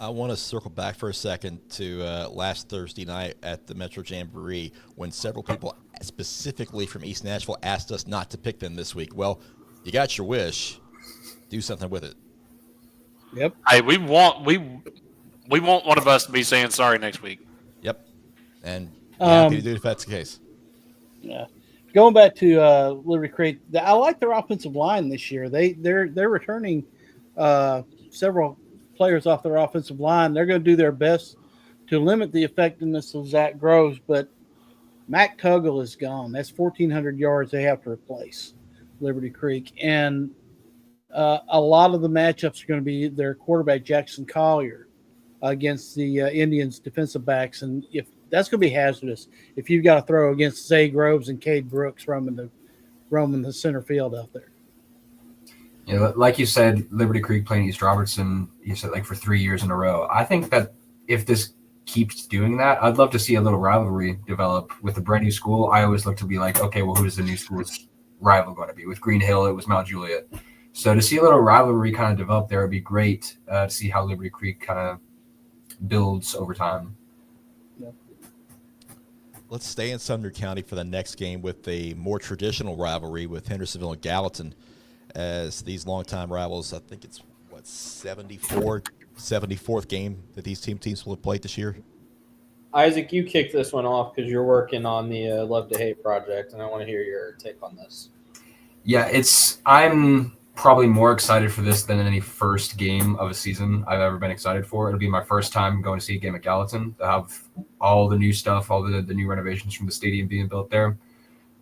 I want to circle back for a second to last Thursday night at the Metro Jamboree when several people specifically from East Nashville asked us not to pick them this week. Well, you got your wish. Do something with it. Yep. Hey, we want one of us to be saying sorry next week. Yep. And happy to do it if that's the case. Yeah. Going back to Liberty Creek, I like their offensive line this year. They're returning several players off their offensive line. They're going to do their best to limit the effectiveness of Zach Groves, but Mac Tuggle is gone. That's 1,400 yards they have to replace Liberty Creek. And a lot of the matchups are going to be their quarterback, Jackson Collier, against the Indians' defensive backs. And if that's going to be hazardous if you've got to throw against Zay Groves and Cade Brooks roaming the center field out there. Yeah, like you said, Liberty Creek playing East Robertson, you said like for 3 years in a row. I think that if this keeps doing that, I'd love to see a little rivalry develop with a brand new school. I always look to be like, okay, well, who's the new school's rival going to be? With Green Hill, it was Mount Juliet. So to see a little rivalry kind of develop there would be great to see how Liberty Creek kind of builds over time. Let's stay in Sumner County for the next game with a more traditional rivalry with Hendersonville and Gallatin. As these longtime rivals, I think it's, 74th game that these teams will have played this year. Isaac, you kick this one off because you're working on the Love to Hate project, and I want to hear your take on this. Yeah, I'm probably more excited for this than any first game of a season I've ever been excited for. It'll be my first time going to see a game at Gallatin to have all the new stuff, all the new renovations from the stadium being built there.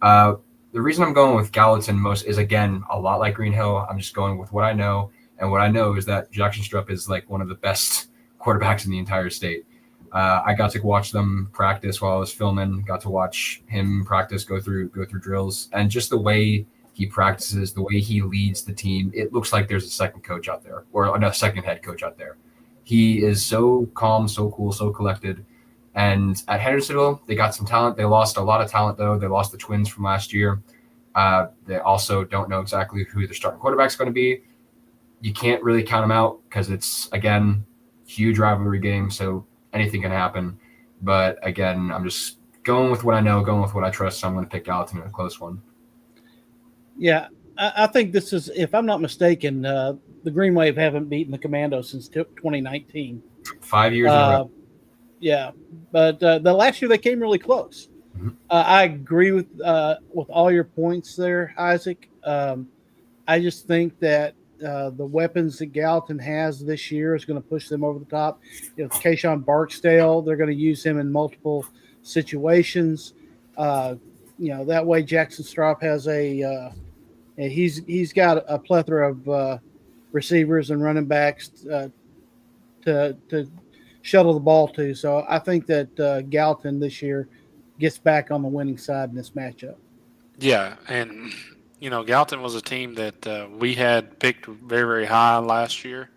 The reason I'm going with Gallatin most is, again, a lot like Green Hill. I'm just going with what I know. And what I know is that Jackson Strupp is like one of the best quarterbacks in the entire state. I got to watch them practice while I was filming, got to watch him practice, go through drills. And just the way he practices, the way he leads the team, it looks like there's a second coach out there, or a second head coach out there. He is so calm, so cool, so collected. And at Hendersonville, they got some talent. They lost a lot of talent, though. They lost the twins from last year. They also don't know exactly who their starting quarterback is going to be. You can't really count them out because it's, again, huge rivalry game, so anything can happen. But, again, I'm just going with what I know, going with what I trust, so I'm going to pick Gallatin in a close one. Yeah, I think this is, if I'm not mistaken, the Green Wave haven't beaten the Commandos since 2019. 5 years in a row. Yeah, but the last year they came really close. Mm-hmm. I agree with all your points there, Isaac. I just think that the weapons that Gallatin has this year is going to push them over the top. Kayshawn Barksdale, they're going to use him in multiple situations. That way Jackson Strupp has he's got a plethora of receivers and running backs to shuttle the ball to. So I think that Gallatin this year gets back on the winning side in this matchup. Yeah, and Gallatin was a team that we had picked very, very high last year,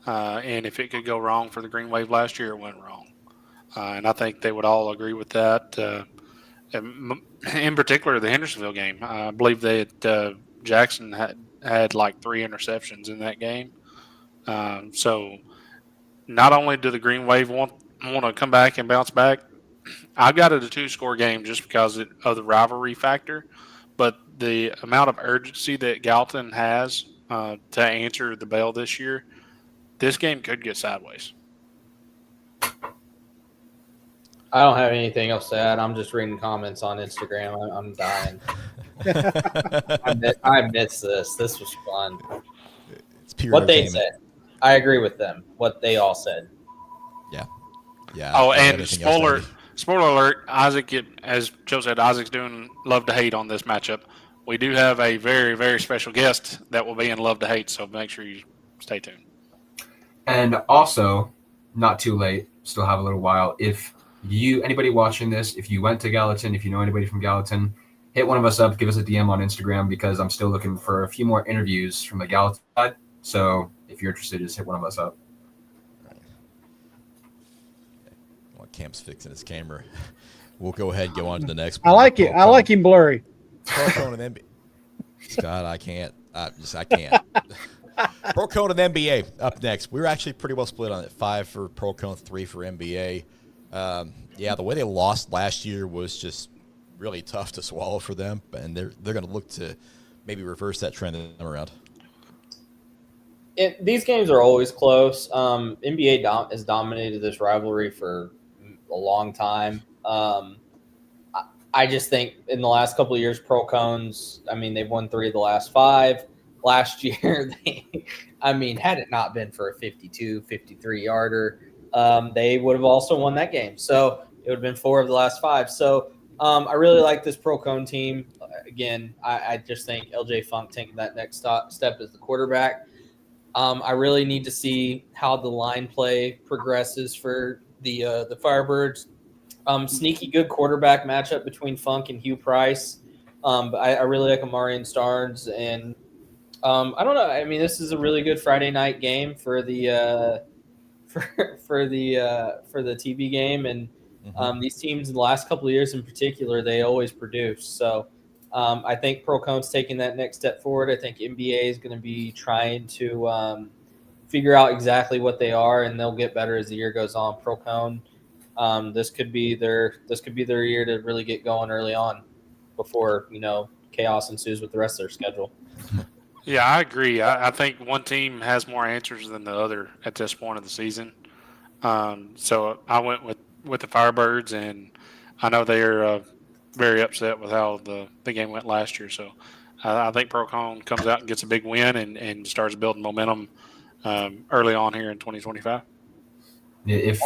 and if it could go wrong for the Green Wave last year, it went wrong. And I think they would all agree with that. In particular, the Hendersonville game, I believe that Jackson had like 3 interceptions in that game. So not only do the Green Wave want to come back and bounce back, I've got it a 2-score game just because of the rivalry factor. But the amount of urgency that Gallatin has to answer the bell this year, this game could get sideways. I don't have anything else to add. I'm just reading comments on Instagram. I'm dying. I miss this. This was fun. It's pure what they said. I agree with them. What they all said. Yeah. Oh, and spoiler alert, Isaac, as Joe said, Isaac's doing Love to Hate on this matchup. We do have a very, very special guest that will be in Love to Hate, so make sure you stay tuned. And also, not too late, still have a little while. If anybody watching this, if you went to Gallatin, if you know anybody from Gallatin, hit one of us up, give us a DM on Instagram, because I'm still looking for a few more interviews from the Gallatin side. So if you're interested, just hit one of us up. While Camp's fixing his camera, we'll go ahead and go on to the next one. I like it. I like him blurry. Scott, I can't. I can't. Pro Cone and NBA up next. We were actually pretty well split on it. 5 for Pro Cone, 3 for NBA. Yeah, the way they lost last year was just really tough to swallow for them, and they're going to look to maybe reverse that trend this time around. These games are always close. NBA has dominated this rivalry for a long time. I just think in the last couple of years, Pro Cones, I mean, they've won 3 of the last 5. Last year, had it not been for a 52, 53-yarder, they would have also won that game. So it would have been 4 of the last 5. So I really like this Pro Cone team. Again, I just think LJ Funk taking that next step as the quarterback. I really need to see how the line play progresses for the Firebirds. Sneaky good quarterback matchup between Funk and Hugh Price. But I really like Amarian Starnes, and I don't know. I mean, this is a really good Friday night game for the for the TV game, and these teams in the last couple of years in particular, they always produce. So I think Pro Cone's taking that next step forward. I think NBA is going to be trying to figure out exactly what they are, and they'll get better as the year goes on. Pro Cone, this could be their year to really get going early on before chaos ensues with the rest of their schedule. Yeah, I agree. I think one team has more answers than the other at this point of the season. So I went with the Firebirds, and I know they're very upset with how the game went last year. So I think Pro Cone comes out and gets a big win and starts building momentum early on here in 2025. If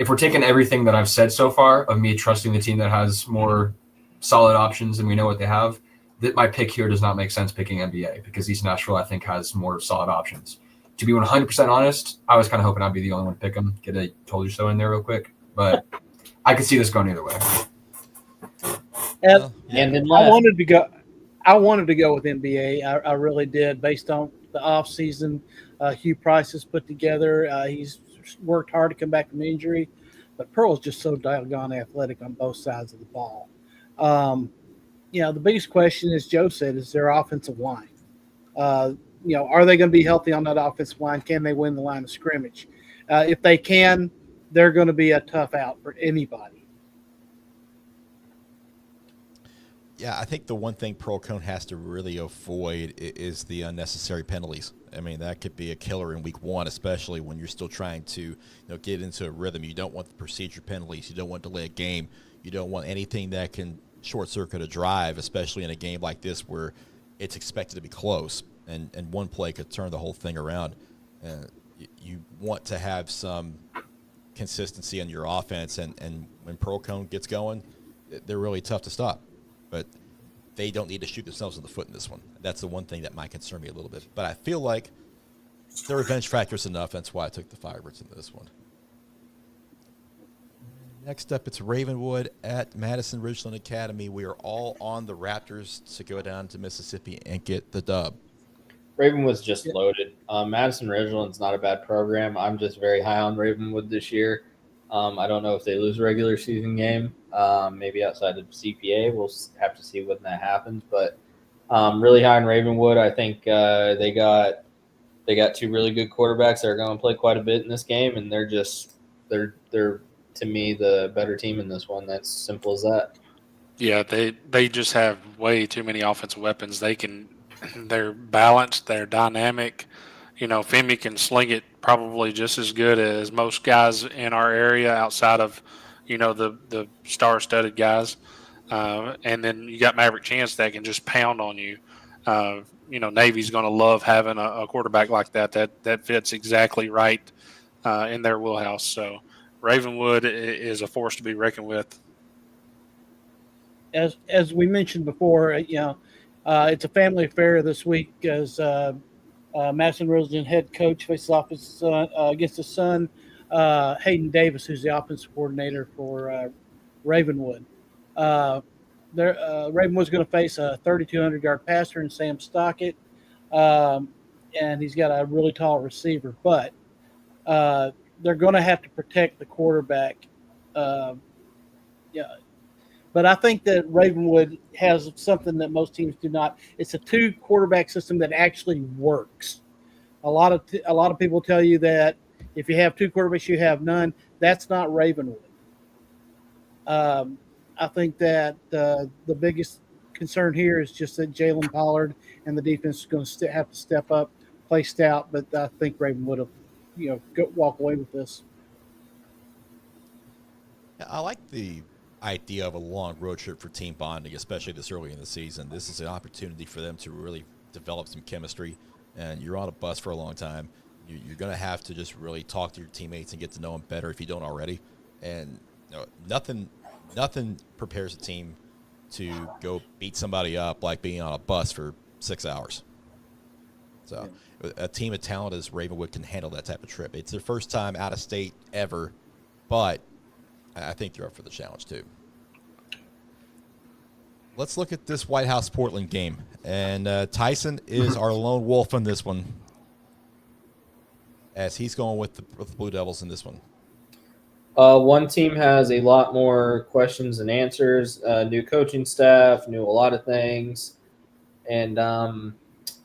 we're taking everything that I've said so far of me trusting the team that has more solid options and we know what they have, that my pick here does not make sense picking NBA because East Nashville, I think, has more solid options. To be 100% honest, I was kind of hoping I'd be the only one to pick them. Get a told you so in there real quick. But I could see this going either way. And I wanted to go with NBA. I really did, based on the offseason Hugh Price has put together. He's worked hard to come back from injury, but Pearl's just so doggone athletic on both sides of the ball. The biggest question, as Joe said, is their offensive line. Are they going to be healthy on that offensive line? Can they win the line of scrimmage? If they can, they're going to be a tough out for anybody. Yeah, I think the one thing Pro Cone has to really avoid is the unnecessary penalties. I mean, that could be a killer in week 1, especially when you're still trying to get into a rhythm. You don't want the procedure penalties. You don't want to delay a game. You don't want anything that can short-circuit a drive, especially in a game like this where it's expected to be close and one play could turn the whole thing around. You want to have some consistency in your offense, and when Pro Cone gets going, they're really tough to stop. But they don't need to shoot themselves in the foot in this one. That's the one thing that might concern me a little bit. But I feel like the revenge factor is enough. That's why I took the Firebirds into this one. Next up, it's Ravenwood at Madison Ridgeland Academy. We are all on the Raptors to go down to Mississippi and get the dub. Ravenwood's just loaded. Madison Ridgeland's not a bad program. I'm just very high on Ravenwood this year. I don't know if they lose a regular season game, maybe outside of CPA. We'll have to see when that happens. But really high on Ravenwood. I think they got 2 really good quarterbacks that are going to play quite a bit in this game, and they're to me the better team in this one. That's simple as that. Yeah, they just have way too many offensive weapons. They're balanced, they're dynamic. Femi can sling it probably just as good as most guys in our area outside of, the star-studded guys. And then you got Maverick Chance that can just pound on you. Navy's going to love having a quarterback like that fits exactly right in their wheelhouse. So Ravenwood is a force to be reckoned with. As we mentioned before, it's a family affair this week as Madison Ridgeland head coach faces off against his son, Hayden Davis, who's the offensive coordinator for Ravenwood. Ravenwood's going to face a 3,200-yard passer in Sam Stockett, and he's got a really tall receiver. But they're going to have to protect the quarterback. But I think that Ravenwood has something that most teams do not. It's a 2-quarterback system that actually works. A lot of people tell you that if you have two quarterbacks, you have none. That's not Ravenwood. I think that the biggest concern here is just that Jalen Pollard and the defense is going to have to step up, play stout. But I think Ravenwood will, walk away with this. I like the idea of a long road trip for team bonding, especially this early in the season. This is an opportunity for them to really develop some chemistry. And you're on a bus for a long time. You're going to have to just really talk to your teammates and get to know them better if you don't already. And nothing prepares a team to go beat somebody up like being on a bus for 6 hours. So a team of talent as Ravenwood can handle that type of trip. It's their first time out of state ever, but I think they're up for the challenge too. Let's look at this White House Portland game. And Tyson is our lone wolf in this one, as he's going with the Blue Devils in this one. One team has a lot more questions and answers, new coaching staff, knew a lot of things, and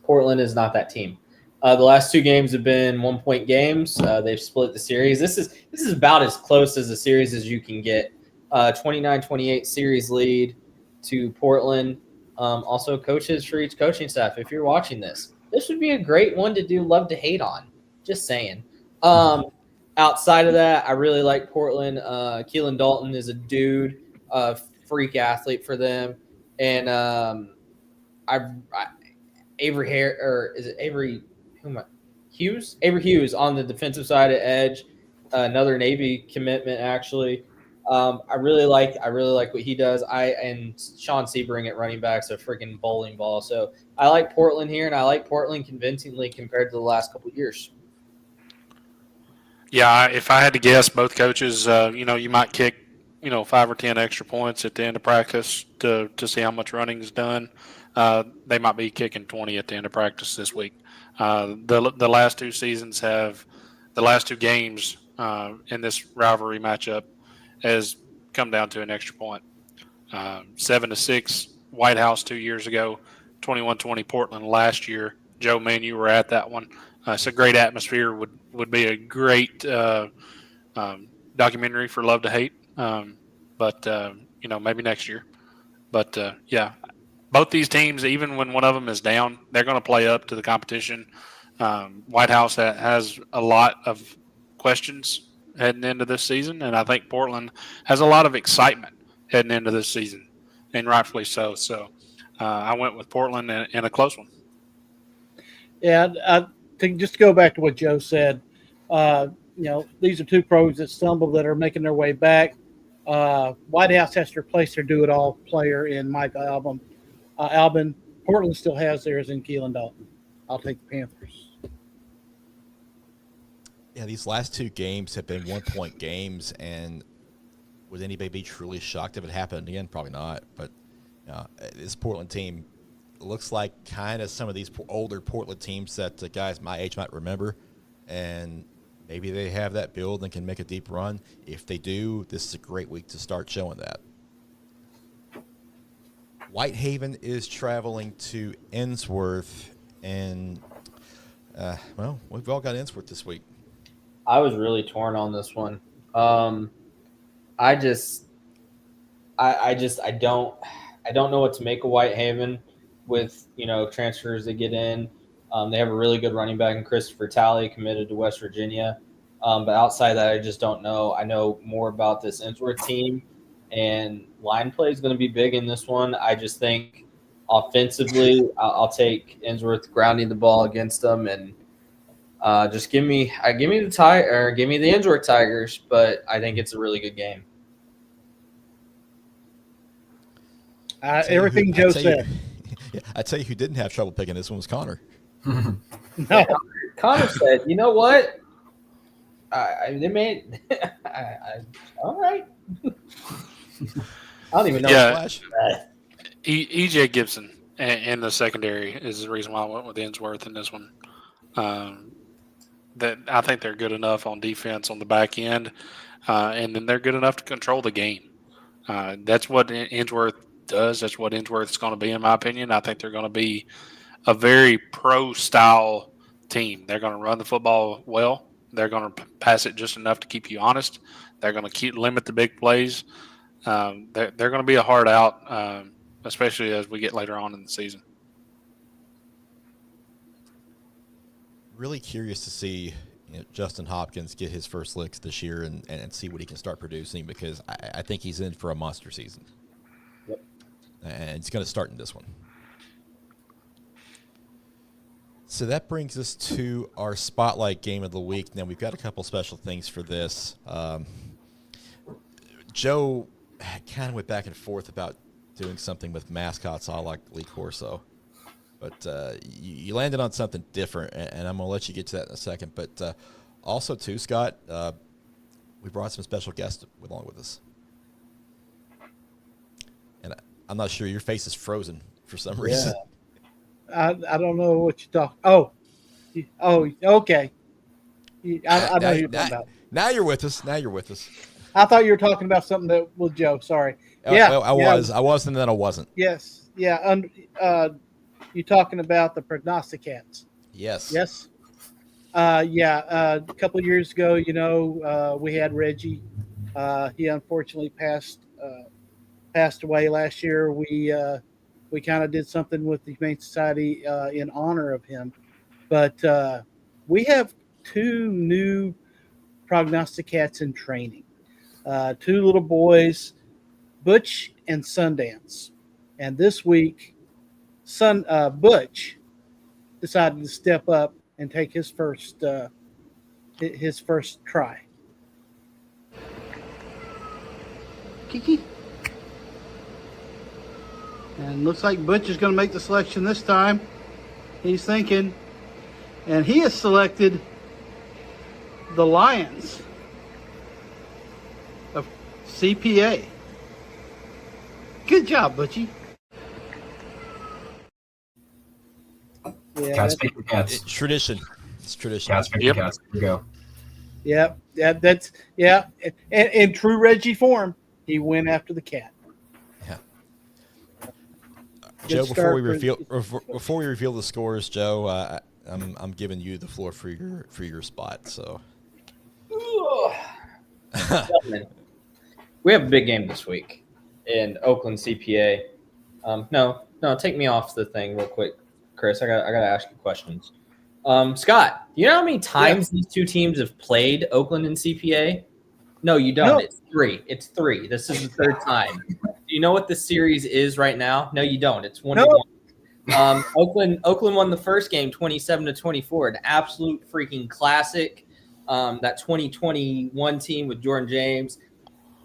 Portland is not that team. The last two games have been 1-point games. They've split the series. This is about as close as a series as you can get. 29-28 series lead to Portland. Also, coaches for each coaching staff. If you're watching this would be a great one to do love to hate on. Just saying. Outside of that, I really like Portland. Keelan Dalton is a dude, freak athlete for them, and Avery Hughes? Avery Hughes on the defensive side of edge, another Navy commitment actually. I really like what he does. And Sean Sebring at running back's a freaking bowling ball. So I like Portland here, and I like Portland convincingly compared to the last couple of years. Yeah, if I had to guess, both coaches, you might kick, 5 or 10 extra points at the end of practice to see how much running is done. They might be kicking 20 at the end of practice this week. The last two seasons the last two games in this rivalry matchup has come down to an extra point. 7-6 White House 2 years ago, 21-20 Portland last year. Joe, man, you were at that one. It's a great atmosphere. Would be a great documentary for Love to Hate. But maybe next year. But yeah, both these teams, even when one of them is down, they're going to play up to the competition. White House has a lot of questions heading into this season, and I think Portland has a lot of excitement heading into this season, and rightfully so. So I went with Portland in a close one. Yeah, I think just to go back to what Joe said, these are two pros that stumble that are making their way back. White House has to replace their do-it-all player in Mike Albin. Portland still has theirs in Keelan Dalton. I'll take the Panthers. Yeah, these last two games have been 1-point games, and would anybody be truly shocked if it happened again? Probably not. But this Portland team looks like kind of some of these older Portland teams that guys my age might remember, and maybe they have that build and can make a deep run. If they do, this is a great week to start showing that. Whitehaven is traveling to Innsworth, and, we've all got Innsworth this week. I was really torn on this one. I don't know what to make of Whitehaven with, transfers that get in. They have a really good running back in Christopher Talley, committed to West Virginia. But outside of that, I just don't know. I know more about this Innsworth team, and line play is going to be big in this one. I just think offensively, I'll take Innsworth grounding the ball against them, and just give me the Innsworth Tigers. But I think it's a really good game. Everything Joe said. I tell you who didn't have trouble picking this one was Connor. No. Connor said, "You know what? They made all right." I don't even know. Yeah, EJ Gibson in the secondary is the reason why I went with Innsworth in this one. That I think they're good enough on defense on the back end, and then they're good enough to control the game. That's what Innsworth does. That's what Innsworth is going to be, in my opinion. I think they're going to be a very pro-style team. They're going to run the football well. They're going to pass it just enough to keep you honest. They're going to limit the big plays. They're going to be a hard out, especially as we get later on in the season. Really curious to see Justin Hopkins get his first licks this year and see what he can start producing, because I think he's in for a monster season. Yep. And he's going to start in this one. So that brings us to our spotlight game of the week. Now, we've got a couple special things for this. Joe kind of went back and forth about doing something with mascots a la Lee Corso. But you landed on something different, and I'm going to let you get to that in a second. But also, too, Scott, we brought some special guests along with us. And I'm not sure. Your face is frozen for some reason. I don't know what you're talking. Oh, okay. I know you're talking about. Now you're with us. I thought you were talking about something that was Joe. Sorry. Yeah, I was, and then I wasn't. Yes. Yeah. You talking about the prognosticats? Yes. Yes. A couple of years ago, we had Reggie. He unfortunately passed away last year. We kind of did something with the Humane Society in honor of him. But we have two new prognosticats in training. Two little boys, Butch and Sundance. And this week, Butch decided to step up and take his first try. Kiki. And looks like Butch is going to make the selection this time. He's thinking. And he has selected the Lions of CPA. Good job, Butchie. Yeah, Cats pick the cats. It's tradition. Cats pick the cats. Here we go. Yep. Yeah. And in true Reggie form, he went after the cat. Yeah. Joe, before we reveal the scores, Joe, I'm giving you the floor for your spot. So. We have a big game this week in Oakland CPA. No, take me off the thing real quick, Chris. I gotta ask you questions. Scott, you know how many times these two teams have played Oakland and CPA? No, you don't. No. It's three. This is the third time. Do you know what the series is right now? No, you don't. It's 1-1. Oakland won the first game 27-24. An absolute freaking classic. That 2021 team with Jordan James.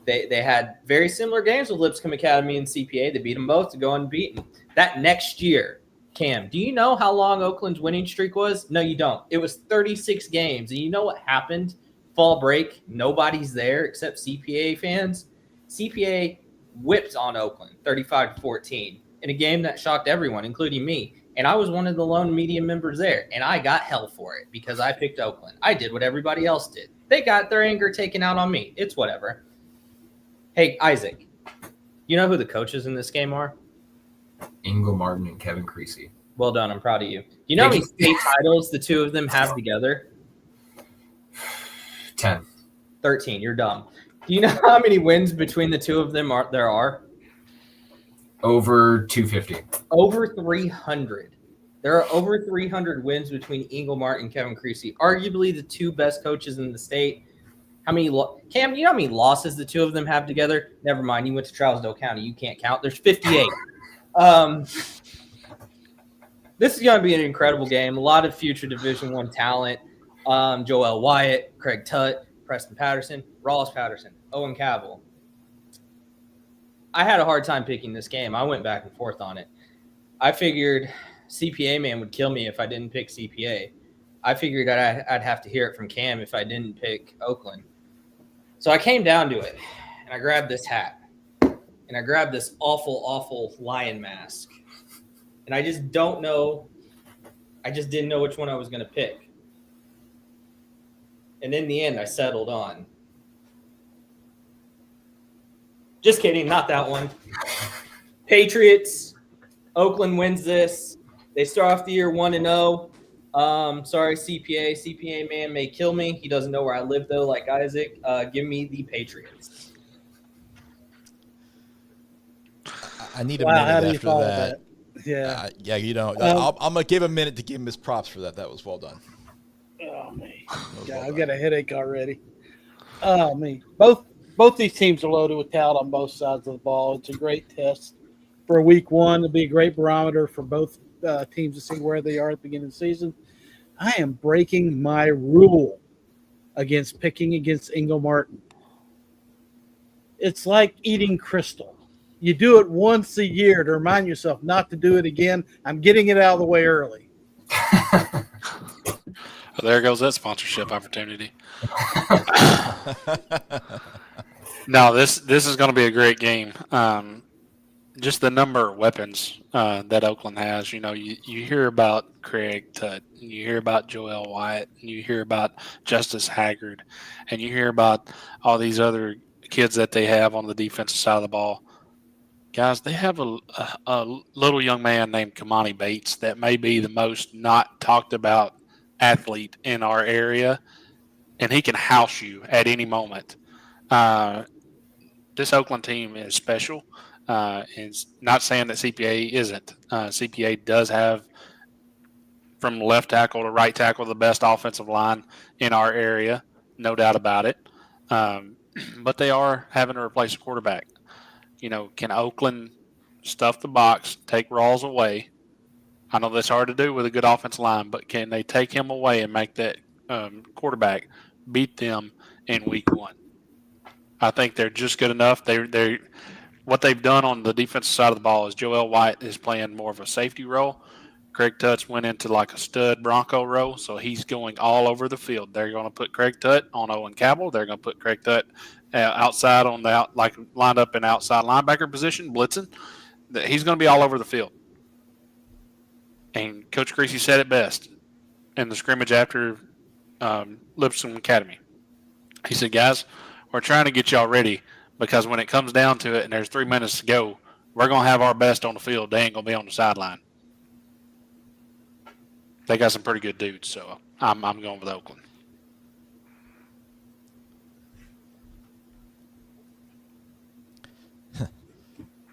They had very similar games with Lipscomb Academy and CPA. They beat them both to go unbeaten. That next year, Cam, do you know how long Oakland's winning streak was? No, you don't. It was 36 games. And you know what happened? Fall break, nobody's there except CPA fans. CPA whipped on Oakland 35-14 in a game that shocked everyone, including me. And I was one of the lone media members there, and I got hell for it because I picked Oakland. I did what everybody else did. They got their anger taken out on me. It's whatever. Hey, Isaac, you know who the coaches in this game are? Ingle Martin and Kevin Creasy. Well done. I'm proud of you. You know how many state titles the two of them have together? 10. 13. You're dumb. Do you know how many wins between the two of them there are? Over 250. Over 300. There are over 300 wins between Ingle Martin and Kevin Creasy, arguably the two best coaches in the state. How many Cam, you know how many losses the two of them have together? Never mind. You went to Trousdale County. You can't count. There's 58. This is going to be an incredible game. A lot of future Division I talent. Joel Wyatt, Craig Tutt, Preston Patterson, Ross Patterson, Owen Cavill. I had a hard time picking this game. I went back and forth on it. I figured CPA man would kill me if I didn't pick CPA. I figured I'd have to hear it from Cam if I didn't pick Oakland. So I came down to it, and I grabbed this hat, and I grabbed this awful, awful lion mask. And I just don't know. I just didn't know which one I was going to pick. And in the end, I settled on. Just kidding, not that one. Patriots. Oakland wins this. They start off the year 1-0. Sorry, CPA. CPA man may kill me. He doesn't know where I live though, like Isaac. Give me the Patriots. I need a Wow, how minute do you after follow that. that? Yeah. Yeah, you know, I'm gonna give a minute to give him his props for that. That was well done. Oh man, That was yeah, well I've done. got a headache already. Oh man, both these teams are loaded with talent on both sides of the ball. It's a great test for a week one. It'll be a great barometer for both teams to see where they are at the beginning of the season. I am breaking my rule against picking against Ingle Martin. It's like eating crystal. You do it once a year to remind yourself not to do it again. I'm getting it out of the way early. Well, there goes that sponsorship opportunity. No, this is going to be a great game. Just the number of weapons that Oakland has. You know, you hear about Craig Tutt, and you hear about Joel Wyatt, and you hear about Justice Haggard, and you hear about all these other kids that they have on the defensive side of the ball. Guys, they have a little young man named Kamani Bates that may be the most not talked about athlete in our area, and he can house you at any moment. This Oakland team is special. It's not saying that CPA isn't. CPA does have, from left tackle to right tackle, the best offensive line in our area, no doubt about it. But they are having to replace a quarterback. You know, can Oakland stuff the box, take Rawls away? I know that's hard to do with a good offensive line, but can they take him away and make that quarterback beat them in week one? I think they're just good enough. They what they've done on the defensive side of the ball is Joel White is playing more of a safety role. Craig Tutt went into like a stud Bronco role, so he's going all over the field. They're going to put Craig Tutt on Owen Cabell. They're going to put Craig Tutt outside on the like lined up in outside linebacker position, blitzing. He's going to be all over the field. And Coach Creasy said it best in the scrimmage after Lipscomb Academy. He said, "Guys, we're trying to get y'all ready because when it comes down to it and there's 3 minutes to go, we're going to have our best on the field. They ain't going to be on the sideline." They got some pretty good dudes, so I'm going with Oakland.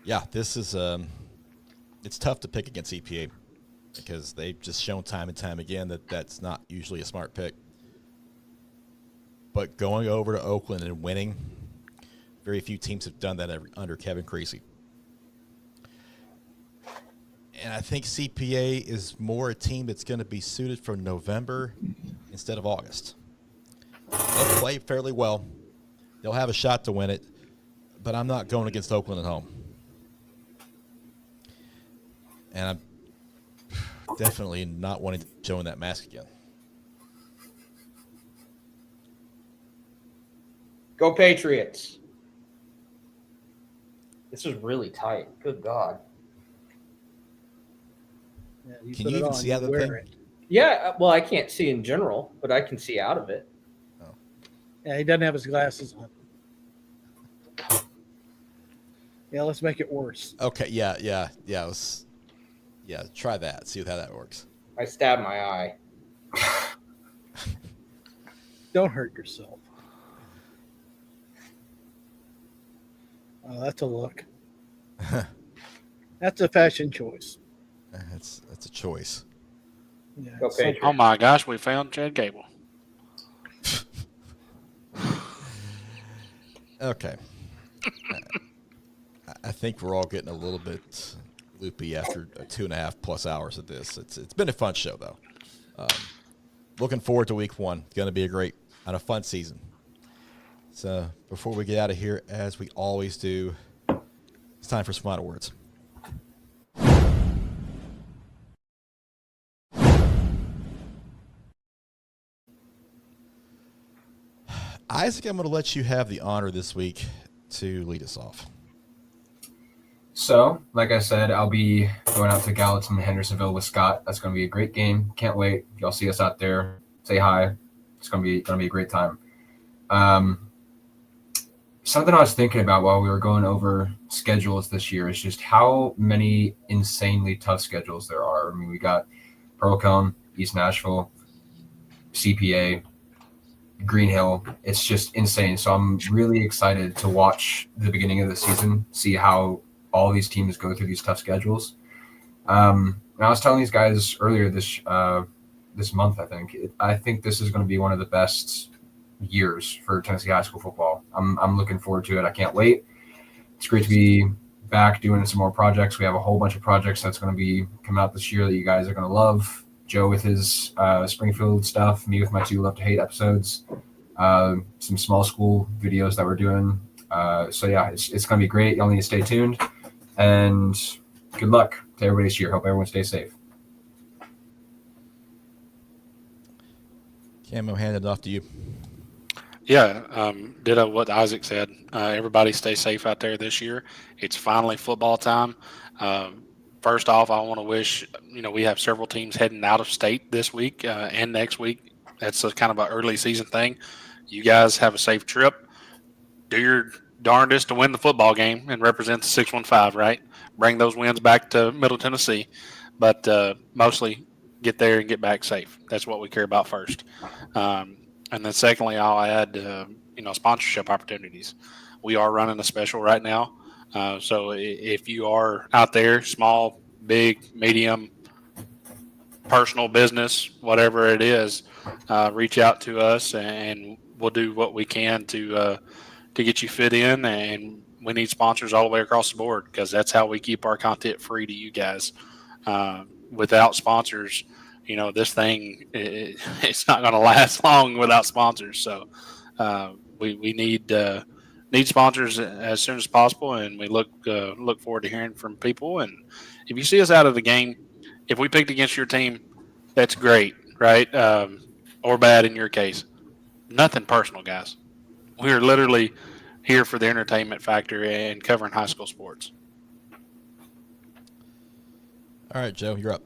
Yeah, this is it's tough to pick against EPA because they've just shown time and time again that that's not usually a smart pick. But going over to Oakland and winning, very few teams have done that under Kevin Creasy. And I think CPA is more a team that's going to be suited for November instead of August. They'll play fairly well. They'll have a shot to win it, but I'm not going against Oakland at home. And I'm definitely not wanting to show in that mask again. Go Patriots. This is really tight. Good God. Yeah, Can put you it even on, see you out of the wear thing? it. Yeah, well, I can't see in general, but I can see out of it. Yeah, he doesn't have his glasses on. Yeah, let's make it worse. Okay, yeah. Try that. See how that works. I stabbed my eye. Don't hurt yourself. Oh, that's a look. That's a fashion choice. That's a choice. Yeah, Go so- Patriots. Oh my gosh, we found Chad Gable. Okay. I think we're all getting a little bit loopy after 2.5+ hours of this. It's been a fun show though. Looking forward to week one. It's going to be a great and a fun season. So before we get out of here, as we always do, it's time for some final words. Isaac, I'm going to let you have the honor this week to lead us off. So, like I said, I'll be going out to Gallatin, Hendersonville with Scott. That's going to be a great game. Can't wait. Y'all see us out there. Say hi. It's going to be a great time. Something I was thinking about while we were going over schedules this year is just how many insanely tough schedules there are. I mean, we got Pearl Cone, East Nashville, CPA, Green Hill. It's just insane. So I'm really excited to watch the beginning of the season, see how all these teams go through these tough schedules. And I was telling these guys earlier this month, I think this is going to be one of the best years for Tennessee high school football. I'm looking forward to it. I can't wait. It's great to be back doing some more projects. We have a whole bunch of projects that's going to be coming out this year that you guys are going to love. Joe with his Springfield stuff, me with my 2 Love to Hate episodes, some small school videos that we're doing. So yeah, it's going to be great. Y'all need to stay tuned, and good luck to everybody this year. Hope everyone stays safe. Cam, I'll hand it off to you. Yeah, ditto what Isaac said. Everybody stay safe out there this year. It's finally football time. First off, I want to wish, we have several teams heading out of state this week and next week. That's a kind of an early season thing. You guys have a safe trip. Do your darndest to win the football game and represent the 615, right? Bring those wins back to Middle Tennessee. But mostly get there and get back safe. That's what we care about first. And then secondly, I'll add, sponsorship opportunities. We are running a special right now. So if you are out there, small, big, medium, personal business, whatever it is, reach out to us and we'll do what we can to get you fit in. And we need sponsors all the way across the board because that's how we keep our content free to you guys. Without sponsors, this thing, it's not going to last long without sponsors. So we need sponsors as soon as possible, and we look forward to hearing from people. And if you see us out of the game, if we picked against your team, that's great, right? Or bad in your case. Nothing personal, guys. We are literally here for the entertainment factor and covering high school sports. All right, Joe, you're up.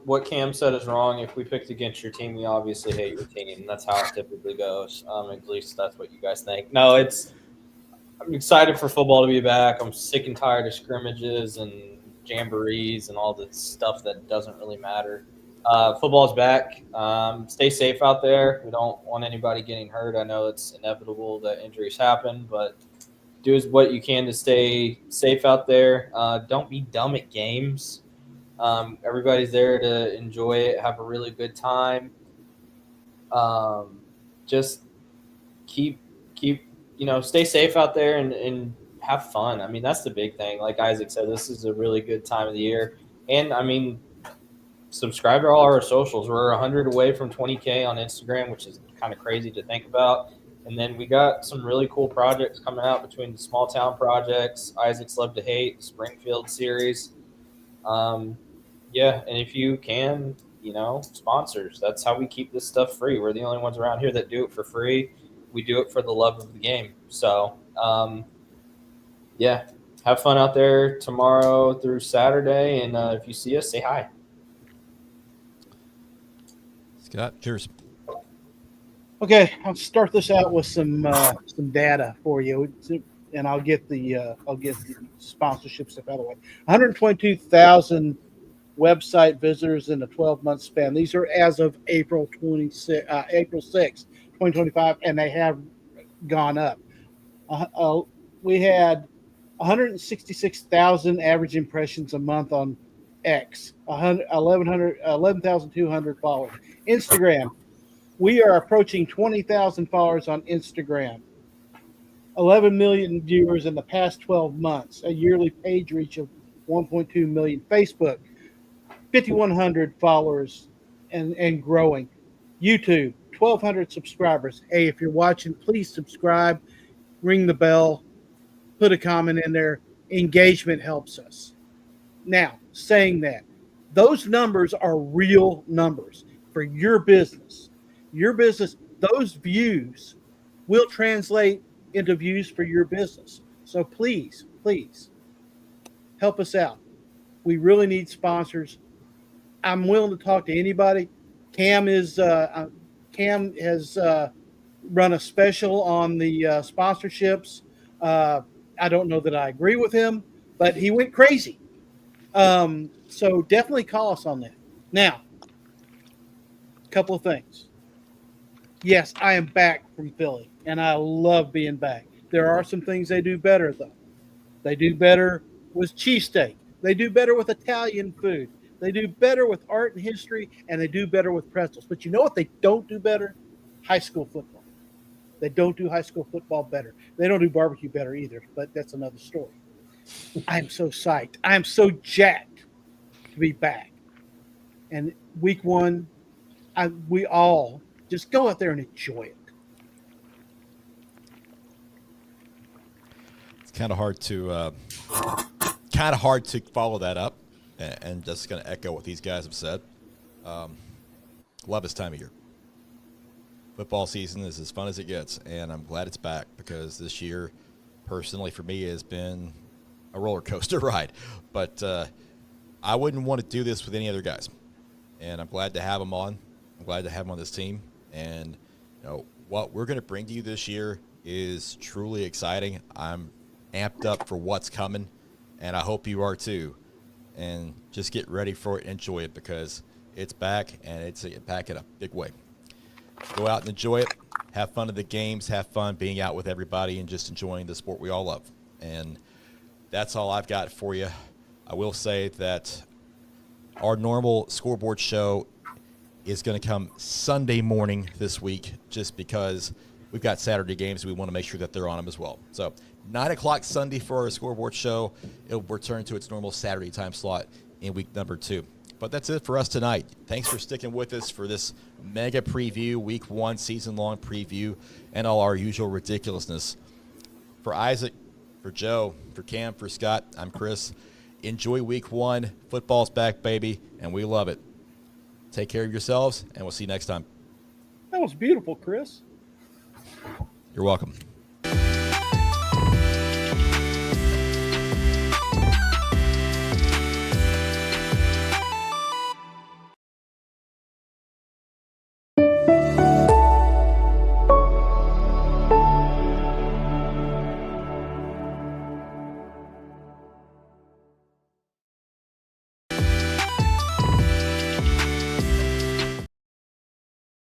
What Cam said is wrong. If we picked against your team, we obviously hate your team. That's how it typically goes. At least that's what you guys think. No, I'm excited for football to be back. I'm sick and tired of scrimmages and jamborees and all the stuff that doesn't really matter. Football's back. Stay safe out there. We don't want anybody getting hurt. I know it's inevitable that injuries happen, but do what you can to stay safe out there. Don't be dumb at games. Everybody's there to enjoy it, have a really good time. Just keep stay safe out there and have fun. I mean, that's the big thing. Like Isaac said, this is a really good time of the year. And I mean, subscribe to all our socials. We're 100 away from 20K on Instagram, which is kind of crazy to think about. And then we got some really cool projects coming out between the small town projects, Isaac's Love to Hate, the Springfield series. Yeah, and if you can, sponsors. That's how we keep this stuff free. We're the only ones around here that do it for free. We do it for the love of the game. So, yeah, have fun out there tomorrow through Saturday. And if you see us, say hi. Scott, cheers. Okay, I'll start this out with some data for you, and I'll get the sponsorship stuff out of the way. 122,000 website visitors in a 12-month span. These are as of April 6, 2025, and they have gone up. We had 166,000 average impressions a month on X, 11,200 followers. Instagram, we are approaching 20,000 followers on Instagram. 11 million viewers in the past 12 months, a yearly page reach of 1.2 million. Facebook, 5,100 followers and growing. YouTube, 1,200 subscribers. Hey, if you're watching, please subscribe, ring the bell, put a comment in there. Engagement helps us. Now, saying that, those numbers are real numbers for your business. Your business, those views will translate into views for your business. So please help us out. We really need sponsors. I'm willing to talk to anybody. Cam has run a special on the sponsorships. I don't know that I agree with him, but he went crazy. So definitely call us on that. Now, a couple of things. Yes, I am back from Philly, and I love being back. There are some things they do better, though. They do better with cheesesteak. They do better with Italian food. They do better with art and history, and they do better with pretzels. But you know what they don't do better? High school football. They don't do high school football better. They don't do barbecue better either, but that's another story. I am so psyched. I am so jacked to be back. And week one, we all just go out there and enjoy it. It's kind of hard to follow that up, and just going to echo what these guys have said. Love this time of year. Football season is as fun as it gets, and I'm glad it's back because this year, personally for me, has been a roller coaster ride. But I wouldn't want to do this with any other guys, and I'm glad to have them on. I'm glad to have them on this team, and what we're going to bring to you this year is truly exciting. I'm amped up for what's coming, and I hope you are too. And just get ready for it and enjoy it because it's back, and it's back in a big way. Go out and enjoy it. Have fun at the games. Have fun being out with everybody and just enjoying the sport we all love. And that's all I've got for you. I will say that our normal scoreboard show is going to come Sunday morning this week just because we've got Saturday games. We want to make sure that they're on them as well. So 9 o'clock Sunday for our scoreboard show. It'll return to its normal Saturday time slot in week number 2. But that's it for us tonight. Thanks for sticking with us for this mega preview, week 1, season-long preview, and all our usual ridiculousness. For Isaac, for Joe, for Cam, for Scott, I'm Chris. Enjoy week 1. Football's back, baby, and we love it. Take care of yourselves, and we'll see you next time. That was beautiful, Chris. You're welcome.